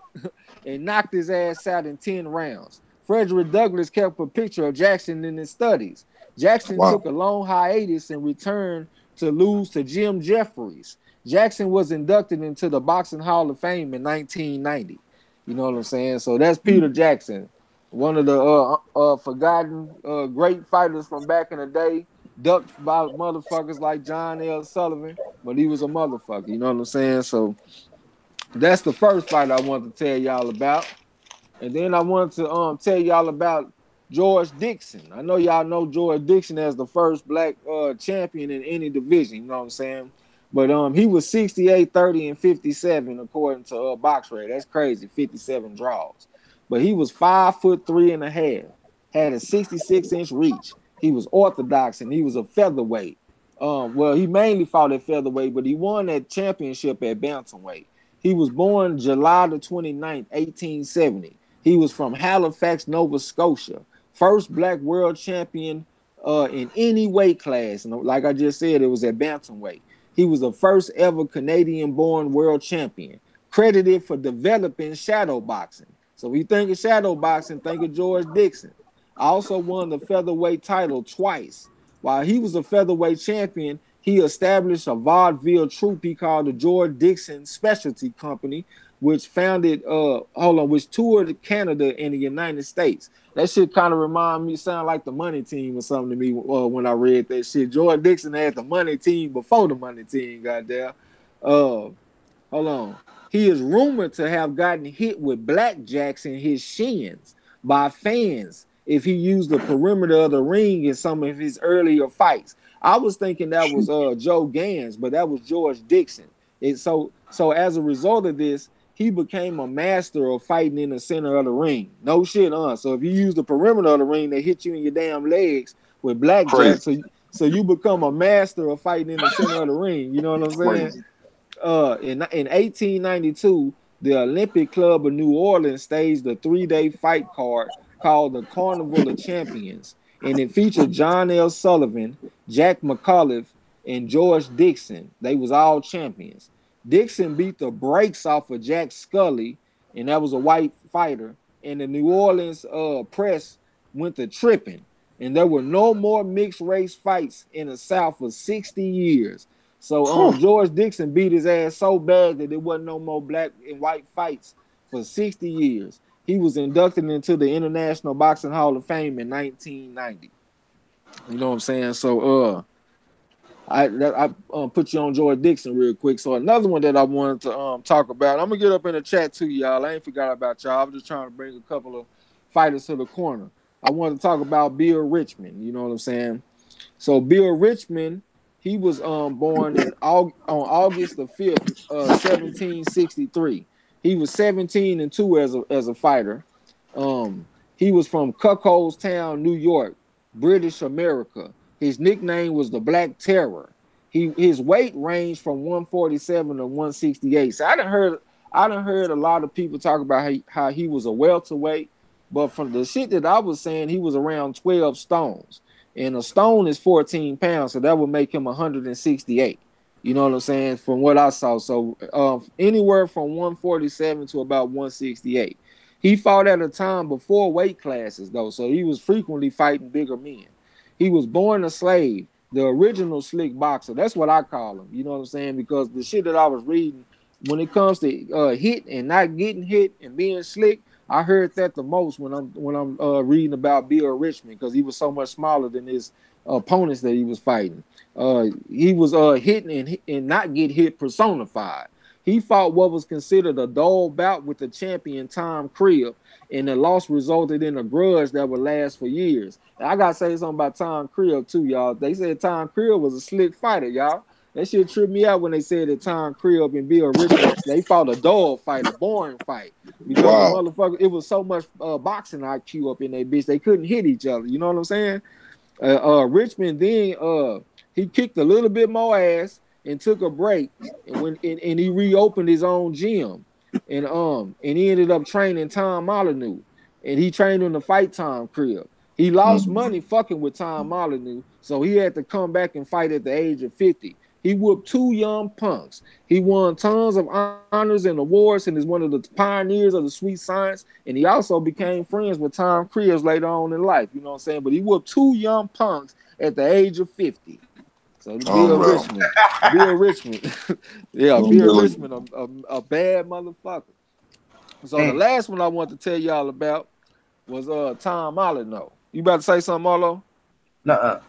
and knocked his ass out in 10 rounds. Frederick Douglass kept a picture of Jackson in his studies. Jackson took a long hiatus and returned to lose to Jim Jeffries. Jackson was inducted into the Boxing Hall of Fame in 1990. You know what I'm saying? So that's Peter Jackson, one of the forgotten great fighters from back in the day, ducked by motherfuckers like John L. Sullivan, but he was a motherfucker. You know what I'm saying? So that's the first fight I wanted to tell y'all about. And then I wanted to tell y'all about George Dixon. I know y'all know George Dixon as the first black champion in any division, you know what I'm saying? But he was 68, 30, and 57 according to BoxRec. That's crazy, 57 draws. But he was 5'3.5", had a 66-inch reach. He was orthodox and he was a featherweight. Well, he mainly fought at featherweight, but he won that championship at bantamweight. He was born July the 29th, 1870. He was from Halifax, Nova Scotia. First black world champion in any weight class. And like I just said, it was at bantamweight. He was the first ever Canadian-born world champion, credited for developing shadow boxing. So if you think of shadow boxing, think of George Dixon. I also won the featherweight title twice. While he was a featherweight champion, he established a vaudeville troupe he called the George Dixon Specialty Company, which toured Canada and the United States. That shit kind of remind me, sound like the Money Team or something to me when I read that shit. George Dixon had the Money Team before the Money Team, goddamn. Hold on. He is rumored to have gotten hit with blackjacks in his shins by fans if he used the perimeter of the ring in some of his earlier fights. I was thinking that was Joe Gans, but that was George Dixon. So as a result of this, he became a master of fighting in the center of the ring. No shit, So if you use the perimeter of the ring, they hit you in your damn legs with blackjack. So you become a master of fighting in the center of the ring. You know what I'm saying? Crazy. In 1892, the Olympic Club of New Orleans staged a 3-day fight card called the Carnival of Champions, and it featured John L. Sullivan, Jack McAuliffe, and George Dixon. They was all champions. Dixon beat the brakes off of Jack Scully, and that was a white fighter. And the New Orleans press went to tripping, and there were no more mixed race fights in the South for 60 years. So George Dixon beat his ass so bad that there wasn't no more black and white fights for 60 years. He was inducted into the International Boxing Hall of Fame in 1990. You know what I'm saying? So I put you on George Dixon real quick. So another one that I wanted to talk about. I'm gonna get up in the chat too, y'all. I ain't forgot about y'all. I'm just trying to bring a couple of fighters to the corner. I wanted to talk about Bill Richmond. You know what I'm saying? So Bill Richmond, he was born on August the 5th, 1763. He was 17-2 as a fighter. He was from Cuckoldstown, New York, British America. His nickname was the Black Terror. His weight ranged from 147 to 168. So I done heard a lot of people talk about how he was a welterweight, but from the shit that I was saying, he was around 12 stones. And a stone is 14 pounds, so that would make him 168. You know what I'm saying? From what I saw. So anywhere from 147 to about 168. He fought at a time before weight classes, though, so he was frequently fighting bigger men. He was born a slave, the original slick boxer. That's what I call him. You know what I'm saying? Because the shit that I was reading, when it comes to hit and not getting hit and being slick, I heard that the most when I'm reading about Bill Richmond, because he was so much smaller than his opponents that he was fighting. He was hitting and not get hit personified. He fought what was considered a dull bout with the champion Tom Cribb, and the loss resulted in a grudge that would last for years. And I gotta say something about Tom Cribb too, y'all. They said Tom Cribb was a slick fighter, y'all. That shit tripped me out when they said that Tom Cribb and Bill Richmond, they fought a dull fight, a boring fight. Because the motherfucker, it was so much boxing IQ up in that bitch, they couldn't hit each other. You know what I'm saying? Richmond then he kicked a little bit more ass and took a break, and he reopened his own gym, and he ended up training Tom Molyneux, and he trained him to fight Tom Cribb. He lost money fucking with Tom Molyneux, so he had to come back and fight at the age of 50. He whooped 2 young punks. He won tons of honors and awards and is one of the pioneers of the sweet science. And he also became friends with Tom Cribb later on in life. You know what I'm saying? But he whooped 2 young punks at the age of 50. So Bill Richmond. Bill Richmond. Yeah, Bill Richmond, a bad motherfucker. So the last one I want to tell y'all about was Tom Molyneux. You about to say something, Marlo? Nuh-uh.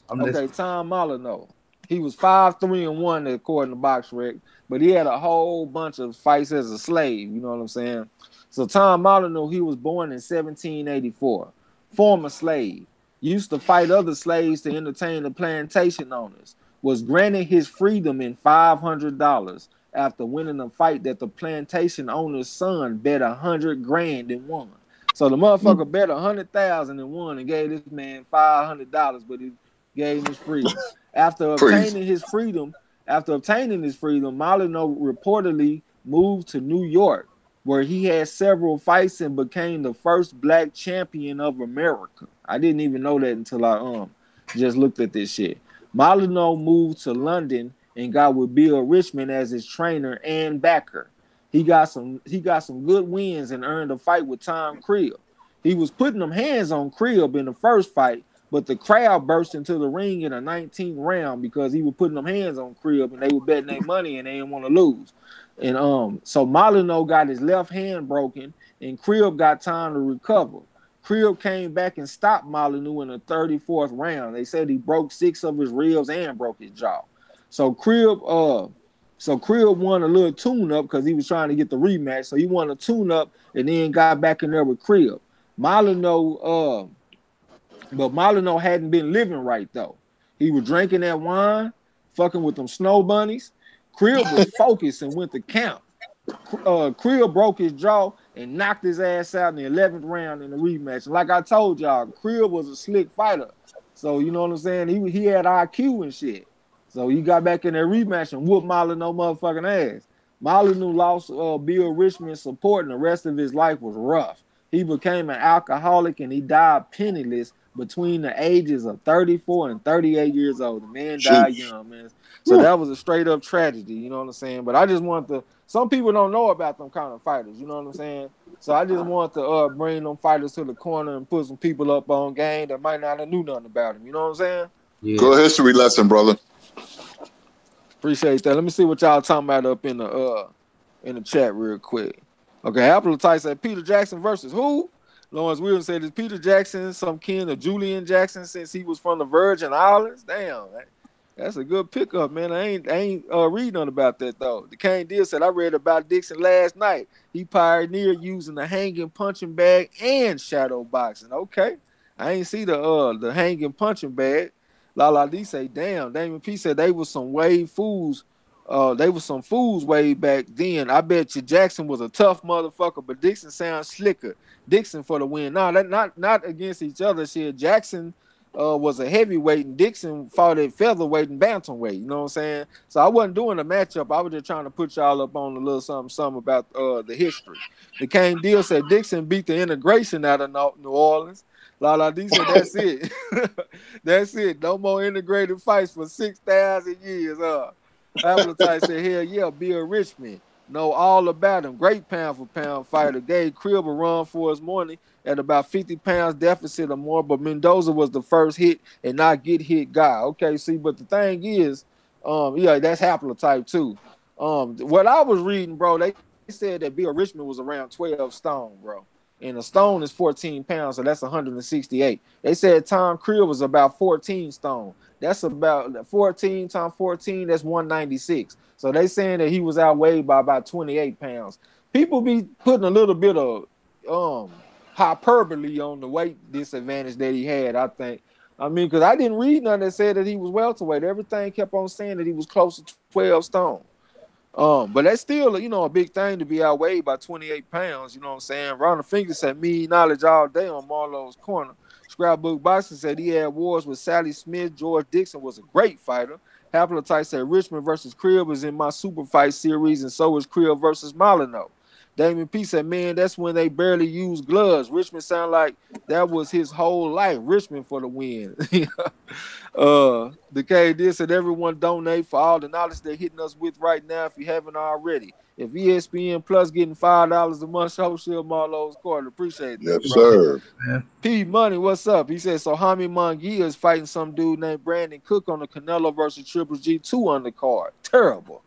Okay, Tom Molyneux. He was 5-3-1 according to BoxRec, but he had a whole bunch of fights as a slave. You know what I'm saying? So Tom Molyneux, he was born in 1784. Former slave. Used to fight other slaves to entertain the plantation owners. Was granted his freedom in $500 after winning a fight that the plantation owner's son bet $100,000 and won. So the motherfucker bet $100,000 and won and gave this man $500, but he gave him his freedom. After obtaining his freedom, Molyneux reportedly moved to New York, where he had several fights and became the first black champion of America. I didn't even know that until I just looked at this shit. Molyneux moved to London and got with Bill Richmond as his trainer and backer. He got some good wins and earned a fight with Tom Cribb. He was putting them hands on Cribb in the first fight, but the crowd burst into the ring in a 19th round because he was putting them hands on Crib and they were betting their money and they didn't want to lose. And so Molyneux got his left hand broken and Crib got time to recover. Crib came back and stopped Molyneux in the 34th round. They said he broke 6 of his ribs and broke his jaw. So Crib won a little tune-up because he was trying to get the rematch. So he won a tune-up and then got back in there with Crib. Molyneux, but Molyneux hadn't been living right, though. He was drinking that wine, fucking with them snow bunnies. Crib was focused and went to count. Crib broke his jaw and knocked his ass out in the 11th round in the rematch. And like I told y'all, Crib was a slick fighter. So, you know what I'm saying? He had IQ and shit. So he got back in that rematch and whooped Molyneux motherfucking ass. Molyneux lost Bill Richmond's support and the rest of his life was rough. He became an alcoholic and he died penniless between the ages of 34 and 38 years old. The man died young, man. So that was a straight up tragedy, you know what I'm saying? But I just want to, some people don't know about them kind of fighters, you know what I'm saying? So I just want to bring them fighters to the corner and put some people up on game that might not have knew nothing about them, you know what I'm saying? Yeah. Good history lesson, brother. Appreciate that. Let me see what y'all talking about up in the chat real quick. Okay, Apple Tight said Peter Jackson versus who? Lawrence Williams said, is Peter Jackson some kin of Julian Jackson since he was from the Virgin Islands? Damn, that's a good pickup, man. I ain't reading nothing about that, though. The Kane Deal said, I read about Dixon last night. He pioneered using the hanging punching bag and shadow boxing. Okay. I ain't see the hanging punching bag. Lala D say, damn, Damon P said they was some fools. They was some fools way back then. I bet you Jackson was a tough motherfucker, but Dixon sounds slicker. Dixon for the win. No, that not against each other. Shit, Jackson was a heavyweight and Dixon fought at featherweight and bantamweight. You know what I'm saying? So I wasn't doing a matchup. I was just trying to put y'all up on a little something about the history. The Kane Deal said Dixon beat the integration out of New Orleans. Lala D said, that's it. That's it. No more integrated fights for 6,000 years. Appetite said, hell yeah, Bill Richmond. Know all about him. Great pound for pound fighter. Gave Crib a run for his money at about 50 pounds deficit or more, but Mendoza was the first hit and not get hit guy. Okay, see, but the thing is, yeah, that's haplotype too. What I was reading, bro, they said that Bill Richmond was around 12 stone, bro. And a stone is 14 pounds, so that's 168. They said Tom Crib was about 14 stone. That's about 14 times 14, that's 196. So they saying that he was outweighed by about 28 pounds. People be putting a little bit of hyperbole on the weight disadvantage that he had, I think. I mean, because I didn't read nothing that said that he was welterweight. Everything kept on saying that he was close to 12 stone. But that's still, you know, a big thing to be outweighed by 28 pounds. You know what I'm saying? Ronald Finger said, me knowledge all day on Marlowe's corner. Scrapbook Boxing said he had wars with Sally Smith. George Dixon was a great fighter. Haplotype said Richmond versus Crib is in my super fight series, and so is Crib versus Molyneux. Damon P said, man, that's when they barely used gloves. Richmond sounded like that was his whole life. Richmond for the win. The KD said, everyone donate for all the knowledge they're hitting us with right now if you haven't already. If ESPN Plus getting $5 a month, show Shield Marlowe's Corner. Appreciate that, yes, bro. Sir. Yeah. P Money, what's up? He said, so Hami Munguia is fighting some dude named Brandon Cook on the Canelo versus Triple G2 undercard. Terrible.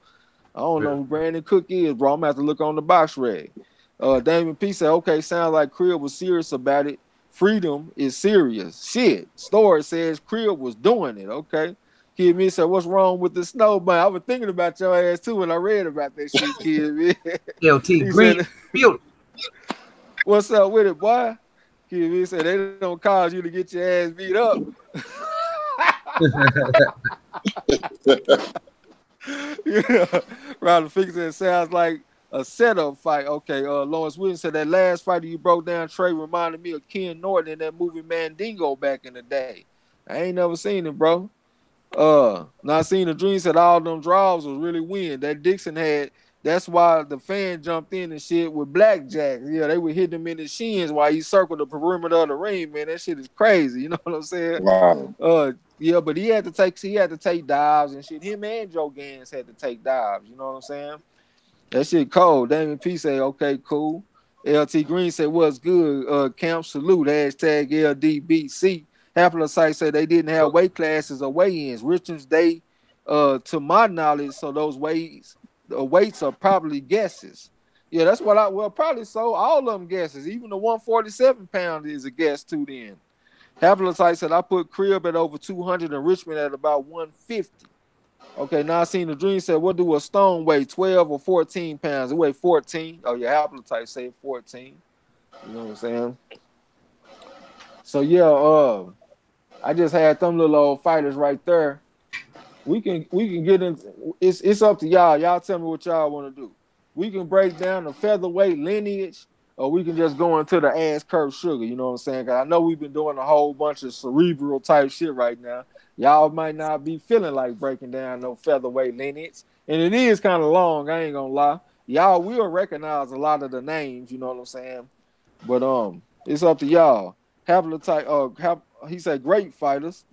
I don't know who Brandon Cook is, bro. I'm going to have to look on the box reg. Damon P said, okay, sounds like Crib was serious about it. Freedom is serious. Shit. Story says Crib was doing it. Okay. Kid Me said, what's wrong with the snow bunny? I was thinking about your ass too when I read about that shit, Kid Me. LT Green. Said, what's up with it, boy? Kid Me said, they don't cause you to get your ass beat up. Yeah. Ronald Finger said, it sounds like a setup fight. Okay, Lawrence Williams said that last fighter you broke down, TRAE, reminded me of Ken Norton in that movie Mandingo back in the day. I ain't never seen it, bro. Not seen the dream said all them draws was really win. That Dixon had, that's why the fan jumped in and shit with blackjack. Yeah, they would hit him in the shins while he circled the perimeter of the ring, man. That shit is crazy. You know what I'm saying? Wow. Yeah, but he had to take dives and shit. Him and Joe Gans had to take dives. You know what I'm saying? That shit cold. Damon P say, okay, cool. LT Green said, what's good? Camp salute. Hashtag LDBC. Haplocytes say they didn't have weight classes or weigh-ins. Richmond's they, to my knowledge, so those weights are probably guesses. Yeah, that's what probably so. All of them guesses. Even the 147 pound is a guess too. Then Haplocyte said I put Crib at over 200 and Richmond at about 150. Okay, now I seen the dream said, what do a stone weigh? 12 or 14 pounds? It weigh 14. Oh, your haplotype say 14. You know what I'm saying? So yeah, I just had them little old fighters right there. We can get in. It's up to y'all. Y'all tell me what y'all want to do. We can break down the featherweight lineage, or we can just go into the ass curve sugar. You know what I'm saying? Cause I know we've been doing a whole bunch of cerebral type shit right now. Y'all might not be feeling like breaking down no featherweight lineage, and it is kind of long. I ain't gonna lie. Y'all will recognize a lot of the names. You know what I'm saying? But it's up to y'all. Haplotype. He said great fighters.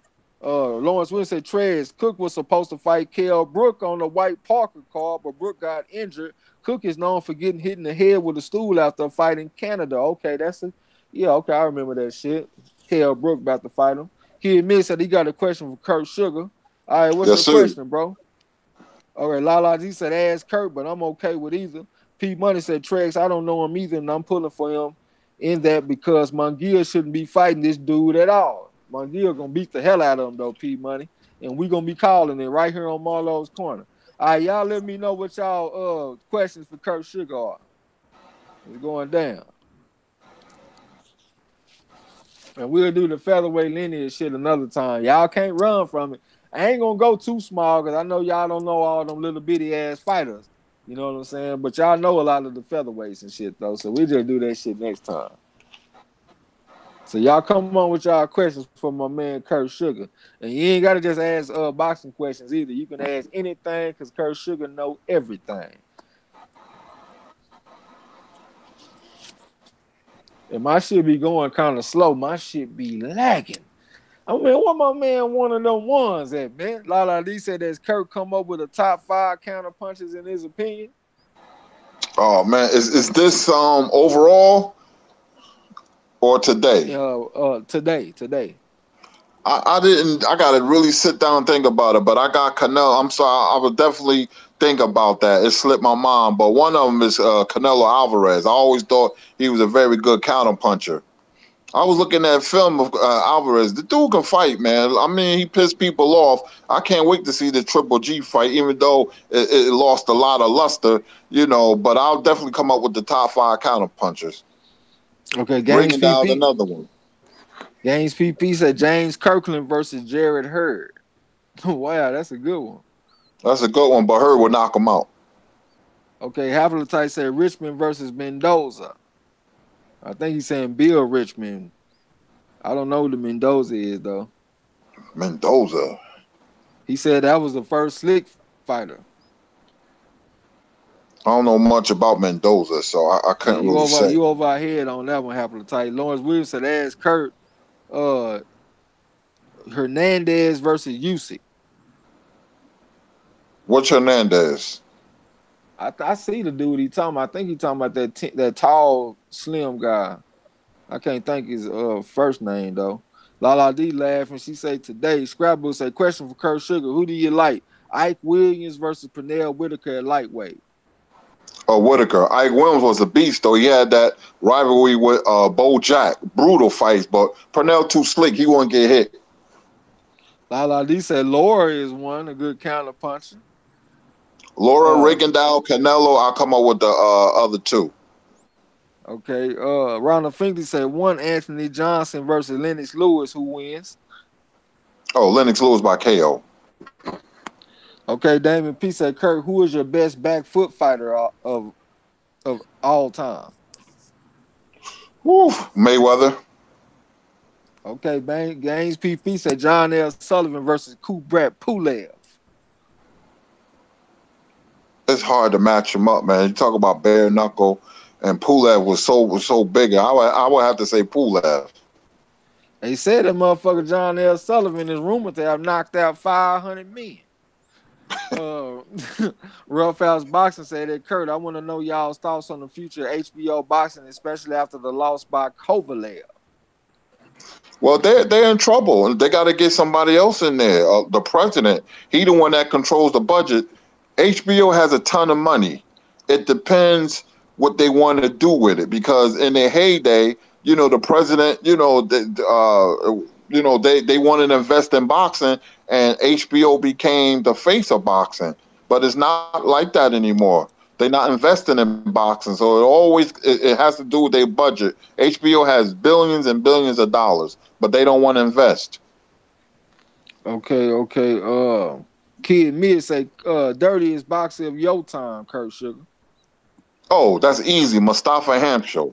Lawrence Williams said TRAE Cook was supposed to fight Kell Brook on the White Parker card, but Brook got injured. Cook is known for getting hit in the head with a stool after a fight in Canada. Okay, okay, I remember that shit. Kell Brook about to fight him. He admits that he got a question for Kurt Sugar. All right, what's your question, bro? All right, Lala G said ask Kurt, but I'm okay with either. P Money said Trex, I don't know him either, and I'm pulling for him in that because Munguia shouldn't be fighting this dude at all. Munguia gonna beat the hell out of him though, P Money, and we gonna be calling it right here on Marlo'S Corner. All right, y'all let me know what y'all questions for Kurt Sugar are. It's going down. And we'll do the featherweight lineage shit another time. Y'all can't run from it. I ain't gonna go too small because I know y'all don't know all them little bitty ass fighters. You know what I'm saying? But y'all know a lot of the featherweights and shit though. So we just do that shit next time. So y'all come on with y'all questions for my man Kurt Sugar. And you ain't gotta just ask boxing questions either. You can ask anything because Kurt Sugar know everything. And my shit be going kind of slow. My shit be lagging. I mean, what my man one of them ones at, man? Lala D said that Kurt come up with a top 5 counter punches in his opinion. Oh man, is this overall or today? Today. I didn't. I gotta really sit down and think about it. But I got Canelo. I'm sorry. I would definitely think about that. It slipped my mind. But one of them is Canelo Alvarez. I always thought he was a very good counter puncher. I was looking at film of Alvarez. The dude can fight, man. I mean, he pissed people off. I can't wait to see the Triple G fight, even though it lost a lot of luster, you know. But I'll definitely come up with the top 5 counter punchers. Okay, bringing down another one. Games PP said James Kirkland versus Jared Hurd. Wow, that's a good one. That's a good one, but Hurd will knock him out. Okay, Haplotype said Richmond versus Mendoza. I think he's saying Bill Richmond. I don't know who the Mendoza is, though. Mendoza? He said that was the first slick fighter. I don't know much about Mendoza, so I couldn't really say. You over our head on that one, Haplotype. Lawrence Williams said ask Kurt Hernandez versus Usyk. What's Hernandez? I see the dude he talking about. I think he talking about that tall, slim guy. I can't think his first name though. Lala D laughing. She say today, Scrapbook say question for Kurt Sugar. Who do you like? Ike Williams versus Pernell Whitaker at lightweight. Oh, Whitaker. Ike Williams was a beast though. He had that rivalry with Bo Jack. Brutal fights, but Pernell too slick. He won't get hit. Lala D said Laura is one, a good counter puncher. Laura, Rigondeaux, Canelo. I'll come up with the other 2. Okay. Ronald Finkley said one Anthony Johnson versus Lennox Lewis. Who wins? Oh, Lennox Lewis by KO. Okay, Damon P said Kurt, who is your best back foot fighter of all time? Woo, Mayweather. Okay, Gaines PP said John L. Sullivan versus Kubrat Pulev. It's hard to match him up, man. You talk about bare knuckle, and Pulev was so big. I would have to say Pulev. They said that motherfucker John L. Sullivan is rumored to have knocked out 500 men. Rough House Boxing said that Kurt, I want to know y'all's thoughts on the future of HBO boxing, especially after the loss by Kovalev. Well, they're in trouble, and they got to get somebody else in there. The president, he the one that controls the budget. HBO has a ton of money. It depends what they want to do with it, because in their heyday, the president, they wanted to invest in boxing, and HBO became the face of boxing. But it's not like that anymore. They're not investing in boxing, so it has to do with their budget. HBO has billions and billions of dollars, but they don't want to invest. Okay. Kid Mid say, dirtiest boxer of your time, Kurt Sugar. Oh, that's easy. Mustafa Hampshire.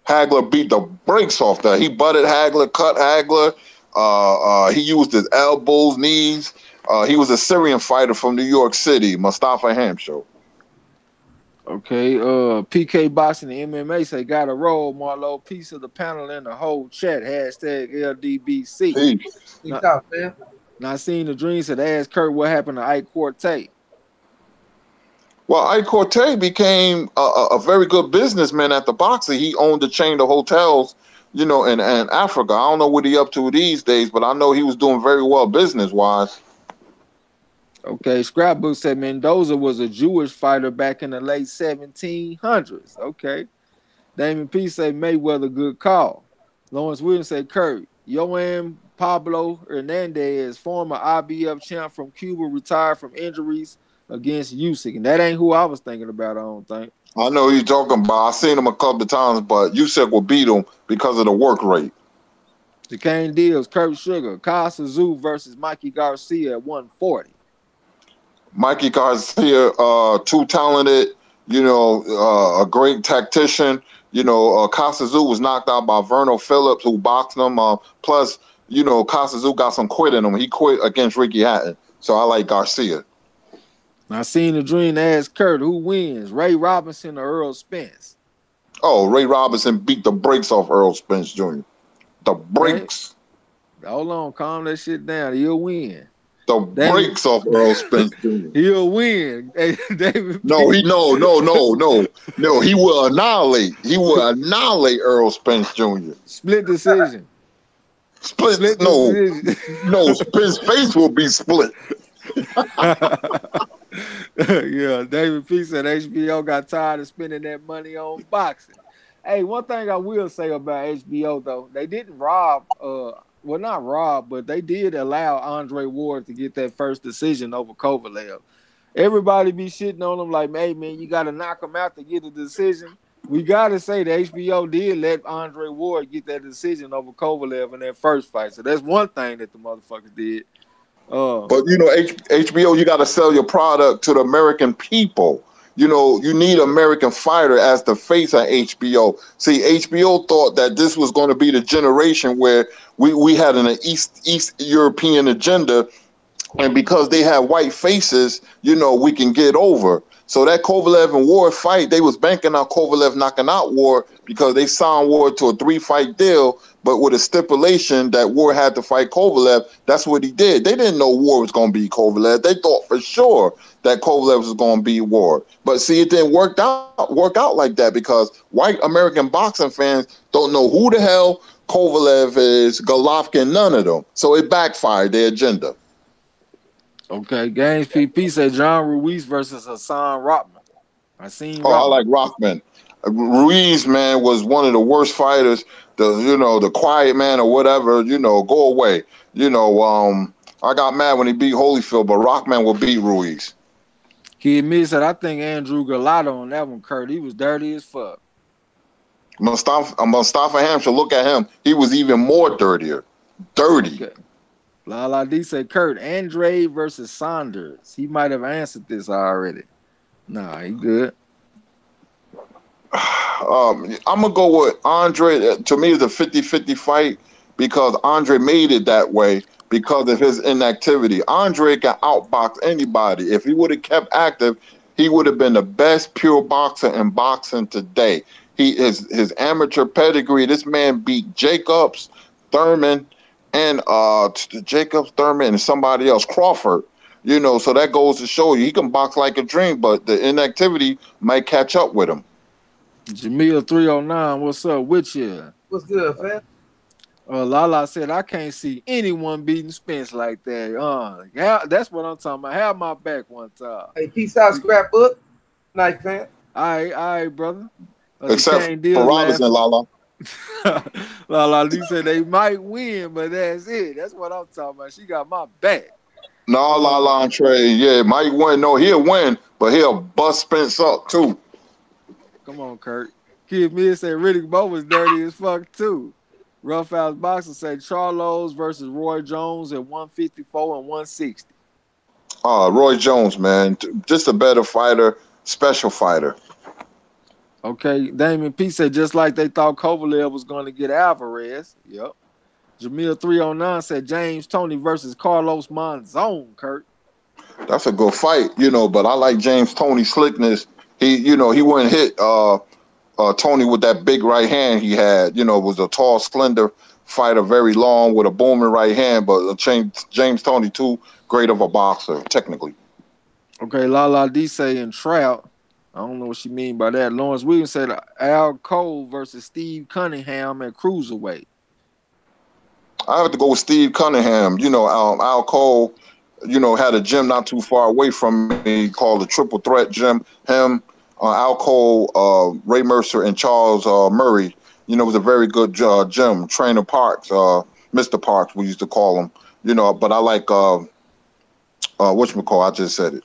Hagler beat the brakes off that. He butted Hagler, cut Hagler. He used his elbows, knees. He was a Syrian fighter from New York City, Mustafa Hampshire. Okay, PK Boxing and MMA say, got a roll, Marlo. Piece of the panel in the whole chat. Hashtag LDBC. Peace. Peace out, man. Not seeing the dream said, ask Kurt what happened to Ike Corte. Well, Ike Corte became a very good businessman at the boxing. He owned a chain of hotels, in Africa. I don't know what he up to these days, but I know he was doing very well business-wise. Okay, Scrapbook said Mendoza was a Jewish fighter back in the late 1700s. Okay. Damon P said Mayweather, good call. Lawrence Williams said Kurt. Joan Pablo Hernandez, former IBF champ from Cuba, retired from injuries against Usyk. And that ain't who I was thinking about, I don't think. I know who you're talking about. I've seen him a couple of times, but Usyk will beat him because of the work rate. The Kane Deals, Kurt Sugar, Casa Zoo versus Mikey Garcia at 140. Mikey Garcia, too talented, a great tactician. Casazu was knocked out by Verno Phillips, who boxed him. Plus, Casazu got some quit in him. He quit against Ricky Hatton. So I like Garcia. I seen the dream ask Kurt, who wins, Ray Robinson or Earl Spence? Oh, Ray Robinson beat the brakes off Earl Spence Jr. The brakes. Hey, hold on, calm that shit down. He'll win. The brakes off Earl Spence Jr. He'll win. Hey, David. No. He will annihilate. He will annihilate Earl Spence Jr. Split decision. Split decision. No. Spence face will be split. Yeah, David P said HBO got tired of spending that money on boxing. Hey, one thing I will say about HBO though, they didn't rob. Well, not rob, but they did allow Andre Ward to get that first decision over Kovalev. Everybody be shitting on him like, hey, man, you got to knock him out to get a decision. We got to say the HBO did let Andre Ward get that decision over Kovalev in that first fight. So that's one thing that the motherfuckers did. But, HBO, you got to sell your product to the American people. You need American fighter as the face of HBO. See, HBO thought that this was going to be the generation where we had an East European agenda, and because they had white faces, we can get over. So that Kovalev and Ward fight, they was banking on Kovalev knocking out Ward because they signed Ward to a 3-fight deal, but with a stipulation that Ward had to fight Kovalev. That's what he did. They didn't know Ward was going to beat Kovalev. They thought for sure that Kovalev was going to beat Ward. But see, it didn't work out like that because white American boxing fans don't know who the hell Kovalev is, Golovkin, none of them. So it backfired their agenda. Okay, Games PP said John Ruiz versus Hassan Rockman. I like Rockman. Ruiz, man, was one of the worst fighters. The quiet man or whatever. Go away. I got mad when he beat Holyfield, but Rockman will beat Ruiz. Kid Mid said, I think Andrew Gallardo on that one, Kurt. He was dirty as fuck. Mustafa Hampshire, look at him. He was even more dirtier. Dirty. Okay. Lala D said, Kurt, Andre versus Saunders. He might have answered this already. Nah, he good. I'm going to go with Andre. To me, it's a 50-50 fight because Andre made it that way because of his inactivity. Andre can outbox anybody. If he would have kept active, he would have been the best pure boxer in boxing today. His amateur pedigree, this man beat Jacobs, Thurman, and Thurman, and somebody else, Crawford. So that goes to show you he can box like a dream, but the inactivity might catch up with him. Jamil 309, what's up with you? What's good, fam? Lala said, I can't see anyone beating Spence like that. Yeah, that's what I'm talking about. Have my back one time. Hey, peace out, scrapbook. Night, fam. All right, brother. The Except Kane for Deals Robinson, laughing. Lala. Lala Lee said they might win, but that's it. That's what I'm talking about. She got my back. No, Lala and Trey. Yeah, Mike win. No, he'll win, but he'll bust Spence up too. Come on, Kurt. Kid Mid said Riddick Bowe was dirty as fuck too. Rough House Boxer said Charlos versus Roy Jones at 154 and 160. Roy Jones, man, just a better fighter, special fighter. Okay, Damon P said just like they thought Kovalev was going to get Alvarez. Yep. Jamil 309 said James Toney versus Carlos Monzon, Kurt. That's a good fight, but I like James Toney's slickness. He wouldn't hit Tony with that big right hand he had. Was a tall, slender fighter, very long with a booming right hand, but James Toney too great of a boxer, technically. Okay, Lala D saying Trout. I don't know what she mean by that. Lawrence Williams said Al Cole versus Steve Cunningham at cruiserweight. I have to go with Steve Cunningham. Al Cole, had a gym not too far away from me called the Triple Threat Gym. Him, Al Cole, Ray Mercer, and Charles Murray. It was a very good gym. Trainer Parks, Mr. Parks, we used to call him. But I like whatchamacall, I just said it.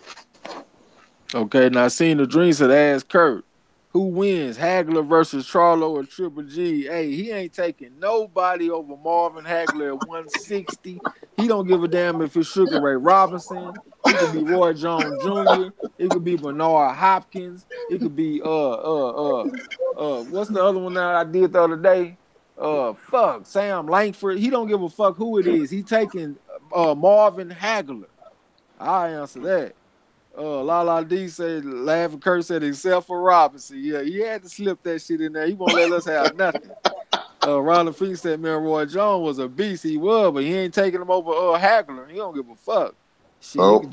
Okay, now seeing the dreams said ask Kurt. Who wins, Hagler versus Charlo or Triple G? Hey, he ain't taking nobody over Marvin Hagler at 160. He don't give a damn if it's Sugar Ray Robinson. It could be Roy Jones Jr. It could be Bernard Hopkins. It could be what's the other one that I did the other day? Sam Langford. He don't give a fuck who it is. He taking Marvin Hagler. I answer that. Lala D said, laughing Kurt said, except for Robinson. Yeah, he had to slip that shit in there. He won't let us have nothing. Ronald Fink said, man, Roy Jones was a beast. He was, but he ain't taking him over Hagler. He don't give a fuck. Shit, Oh.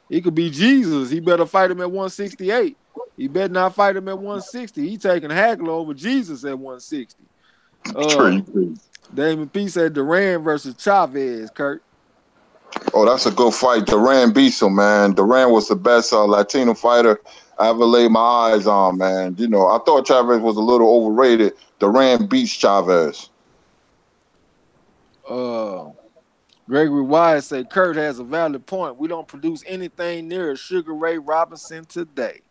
he could be Jesus. He better fight him at 168. He better not fight him at 160. He taking Hagler over Jesus at 160. Damon P said Duran versus Chavez, Kurt. Oh, that's a good fight. Duran beats him, man. Duran was the best Latino fighter I ever laid my eyes on, man. I thought Chavez was a little overrated. Duran beats Chavez. Gregory Wise said Kurt has a valid point. We don't produce anything near a Sugar Ray Robinson today.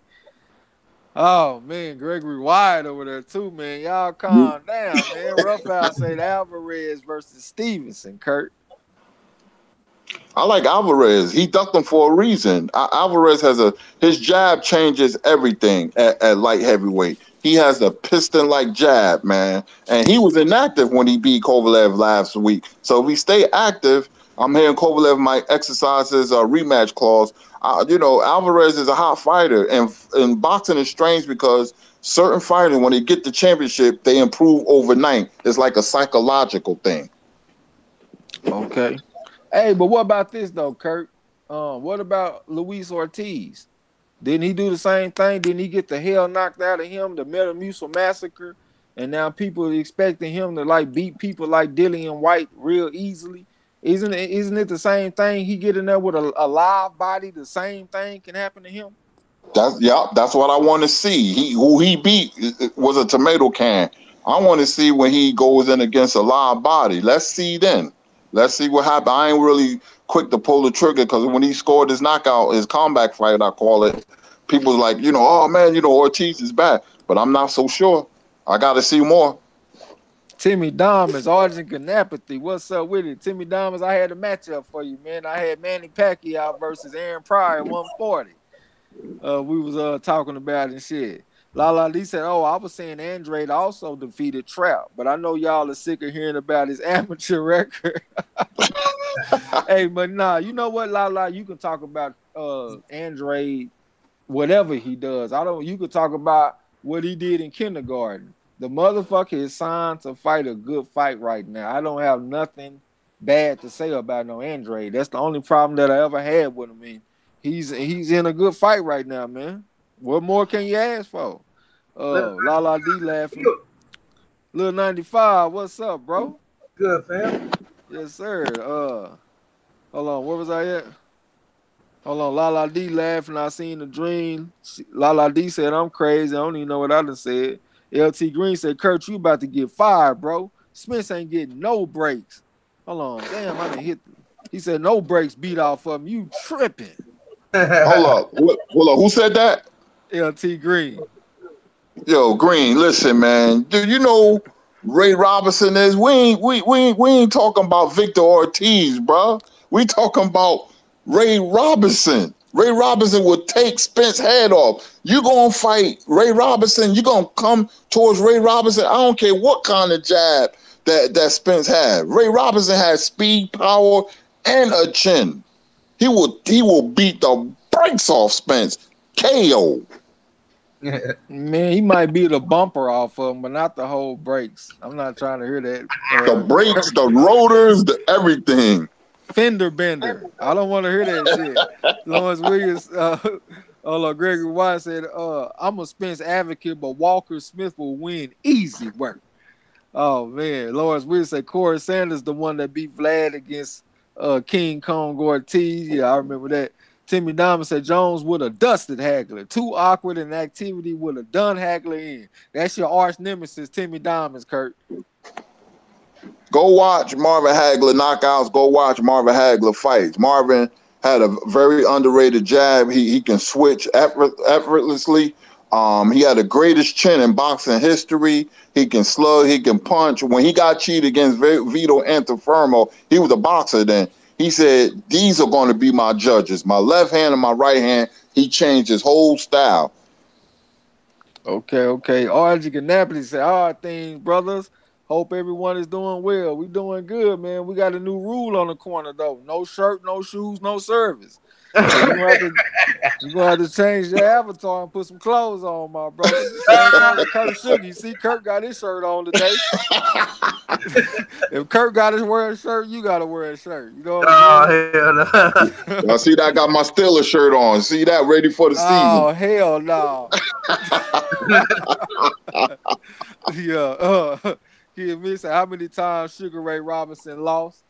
Oh, man, Gregory Wyatt over there, too, man. Y'all calm down, man. Rough Out said Alvarez versus Stevenson, Kurt. I like Alvarez. He ducked him for a reason. Alvarez his jab changes everything at light heavyweight. He has a piston-like jab, man. And he was inactive when he beat Kovalev last week. So if he stay active, I'm hearing Kovalev might exercise his rematch clause. Alvarez is a hot fighter. And boxing is strange because certain fighters, when they get the championship, they improve overnight. It's like a psychological thing. Okay. Hey, but what about this, though, Kurt? What about Luis Ortiz? Didn't he do the same thing? Didn't he get the hell knocked out of him, the Metamucil massacre? And now people are expecting him to beat people like Dillian White real easily. Isn't it the same thing? He get in there with a live body, the same thing can happen to him. That's what I want to see. Who he beat was a tomato can. I want to see when he goes in against a live body. Let's see then. Let's see what happens. I ain't really quick to pull the trigger because when he scored his knockout, his comeback fight, I call it, people was like, oh man, Ortiz is back. But I'm not so sure. I got to see more. Timmy Diamonds, Argent Ganapathy. What's up with it? Timmy Diamonds, I had a matchup for you, man. I had Manny Pacquiao versus Aaron Pryor at 140. We was talking about it and shit. Lala Lee said, I was saying Andrade also defeated Trout, but I know y'all are sick of hearing about his amateur record. Hey, but nah, you know what, Lala? You can talk about Andrade, whatever he does. You could talk about what he did in kindergarten. The motherfucker is signed to fight a good fight right now. I don't have nothing bad to say about no Andrade. That's the only problem that I ever had with him. And he's in a good fight right now, man. What more can you ask for? Lala D laughing. Lil 95, what's up, bro? Good, fam. Yes, sir. Hold on. Where was I at? Hold on. Lala D laughing. I seen the dream. Lala D said, I'm crazy. I don't even know what I done said. LT Green said, Kurt, you about to get fired, bro. Spence ain't getting no breaks. Hold on. Damn, I didn't hit. He said, no breaks beat off of him. You tripping. Hold up. Hold up. Who said that? LT Green. Yo, Green, listen, man. Do you know Ray Robinson is? We ain't talking about Victor Ortiz, bro. We talking about Ray Robinson. Ray Robinson would take Spence head off. You gonna fight Ray Robinson? You gonna come towards Ray Robinson? I don't care what kind of jab that Spence had. Ray Robinson has speed, power, and a chin. He will beat the brakes off Spence. KO. Man, he might beat the bumper off of him, but not the whole brakes. I'm not trying to hear that. The brakes, the rotors, the everything. Fender bender. I don't want to hear that shit. Lawrence Williams, Gregory White said, I'm a Spence advocate, but Walker Smith will win easy work. Oh man. Lawrence Williams said Corey Sanders, the one that beat Vlad against King Kong Ortiz. Yeah, I remember that. Timmy Diamond said Jones would have dusted Hagler. Too awkward an activity would have done Hagler in. That's your arch nemesis, Timmy Diamonds, Kurt. Go watch Marvin Hagler knockouts. Go watch Marvin Hagler fights. Marvin had a very underrated jab. He can switch effortlessly. He had the greatest chin in boxing history. He can slug. He can punch. When he got cheated against Vito Antuofermo, he was a boxer then. He said, these are going to be my judges. My left hand and my right hand. He changed his whole style. Okay. RG Canapoli said, all right, things, brothers. Hope everyone is doing well. We doing good, man. We got a new rule on the corner, though. No shirt, no shoes, no service. So you're gonna have to change your avatar and put some clothes on, my brother. Same thing with Kurt Sugar. You see, Kurt got his shirt on today. If Kurt got to wear a shirt, you gotta wear a shirt. You know what I'm saying? Hell no. I see that I got my Steelers shirt on. See that ready for the season. Oh hell no. Yeah. Kid me say how many times Sugar Ray Robinson lost?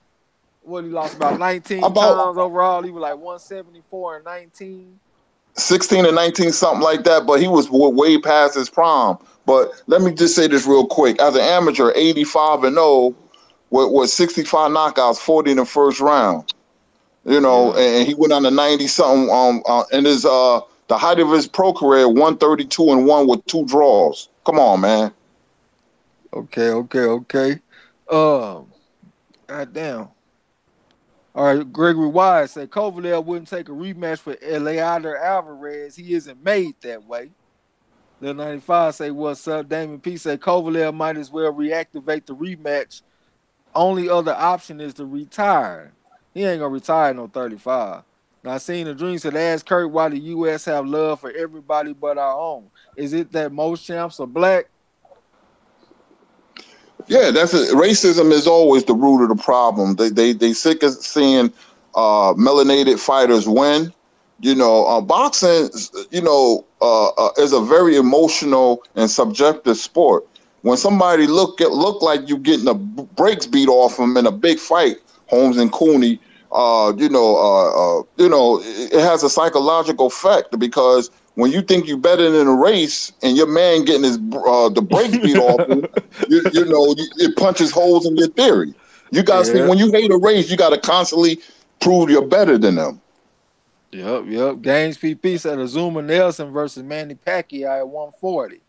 What he lost about 19 times overall. He was like 174 and 19. 16 and 19, something like that, but he was way past his prime. But let me just say this real quick. As an amateur, 85-0 with 65 knockouts, 40 in the first round. You know, and he went on to 90-something in his the height of his pro career, 132-1 with 2 draws. Come on, man. Okay. Goddamn. All right, Gregory Wise said Kovalev wouldn't take a rematch for Leandro Alvarez. He isn't made that way. Lil 95 say, what's up? Damon P said Kovalev might as well reactivate the rematch. Only other option is to retire. He ain't gonna retire no 35. Now, Seen the Dream said, ask Kurt why the U.S. have love for everybody but our own. Is it that most champs are black? Yeah, that's it. Racism is always the root of the problem. They sick of seeing melanated fighters win. You know, boxing, is a very emotional and subjective sport. When somebody look like you getting the brakes beat off them in a big fight, Holmes and Cooney, it has a psychological effect because when you think you're better than a race and your man getting his the brakes beat off him, it punches holes in your theory. You got to when you hate a race, you got to constantly prove you're better than them. Yep. Gaines PP said Azuma Nelson versus Manny Pacquiao at 140.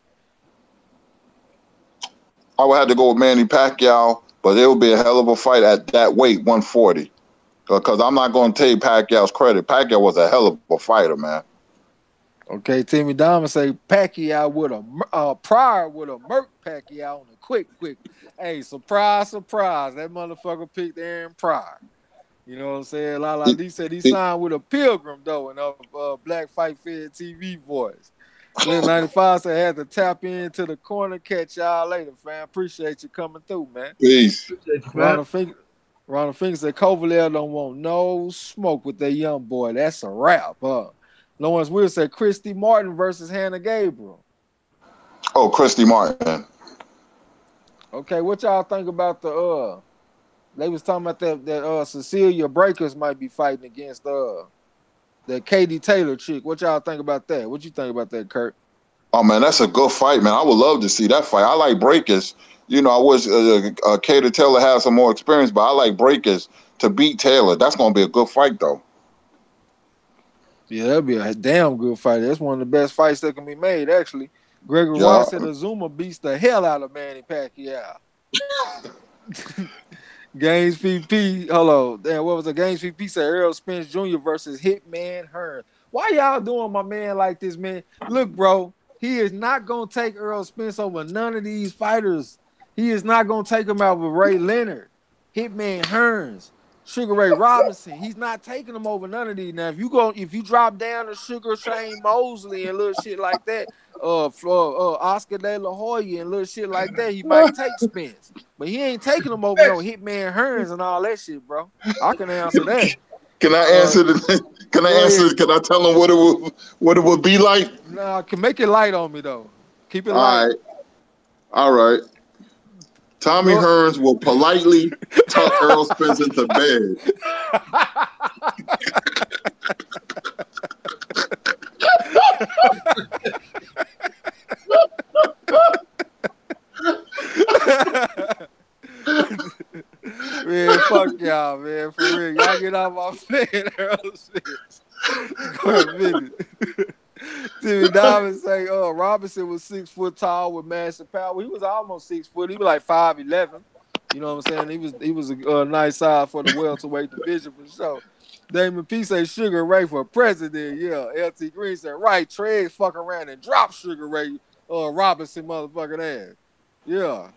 I would have to go with Manny Pacquiao, but it would be a hell of a fight at that weight, 140. Because I'm not going to take Pacquiao's credit. Pacquiao was a hell of a fighter, man. Okay, Timmy Diamond say Pacquiao with Pryor would have murked Pacquiao on a quick. Hey, surprise. That motherfucker picked Aaron Pryor. You know what I'm saying? Lala D said he signed with a Pilgrim, though, in a Black Fight Fed TV voice. Lynn 95 said I had to tap into the corner. Catch y'all later, fam. Appreciate you coming through, man. Peace. Ronald Finger said Kovalev don't want no smoke with that young boy. That's a wrap, huh? Lawrence Will said Christy Martin versus Hannah Gabriel. Oh, Christy Martin. Okay, what y'all think about the They was talking about that Cecilia Breakers might be fighting against that Katie Taylor chick. What y'all think about that? What you think about that, Kurt? Oh man, that's a good fight, man. I would love to see that fight. I like breakers. You know, I wish Kater Taylor had some more experience, but I like breakers to beat Taylor. That's gonna be a good fight, though. Yeah, that'd be a damn good fight. That's one of the best fights that can be made, actually. Gregory Yeah. Ross said Azuma beats the hell out of Manny Pacquiao. Gaines VP, hello. Damn, what was it? Gaines VP said Errol Spence Jr. versus Hitman Hearn. Why y'all doing my man like this, man? Look, bro, he is not gonna take Errol Spence over none of these fighters. He is not gonna take him out with Ray Leonard, Hitman Hearns, Sugar Ray Robinson. He's not taking him over none of these. Now, if you drop down to Sugar Shane Mosley and little shit like that, Oscar De La Hoya and little shit like that, he might take Spence. But he ain't taking him over no Hitman Hearns and all that shit, bro. I can answer that. Can I answer Can I answer? Ahead. Can I tell him what it would be like? Nah, can make it light on me though. Keep it All light. right. All right. Tommy Hearns will politely tuck Errol Spence into bed. Man, fuck y'all, man. For real. Y'all get off my fan, Errol Spence. Go ahead, minute. Timmy Diamond say, Robinson was 6 foot tall with massive power. He was almost 6 foot. He was like 5'11". You know what I'm saying? He was a nice size for the welterweight division for sure. Damon P say Sugar Ray for president. Yeah. LT Green said, right, TRAE fuck around and drop Sugar Ray Robinson motherfucking ass. Yeah.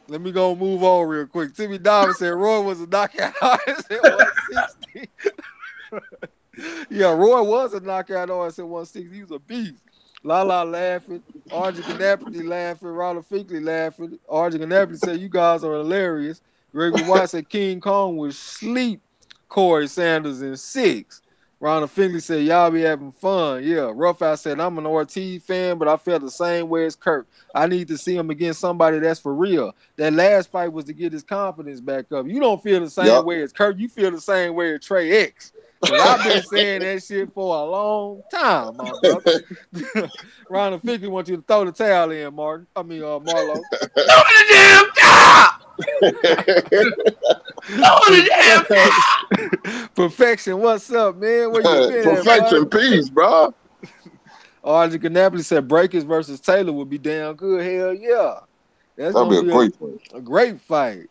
Let me go move on real quick. Timmy Diamond said Roy was a knockout artist at 160. Yeah, Roy was a knockout artist at 160. He was a beast. Lala laughing. Arjun Ganapathy laughing. Ronald Finkley laughing. Arjun Ganapathy said, you guys are hilarious. Gregory White said King Kong would sleep Corey Sanders in 6. Ronald Finkley said, y'all be having fun. Yeah. Rough Out said, I'm an Ortiz fan, but I felt the same way as Kirk. I need to see him against somebody that's for real. That last fight was to get his confidence back up. You don't feel the same way as Kirk. You feel the same way as TRAE X. Because I've been saying that shit for a long time, my brother. Ronald Finkley wants you to throw the towel in, Marlo. Throw the damn towel! Throw the damn towel! Perfection, what's up, man? Where you been Perfection, at, peace, bro. Arjun Ganapathy said Breakers versus Taylor would be damn good. Hell yeah. That's That'd be a great fight. A great fight.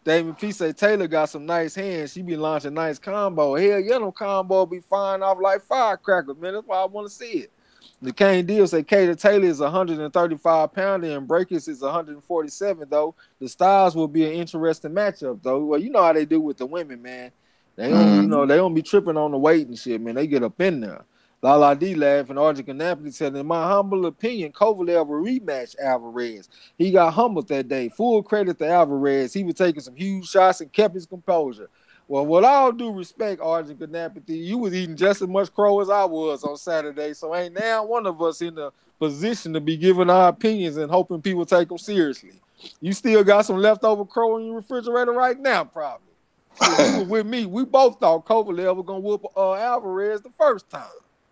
David P. say Taylor got some nice hands. She be launching nice combo. Hell yeah, them combo be firing off like firecrackers, man. That's why I want to see it. The Kane Deal say Kater Taylor is 135 pounder and Breakers is 147 though. The styles will be an interesting matchup though. Well, you know how they do with the women, man. They don't, they don't be tripping on the weight and shit, man. They get up in there. Lala D laughing. Arjun Ganapathy said, in my humble opinion, Kovalev will rematch Alvarez. He got humbled that day. Full credit to Alvarez. He was taking some huge shots and kept his composure. Well, with all due respect, Arjun Ganapathy, you was eating just as much crow as I was on Saturday, so ain't now one of us in the position to be giving our opinions and hoping people take them seriously. You still got some leftover crow in your refrigerator right now, probably. So you were with me. We both thought Kovalev was going to whoop Alvarez the first time.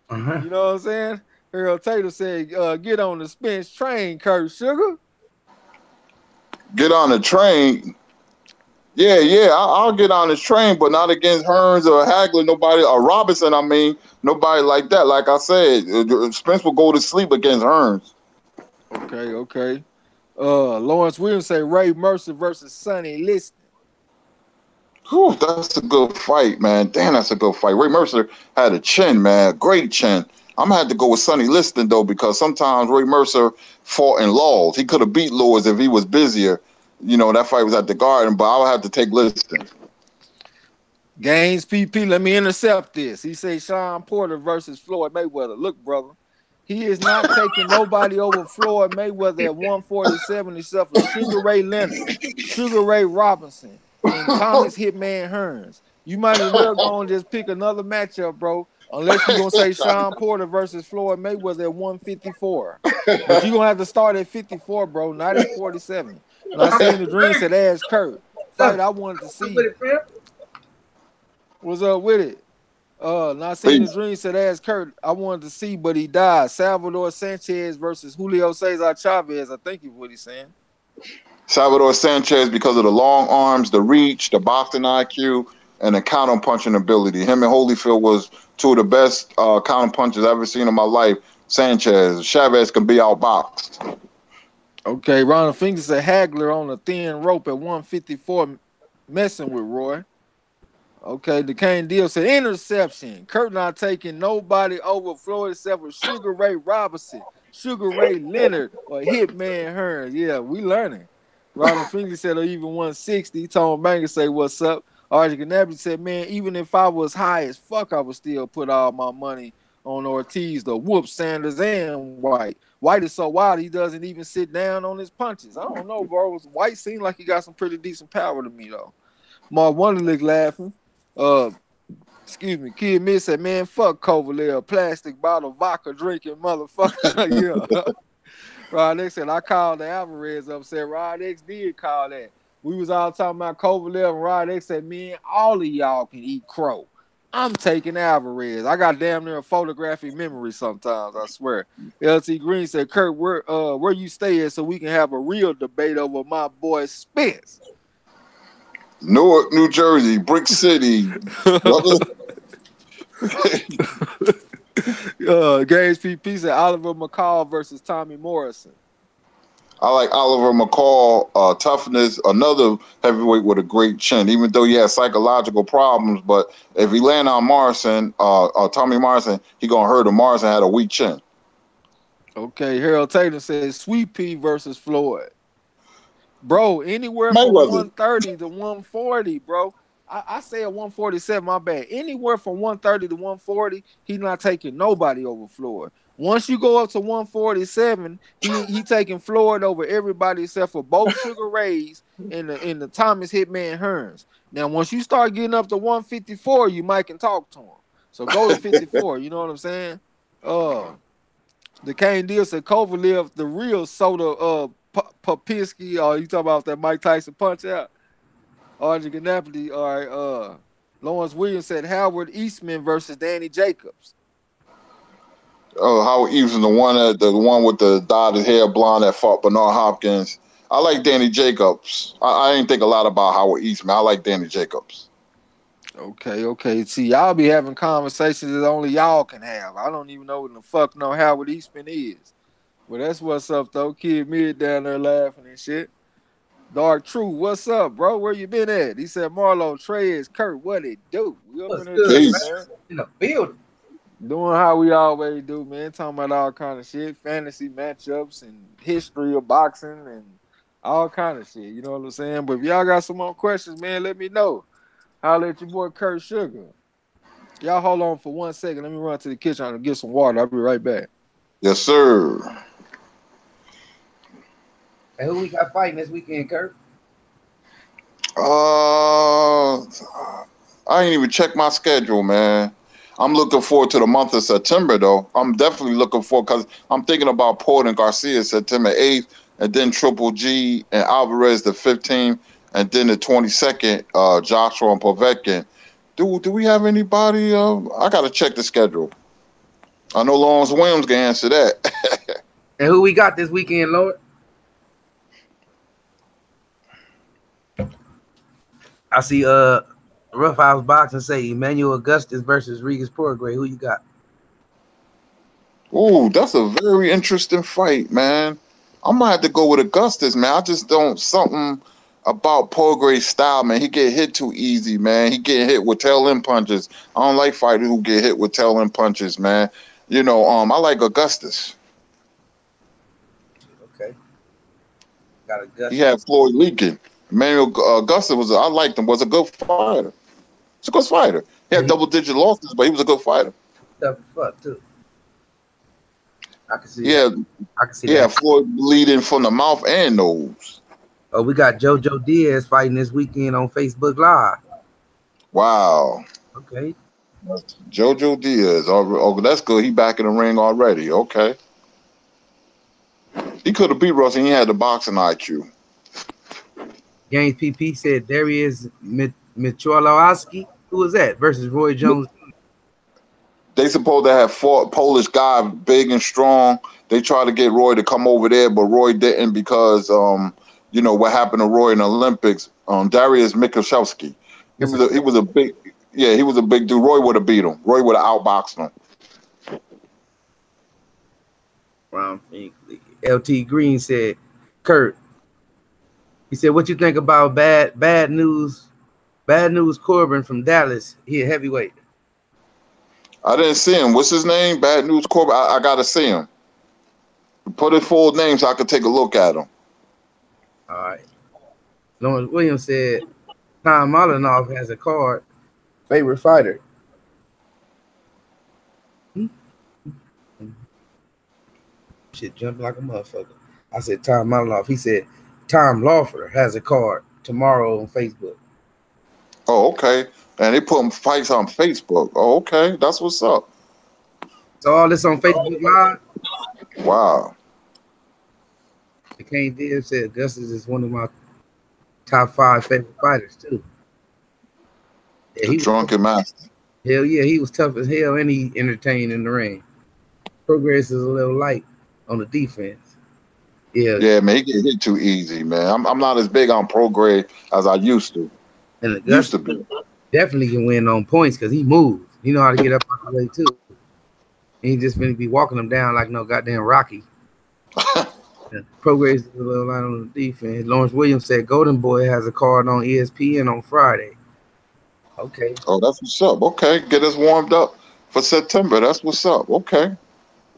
You know what I'm saying? Harold Taylor said, get on the Spence train, Kurt Sugar. Get on the train. Yeah, I'll get on this train, but not against Hearns or Hagler, nobody, or Robinson, nobody like that. Like I said, Spence will go to sleep against Hearns. Okay. Lawrence Williams say Ray Mercer versus Sonny Liston. Whew, that's a good fight, man. Damn, that's a good fight. Ray Mercer had a chin, man. Great chin. I'm going to have to go with Sonny Liston, though, because sometimes Ray Mercer fought in laws. He could have beat Lewis if he was busier. You know, that fight was at the Garden, but I would have to take Liston. Gaines PP, let me intercept this. He say Sean Porter versus Floyd Mayweather. Look, brother, he is not taking nobody over Floyd Mayweather at 147 except for Sugar Ray Leonard, Sugar Ray Robinson, and Thomas Hitman Hearns. You might as well go and just pick another matchup, bro. Unless you're going to say Sean Porter versus Floyd Mayweather at 154. But you're going to have to start at 54, bro, not at 47. And I seen the dream said, ask Kurt. fight I wanted to see. What's up with it? Not seeing the Peace. dream said ask Kurt. I wanted to see, but he died. Salvador Sanchez versus Julio Cesar Chavez. I think is what he's saying. Salvador Sanchez, because of the long arms, the reach, the boxing IQ, and the counter punching ability. Him and Holyfield was two of the best counter punchers I've ever seen in my life. Sanchez, Chavez can be outboxed. Okay, Ronald Finger said Hagler on a thin rope at 154, messing with Roy. Okay, the Kane Deal said interception. Kurt not taking nobody over Floyd except for Sugar Ray Robinson, Sugar Ray Leonard, or Hitman Hearns. Yeah, we learning. Ronald Finley said or even 160. Tom Banger say what's up. Archie Ganabi said, man, even if I was high as fuck, I would still put all my money on Ortiz to whoop Sanders and White. White is so wild he doesn't even sit down on his punches. I don't know, bro. White seemed like he got some pretty decent power to me though. Mark Wonderlick laughing. Excuse me, Kid Miss said, man, fuck Kovalev, plastic bottle vodka drinking motherfucker. Yeah. Rod X said, I called the Alvarez up, said Rod X did call that. We was all talking about Kovalev, and Rod X said, man, all of y'all can eat crow. I'm taking Alvarez. I got damn near a photographic memory sometimes, I swear. LT Green said, Kurt, where you stay at so we can have a real debate over my boy Spence. Newark, New Jersey, Brick City. Gage PP said Oliver McCall versus Tommy Morrison. I like Oliver McCall, toughness, another heavyweight with a great chin, even though he has psychological problems. But if he land on Morrison, Tommy Morrison, he going to hurt him. Morrison had a weak chin. Okay, Harold Tatum says Sweet Pea versus Floyd. Bro, anywhere from Mayweather. 130 to 140, bro. I say at 147, my bad. Anywhere from 130 to 140, he's not taking nobody over Floyd. Once you go up to 147, he taking Floyd over everybody except for both Sugar Rays and the Thomas Hitman Hearns. Now, once you start getting up to 154, you might can talk to him. So go to 54. You know what I'm saying? The Kane Deal said Kovalev, the real soda Popinski, or you talking about that Mike Tyson punch out? Archie Ganapoli, all right. Lawrence Williams said Howard Eastman versus Danny Jacobs. Oh, Howard Eastman, the one with the dyed hair blonde that fought Bernard Hopkins. I like Danny Jacobs. I didn't think a lot about Howard Eastman. I like Danny Jacobs. Okay. See, y'all be having conversations that only y'all can have. I don't even know what the fuck no Howard Eastman is. Well, that's what's up, though. Kid Mid down there laughing and shit. Dark True, what's up, bro? Where you been at? He said, Marlo, TRAE is Kurt. What it do? We up in there man. In the building. Doing how we always do, man. Talking about all kind of shit. Fantasy matchups and history of boxing and all kind of shit. You know what I'm saying? But if y'all got some more questions, man, let me know. Holla at your boy Kurt Sugar. Y'all hold on for 1 second. Let me run to the kitchen and get some water. I'll be right back. Yes, sir. And who we got fighting this weekend, Kurt? I ain't even checked my schedule, man. I'm looking forward to the month of September, though. I'm definitely looking forward because I'm thinking about Porter and Garcia September 8th, and then Triple G and Alvarez the 15th, and then the 22nd, Joshua and Povetkin. Do we have anybody? I got to check the schedule. I know Lawrence Williams can answer that. And who we got this weekend, Lord? I see Rough House Boxing say Emmanuel Augustus versus Regis Porgray. Who you got? Ooh, that's a very interesting fight, man. I might have to go with Augustus, man. I just don't something about Porgray's style, man. He get hit too easy, man. He get hit with tail end punches. I don't like fighters who get hit with tail end punches, man. You know, I like Augustus. Okay. Got Augustus. He had Floyd Leakin. Emmanuel Augustus I liked him, was a good fighter. He's a good fighter. He had double-digit losses, but he was a good fighter. Tough as fuck, too. I can see that. I can see that. Yeah, Floyd bleeding from the mouth and nose. Oh, we got JoJo Diaz fighting this weekend on Facebook Live. Wow. Okay. JoJo Diaz. Oh, that's good. He back in the ring already. Okay. He could have beat Russell. He had the boxing IQ. Gaines PP said Darius Michalowski. Who was that? Versus Roy Jones. They supposed to have fought Polish guy, big and strong. They tried to get Roy to come over there, but Roy didn't because you know what happened to Roy in the Olympics. Darius Michalowski. He was a big he was a big dude. Roy would have beat him. Roy would have outboxed him. LT Green said, Kurt. He said, "What you think about bad news Corbin from Dallas? He a heavyweight." I didn't see him. What's his name? Bad News Corbin. I gotta see him. Put his full name so I could take a look at him. All right. Lawrence Williams said, Tom Molinoff has a card. Favorite fighter. Shit jumping like a motherfucker. I said Tom Molinoff. He said Tom Lawfer has a card tomorrow on Facebook. Oh, okay. And they put fights on Facebook. Oh, okay. That's what's up. So all this on Facebook Live? Wow. The Kane Div said Augustus is one of my top 5 favorite fighters too. Yeah, the drunken master. Hell yeah, he was tough as hell and he entertained in the ring. Progress is a little light on the defense. Yeah, man, he get hit too easy, man. I'm not as big on Progress as I used to. And Augustus used to be. Definitely can win on points because he moves. He know how to get up out the way too. And he just gonna be walking them down like no goddamn Rocky. Progress is a little light on the defense. Lawrence Williams said Golden Boy has a card on ESPN on Friday. Okay. Oh, that's what's up. Okay, get us warmed up for September. That's what's up. Okay.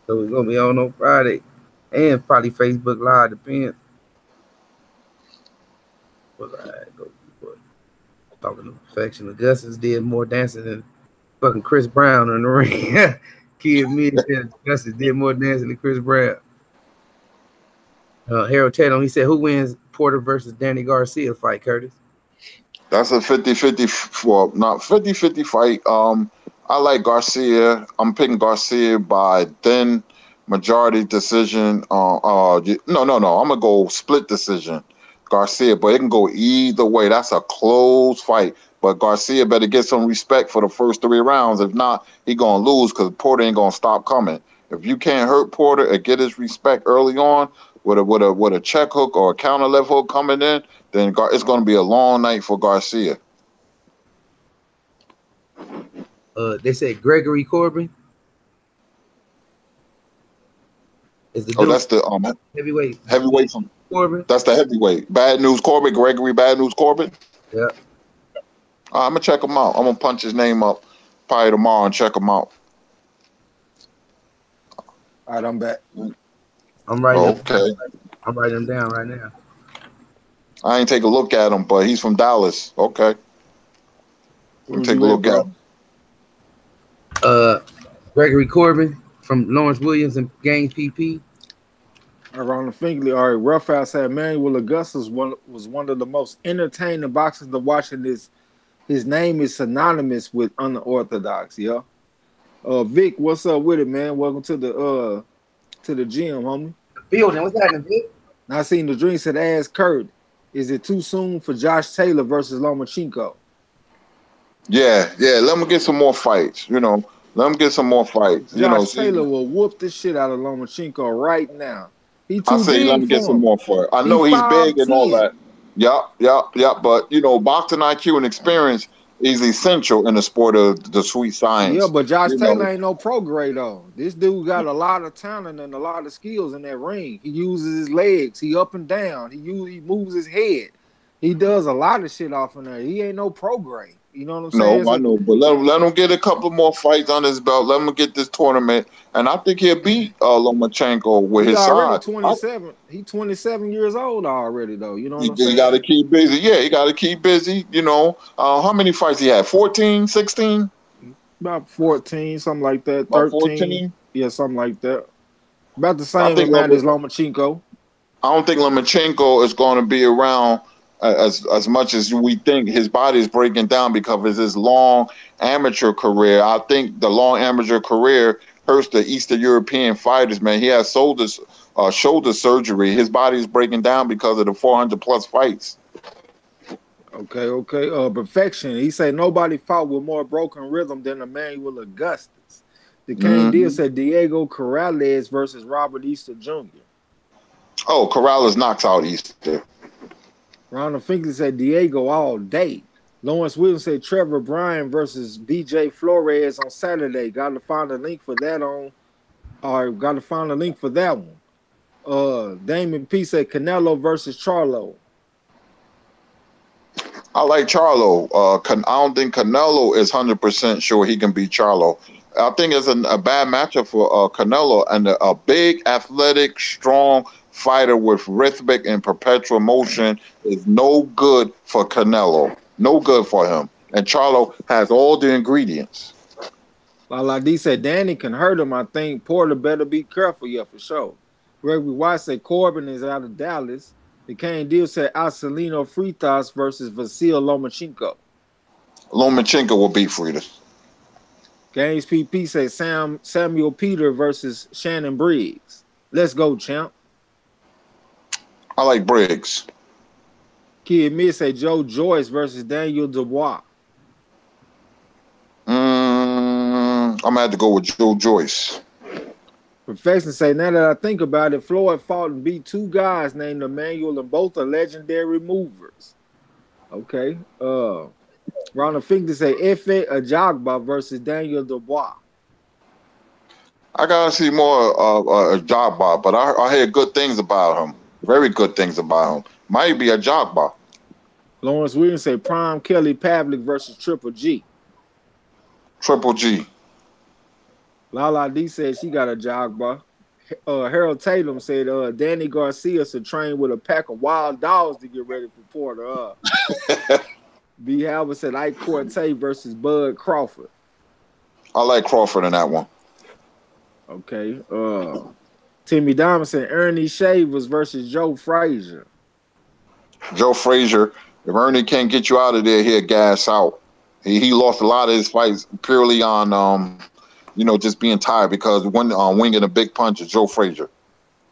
So we're gonna be on Friday, and probably Facebook Live. Depends. Talking to perfection. Augustus did more dancing than fucking Chris Brown in the ring. Kid me and Augustus did more dancing than Chris Brown. Harold Tatum, he said, who wins Porter versus Danny Garcia fight, Curtis? That's a 50-50, well, not 50-50 fight. I like Garcia. I'm picking Garcia by thin majority decision. No. I'm gonna go split decision. Garcia, but it can go either way. That's a close fight. But Garcia better get some respect for the first 3 rounds. If not, he gonna lose because Porter ain't gonna stop coming. If you can't hurt Porter and get his respect early on with a check hook or a counter left hook coming in, then it's gonna be a long night for Garcia. They said Gregory Corbin. That's the heavyweight from Corbin. That's the heavyweight. Bad News Corbin, Gregory Bad News Corbin. Yeah. I'm gonna check him out. I'm gonna punch his name up probably tomorrow and check him out. All right, I'm back. I'm writing. Okay. I'm writing them down right now. I ain't take a look at him, but he's from Dallas. Okay. We'll take a look at him. Gregory Corbin from Lawrence Williams and Gaines PP. Ronald Finkley, all right. Roughhouse said Manuel Augustus was one of the most entertaining boxers to watch in this. His name is synonymous with unorthodox, yeah. Vic, what's up with it, man? Welcome to the gym, homie. Building, what's happening, Vic? I seen the dream said, ask Kurt, is it too soon for Josh Taylor versus Lomachenko? Yeah. Let him get some more fights, Let him get some more fights. Josh Taylor will whoop the shit out of Lomachenko right now. I say let him get some more fights. I know he's big and all that. Yep. But boxing IQ and experience is essential in the sport of the sweet science. Yeah, but Josh Taylor ain't no pro grade though. This dude got a lot of talent and a lot of skills in that ring. He uses his legs. He up and down. He moves his head. He does a lot of shit off in there. He ain't no pro grade. You know what I'm saying? No, I know, but let him get a couple more fights on his belt. Let him get this tournament, and I think he'll beat Lomachenko with his size. 27. He's 27 years old already, though. You know what I'm saying? He got to keep busy. Yeah, he got to keep busy. How many fights he had? 14, 16? About 14, something like that. 13. 14? Yeah, something like that. About the same amount as Lomachenko. I don't think Lomachenko is going to be around as much as we think. His body is breaking down because of his long amateur career. I think the long amateur career hurts the Eastern European fighters, man. He has shoulder surgery. His body is breaking down because of the 400 plus fights. Okay. Perfection. He said nobody fought with more broken rhythm than Emmanuel Augustus. The Kane deal Hmm. said Diego Corrales versus Robert Easter Jr. Oh, Corrales knocks out Easter. Ronald Finkley said Diego all day. Lawrence Williams said Trevor Bryan versus BJ Flores on Saturday. Got to find a link for that got to find a link for that one. Damon P said Canelo versus Charlo. I like Charlo. I don't think Canelo is 100% sure he can beat Charlo. I think it's a bad matchup for Canelo, and a big, athletic, strong fighter with rhythmic and perpetual motion is no good for Canelo. No good for him. And Charlo has all the ingredients. Lala D said Danny can hurt him. I think Porter better be careful. Yeah, for sure. Gregory White said Corbin is out of Dallas. The Kane deal said Alcelino Fritas versus Vasil Lomachenko. Lomachenko will beat Fritas. Games PP said Samuel Peter versus Shannon Briggs. Let's go, champ. I like Briggs. Kid Mid say Joe Joyce versus Daniel Dubois. I'm going to have to go with Joe Joyce. Perfection say, now that I think about it, Floyd fought and beat two guys named Emmanuel, and both are legendary movers. Okay. Ronald Finkley say Efe Ajagba versus Daniel Dubois. I got to see more of Jogba, but I hear good things about him. Very good things about him. Might be a Jogba. Lawrence Williams say Prime Kelly Pavlik versus Triple G. Triple G. Lala D said she got a Jogba. Harold Tatum said Danny Garcia should train with a pack of wild dogs to get ready for Porter. B. Halbert said Ike Corte versus Bud Crawford. I like Crawford in that one. Okay. Timmy Diamond said Ernie Shavers versus Joe Frazier. Joe Frazier, if Ernie can't get you out of there, he'll gas out. He lost a lot of his fights purely on just being tired because winging a big punch is Joe Frazier.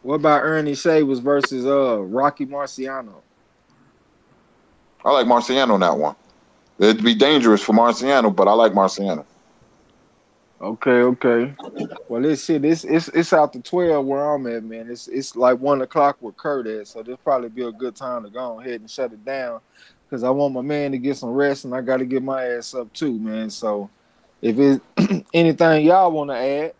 What about Ernie Shavers versus Rocky Marciano? I like Marciano in that one. It'd be dangerous for Marciano, but I like Marciano. Okay. Well, this shit, it's out to 12 where I'm at, man. It's like 1 o'clock with Kurt at, so this probably be a good time to go ahead and shut it down because I want my man to get some rest and I got to get my ass up too, man. So if it's anything y'all want to add,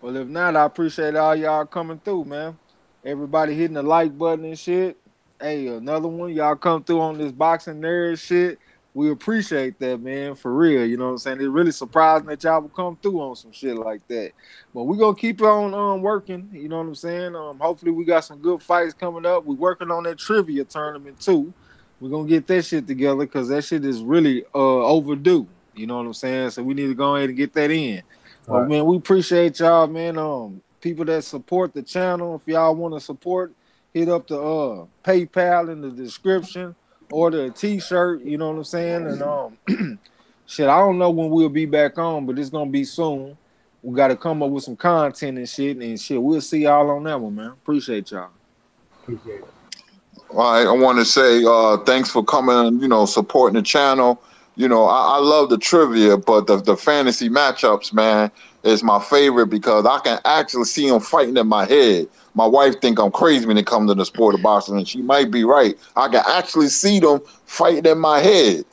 well, if not, I appreciate all y'all coming through, man. Everybody hitting the like button and shit. Hey, another one. Y'all come through on this boxing nerd shit. We appreciate that, man, for real. You know what I'm saying? It's really surprising that y'all would come through on some shit like that. But we're going to keep on working. You know what I'm saying? Hopefully we got some good fights coming up. We're working on that trivia tournament, too. We're going to get that shit together because that shit is really overdue. You know what I'm saying? So we need to go ahead and get that in. Well, right. Man, we appreciate y'all, man. People that support the channel, if y'all want to support, hit up the PayPal in the description. Order a t-shirt, you know what I'm saying? And shit, I don't know when we'll be back on, but it's gonna be soon. We gotta come up with some content and shit, we'll see y'all on that one, man. Appreciate y'all. Appreciate it. All right, I want to say thanks for coming and supporting the channel. I love the trivia, but the fantasy matchups, man, is my favorite because I can actually see them fighting in my head. My wife think I'm crazy when it comes to the sport of boxing, and she might be right. I can actually see them fighting in my head.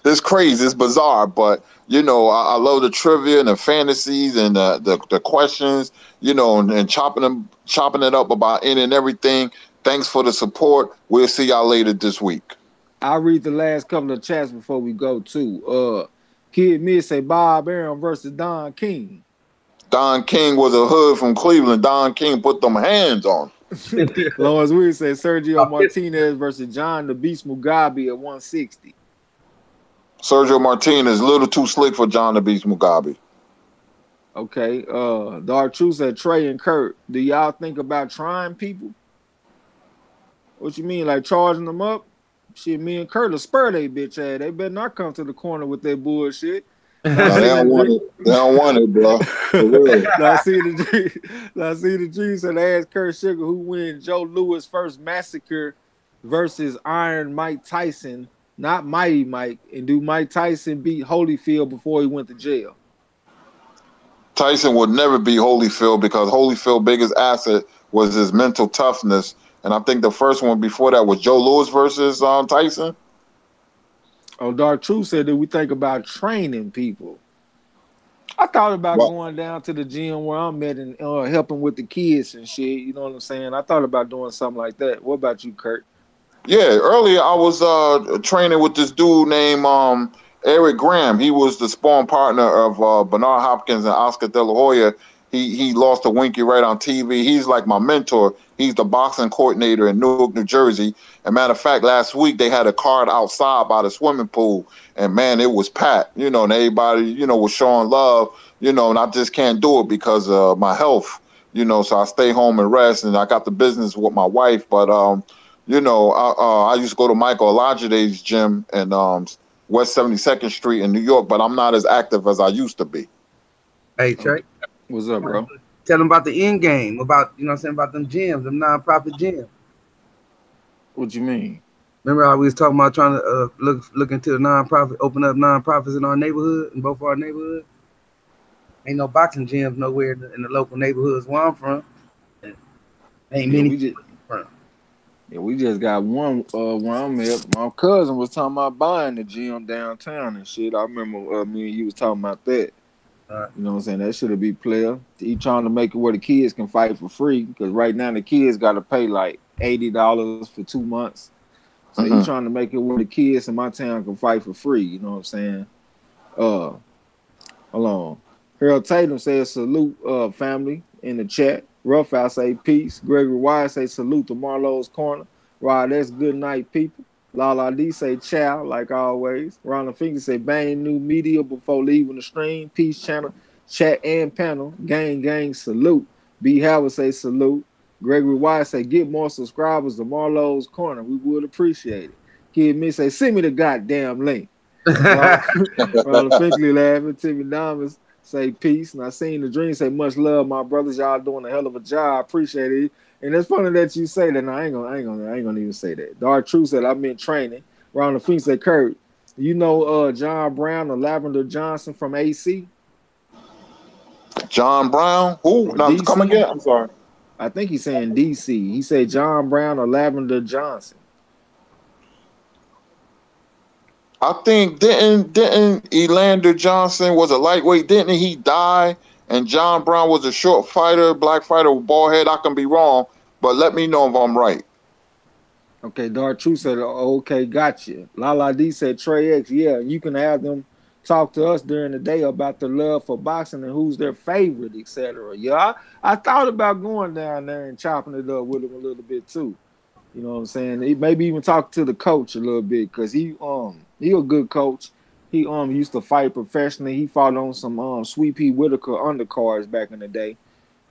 It's crazy, it's bizarre, but I love the trivia and the fantasies and the questions, and chopping it up about any and everything. Thanks for the support. We'll see y'all later this week. I'll read the last couple of chats before we go too. Kid Mid say Bob Arum versus Don King. Don King was a hood from Cleveland. Don King put them hands on. Lawrence Weir said Sergio Martinez versus John the Beast Mugabe at 160. Sergio Martinez, a little too slick for John the Beast Mugabe. Okay. Dark Truth said TRAE and Kurt. Do y'all think about trying people? What you mean, like charging them up? Shit, me and Kurt will spur they bitch ass. They better not come to the corner with that bullshit. No, they don't want it. They don't want it, bro. For real. I see the G said, ask Kurt Sugar who win Joe Lewis' first massacre versus Iron Mike Tyson, not Mighty Mike, and do Mike Tyson beat Holyfield before he went to jail? Tyson would never beat Holyfield because Holyfield's biggest asset was his mental toughness. And I think the first one before that was Joe Louis versus Tyson. Oh, Dark Truth said that we think about training people. I thought about What? going down to the gym where I'm at and helping with the kids and shit. You know what I'm saying? I thought about doing something like that. What about you, Kurt? Yeah, earlier I was training with this dude named Eric Graham. He was the sparring partner of Bernard Hopkins and Oscar De La Hoya. He lost to Winky right on TV. He's like my mentor. He's the boxing coordinator in Newark, New Jersey. And matter of fact, last week they had a card outside by the swimming pool, and man, it was packed. And everybody, was showing love. And I just can't do it because of my health. So I stay home and rest. And I got the business with my wife, but I used to go to Michael Olajude's gym in West 72nd Street in New York, but I'm not as active as I used to be. Hey, Trey. What's up, bro? Tell them about the end game, about about them gyms, them nonprofit gyms. What you mean? Remember how we was talking about trying to look into the nonprofit, open up nonprofits in our neighborhood, in both our neighborhoods? Ain't no boxing gyms nowhere in the local neighborhoods where I'm from. Ain't many. We just got one where I'm at. My cousin was talking about buying the gym downtown and shit. I remember me and you was talking about that. You know what I'm saying? That should be player. He trying to make it where the kids can fight for free because right now the kids got to pay like $80 for 2 months. So he trying to make it where the kids in my town can fight for free. You know what I'm saying? Hold on. Harold Tatum says salute family in the chat. Rough out say peace. Gregory Wise say salute to Marlowe's Corner. Rod, that's good night, people. Lala D say ciao, like always. Ronald Finger say bang new media before leaving the stream. Peace channel, chat and panel. Gang, salute. B. Howard say salute. Gregory Wise say get more subscribers to Marlowe's Corner. We would appreciate it. Kid Me say send me the goddamn link. Ronald Finkley laughing. Timmy Diamonds say peace. And I seen the dream say much love, my brothers. Y'all doing a hell of a job. Appreciate it. And it's funny that you say that. And I ain't gonna even say that. Dark Truth said I've been training. Ronald Fink said, Kurt, you know John Brown or Lavender Johnson from AC? John Brown? Who? Now come again. I'm sorry. I think he's saying DC. He said John Brown or Lavender Johnson. I think didn't Elander Johnson was a lightweight? Didn't he die? And John Brown was a short fighter, black fighter with bald head. I can be wrong, but let me know if I'm right. Okay, Dark Truth said, okay, gotcha. Lala D said, TRAE X, yeah, you can have them talk to us during the day about their love for boxing and who's their favorite, etc. Yeah, I thought about going down there and chopping it up with them a little bit too. You know what I'm saying? Maybe even talk to the coach a little bit because he a good coach. He used to fight professionally. He fought on some Sweet Pea Whitaker undercards back in the day.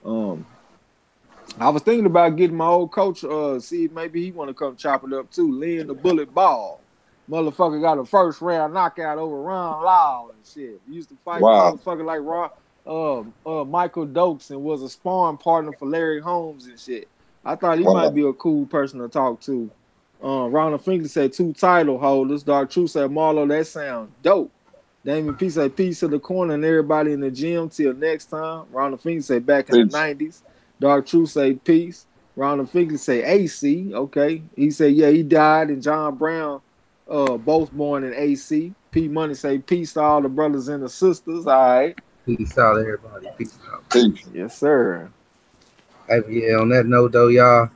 I was thinking about getting my old coach, see if maybe he want to come chop it up too. Lynn the Bullet Ball. Motherfucker got a first round knockout over Ron Law and shit. He used to fight motherfucker like Michael Dokes and was a sparring partner for Larry Holmes and shit. I thought he might be a cool person to talk to. Ronald Finkley said 2 title holders. Dark Truth said Marlo, that sounds dope. Damien P said peace to the corner and everybody in the gym till next time. Ronald Finkley said back in the 90s. Dark Truth say peace. Ronald Finkley say AC. Okay. He said, yeah, he died and John Brown both born in AC. P Money say peace to all the brothers and the sisters. All right. Peace out, everybody. Peace out. Peace. Yes, sir. Hey, yeah, on that note, though, y'all,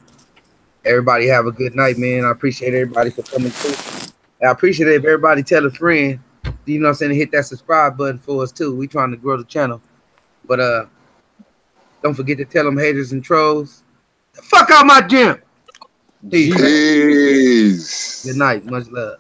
everybody have a good night, man. I appreciate everybody for coming through. I appreciate it if everybody tell a friend, you know what I'm saying, to hit that subscribe button for us, too. We trying to grow the channel. But don't forget to tell them haters and trolls, the fuck out my gym. Peace. Good night. Much love.